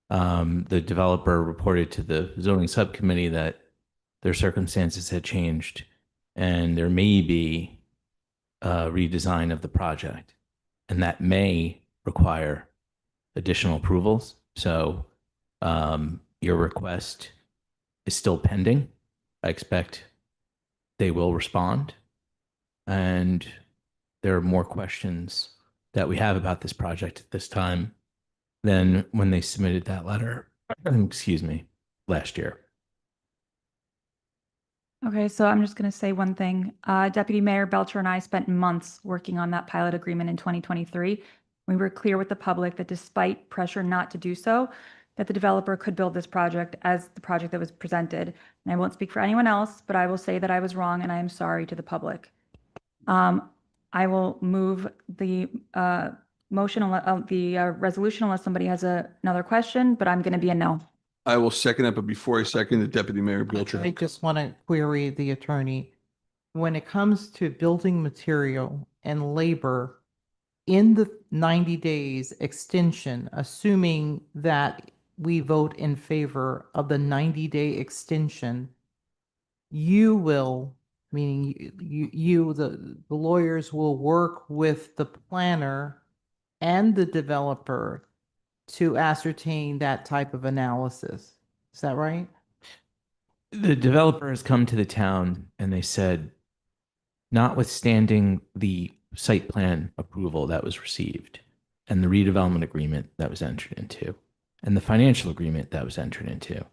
The developer reported to the zoning subcommittee that their circumstances had changed and there may be a redesign of the project, and that may require additional approvals. So your request is still pending. I expect they will respond, and there are more questions that we have about this project at this time than when they submitted that letter, excuse me, last year. Okay, so I'm just going to say one thing. Deputy Mayor Belcher and I spent months working on that pilot agreement in 2023. We were clear with the public that despite pressure not to do so, that the developer could build this project as the project that was presented. And I won't speak for anyone else, but I will say that I was wrong and I am sorry to the public. I will move the resolution unless somebody has another question, but I'm going to be a no. I will second it, but before I second, the Deputy Mayor Belcher. I just want to query the attorney. When it comes to building material and labor, in the 90 days extension, assuming that we vote in favor of the 90-day extension, you will, meaning the lawyers will work with the planner and the developer to ascertain that type of analysis. Is that right? The developer has come to the town and they said, notwithstanding the site plan approval that was received and the redevelopment agreement that was entered into and the financial agreement that was entered into,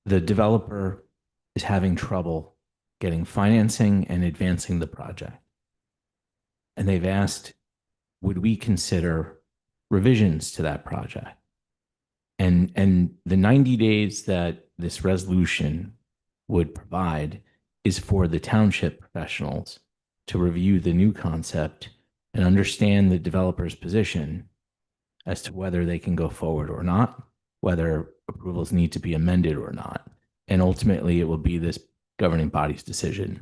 the developer is having trouble getting financing and advancing the project. And they've asked, would we consider revisions to that project? And the 90 days that this resolution would provide is for the township professionals to review the new concept and understand the developer's position as to whether they can go forward or not, whether approvals need to be amended or not. And ultimately, it will be this governing body's decision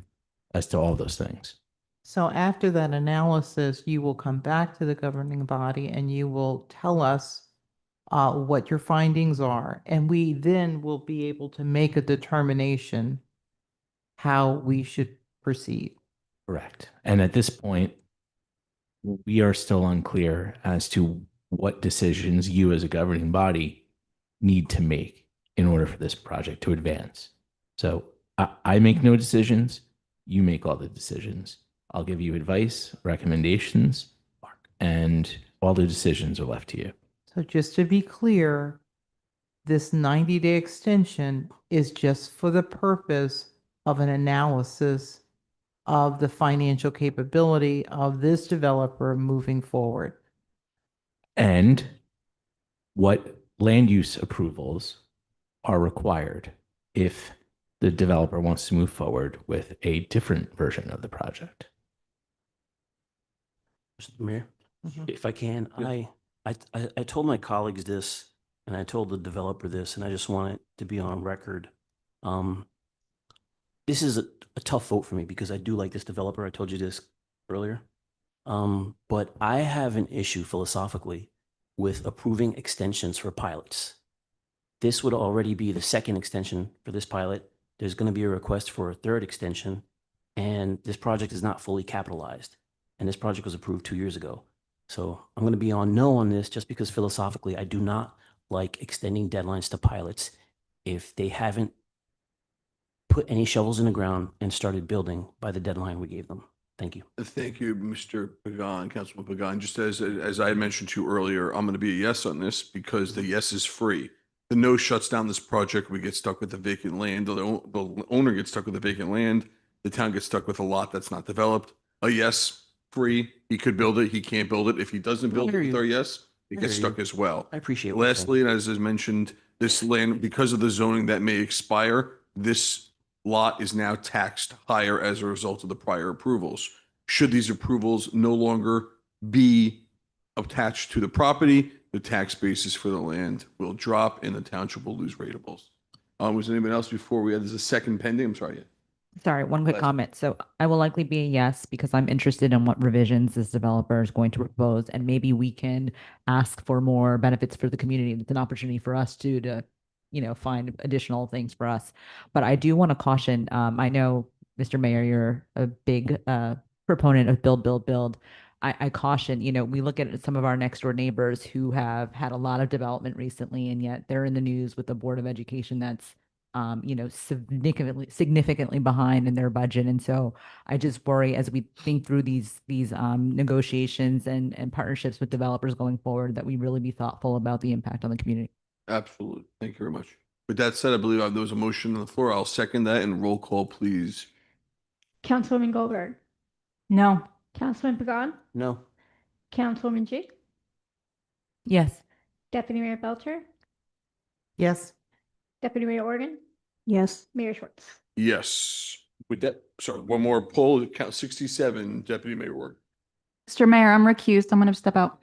as to all those things. So after that analysis, you will come back to the governing body and you will tell us what your findings are. And we then will be able to make a determination how we should proceed. Correct. And at this point, we are still unclear as to what decisions you as a governing body need to make in order for this project to advance. So I make no decisions. You make all the decisions. I'll give you advice, recommendations, and all the decisions are left to you. So just to be clear, this 90-day extension is just for the purpose of an analysis of the financial capability of this developer moving forward. And what land use approvals are required if the developer wants to move forward with a different version of the project. Mr. Mayor, if I can, I told my colleagues this, and I told the developer this, and I just want it to be on record. This is a tough vote for me because I do like this developer. I told you this earlier. But I have an issue philosophically with approving extensions for pilots. This would already be the second extension for this pilot. There's going to be a request for a third extension, and this project is not fully capitalized. And this project was approved 2 years ago. So I'm going to be on no on this just because philosophically I do not like extending deadlines to pilots if they haven't put any shovels in the ground and started building by the deadline we gave them. Thank you. Thank you, Mr. Pagan, Councilman Pagan. Just as I had mentioned to you earlier, I'm going to be a yes on this because the yes is free. The no shuts down this project. We get stuck with the vacant land. The owner gets stuck with the vacant land. The town gets stuck with a lot that's not developed. A yes, free. He could build it. He can't build it. If he doesn't build it with our yes, it I gets hear stuck you. as well. I appreciate what you're saying. Lastly, and as is mentioned, this land, because of the zoning that may expire, this lot is now taxed higher as a result of the prior approvals. Should these approvals no longer be attached to the property, the tax basis for the land will drop and the township will lose ratables. Was there anyone else before we had, there's a second pending? I'm sorry. Sorry, one quick Last- comment. So I will likely be a yes because I'm interested in what revisions this developer is going to propose, and maybe we can ask for more benefits for the community. It's an opportunity for us to find additional things for us. But I do want to caution. I know, Mr. Mayor, you're a big proponent of build, build, build. I caution. We look at some of our next door neighbors who have had a lot of development recently, and yet they're in the news with the Board of Education that's significantly behind in their budget. And so I just worry as we think through these negotiations and partnerships with developers going forward that we really be thoughtful about the impact on the community. Absolutely. Thank you very much. With that said, I believe there was a motion on the floor. I'll second that and roll call, please. Councilwoman Goldberg, No. Councilman Pagan, No. Councilwoman G, Yes. Deputy Mayor Belcher, Yes. Deputy Mayor Organ, Yes. Mayor Schwartz. Yes. With that, sorry, one more poll, count 67, Deputy Mayor Ward. Mr. Mayor, I'm recused. I'm going to step out.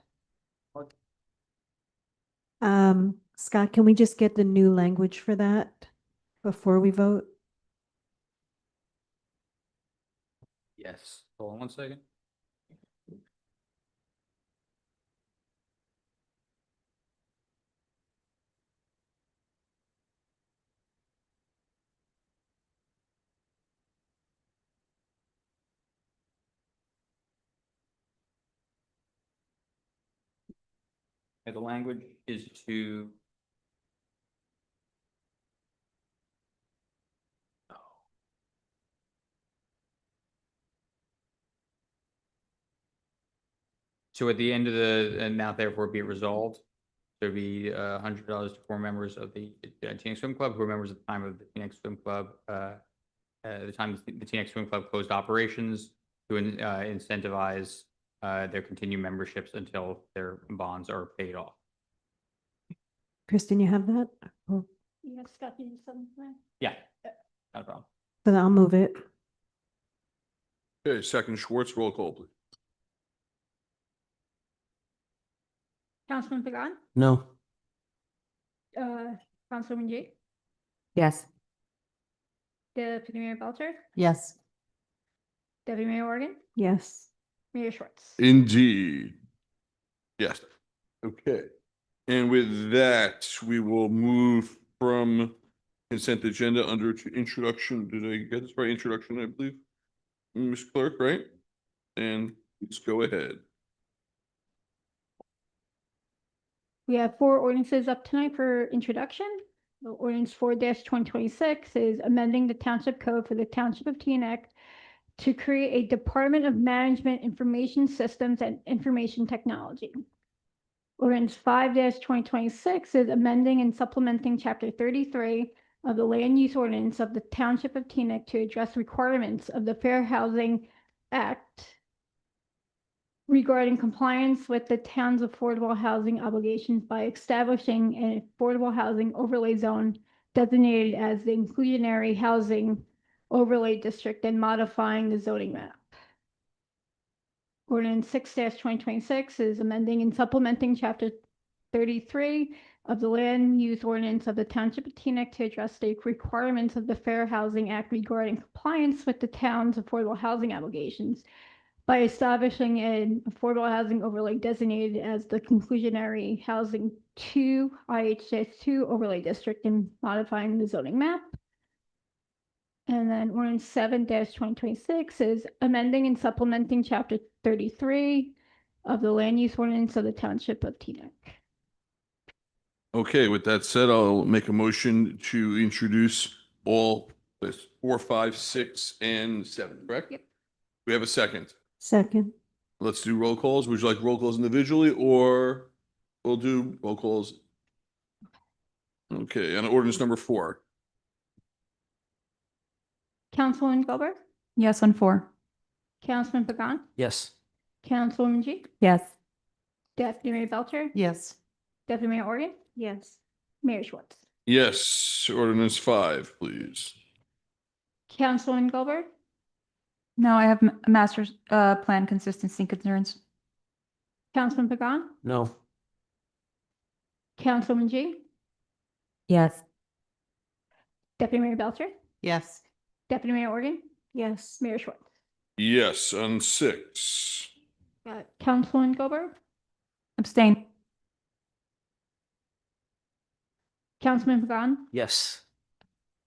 Scott, can we just get the new language for that before we vote? Yes. Hold on one second. The language is to so at the end of the, and now therefore be it resolved, there'd be $100 to 4 members of the Teaneck Swim Club who are members at the time of the Teaneck Swim Club, the time the Teaneck Swim Club closed operations to incentivize their continued memberships until their bonds are paid off. Kristen, you have that? Oh, You have Scott, you need something? Yeah, not a problem. then I'll move it. Okay, second Schwartz, roll call, please. Councilman Pagan, No. Councilwoman G, Yes. Deputy Mayor Belcher, Yes. Deputy Mayor Organ, Yes. Mayor Schwartz. Indeed. Yes. Okay. And with that, we will move from consent agenda under to introduction. Did I get this right? Introduction, I believe. Ms. Clerk, right? And let's go ahead. We have 4 ordinances up tonight for introduction. The Ordinance 4-2026 is amending the Township Code for the Township of Teaneck to create a Department of Management Information Systems and Information Technology. Ordinance 5-2026 is amending and supplementing Chapter 33 of the Land Use Ordinance of the Township of Teaneck to address requirements of the Fair Housing Act regarding compliance with the town's affordable housing obligations by establishing an affordable housing overlay zone designated as the inclusionary housing overlay district and modifying the zoning map. Ordinance 6-2026 is amending and supplementing Chapter 33 of the Land Use Ordinance of the Township of Teaneck to address the requirements of the Fair Housing Act regarding compliance with the town's affordable housing obligations by establishing an affordable housing overlay designated as the conclusionary housing 2 IH-2 overlay district and modifying the zoning map. And then Ordinance 7-2026 is amending and supplementing Chapter 33 of the Land Use Ordinance of the Township of Teaneck. Okay, with that said, I'll make a motion to introduce all this 4, 5, 6, and 7, correct? Yep. We have a second. Second. Let's do roll calls. Would you like roll calls individually or we'll do roll calls? Okay, and ordinance number 4. Councilwoman Goldberg, Yes on 4. Councilman Pagan, Yes. Councilwoman G, Yes. Deputy Mayor Belcher, Yes. Deputy Mayor Organ, Yes. Mayor Schwartz. Yes, ordinance 5, please. Councilwoman Goldberg, No, I have master plan consistency concerns. Councilman Pagan, No. Councilwoman G, Yes. Deputy Mayor Belcher, Yes. Deputy Mayor Organ, Yes. Mayor Schwartz. Yes, on 6. Councilwoman Goldberg, Abstain. Councilman Pagan, Yes.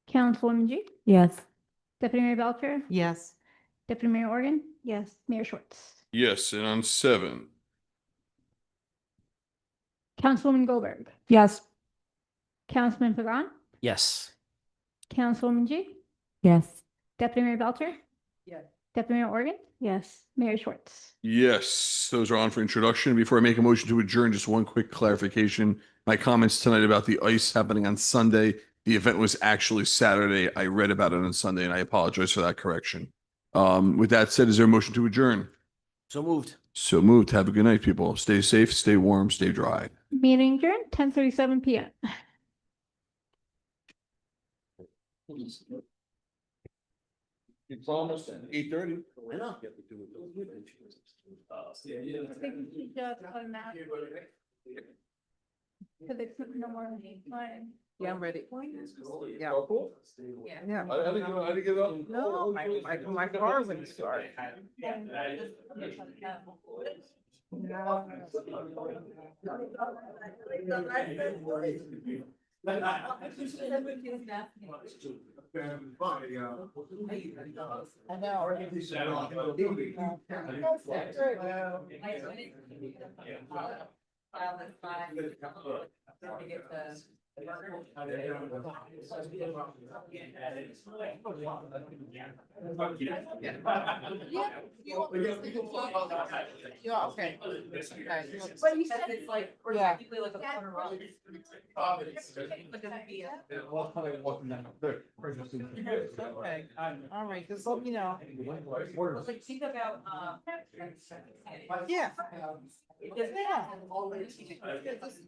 Councilwoman G, Yes. Deputy Mayor Belcher, Yes. Deputy Mayor Organ, Yes. Mayor Schwartz. Yes, and on 7. Councilwoman Goldberg, Yes. Councilman Pagan, Yes. Councilwoman G, Yes. Deputy Mayor Belcher, Deputy Mayor Organ, Yes. Mayor Schwartz. Yes, those are on for introduction. Before I make a motion to adjourn, just one quick clarification. My comments tonight about the ice happening on Sunday, the event was actually Saturday. I read about it on Sunday and I apologize for that correction. With that said, is there a motion to adjourn? So moved. So moved. Have a good night, people. Stay safe, stay warm, stay dry. Meeting adjourned, 10:37 PM. It's almost 8:30. I know. Because it's no more time. Yeah, I'm ready. Yeah. Yeah. I didn't get up. No, my car wouldn't start. I Yeah, okay. But you said it's like, practically like a corner road. Okay, all right, just let me know. Like, think about, yeah.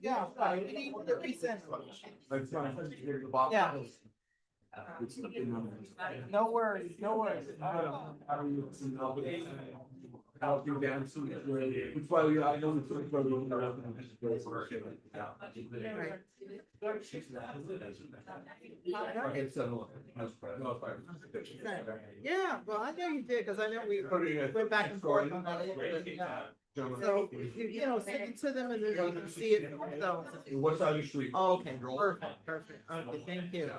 Yeah, we need the recent. Yeah. No worries, no worries. Yeah, well, I know you did, because I know we went back and forth on that a little bit, yeah. So, send it to them and then you can see it, so. What side of the street? Oh, okay, perfect, okay, thank you.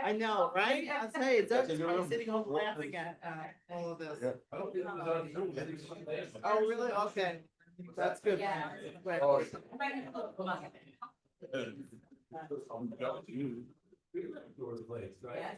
I know, right? I'll tell you, Doug's probably sitting home laughing at all of this. Oh, really? Okay, that's good. Wait. Yeah.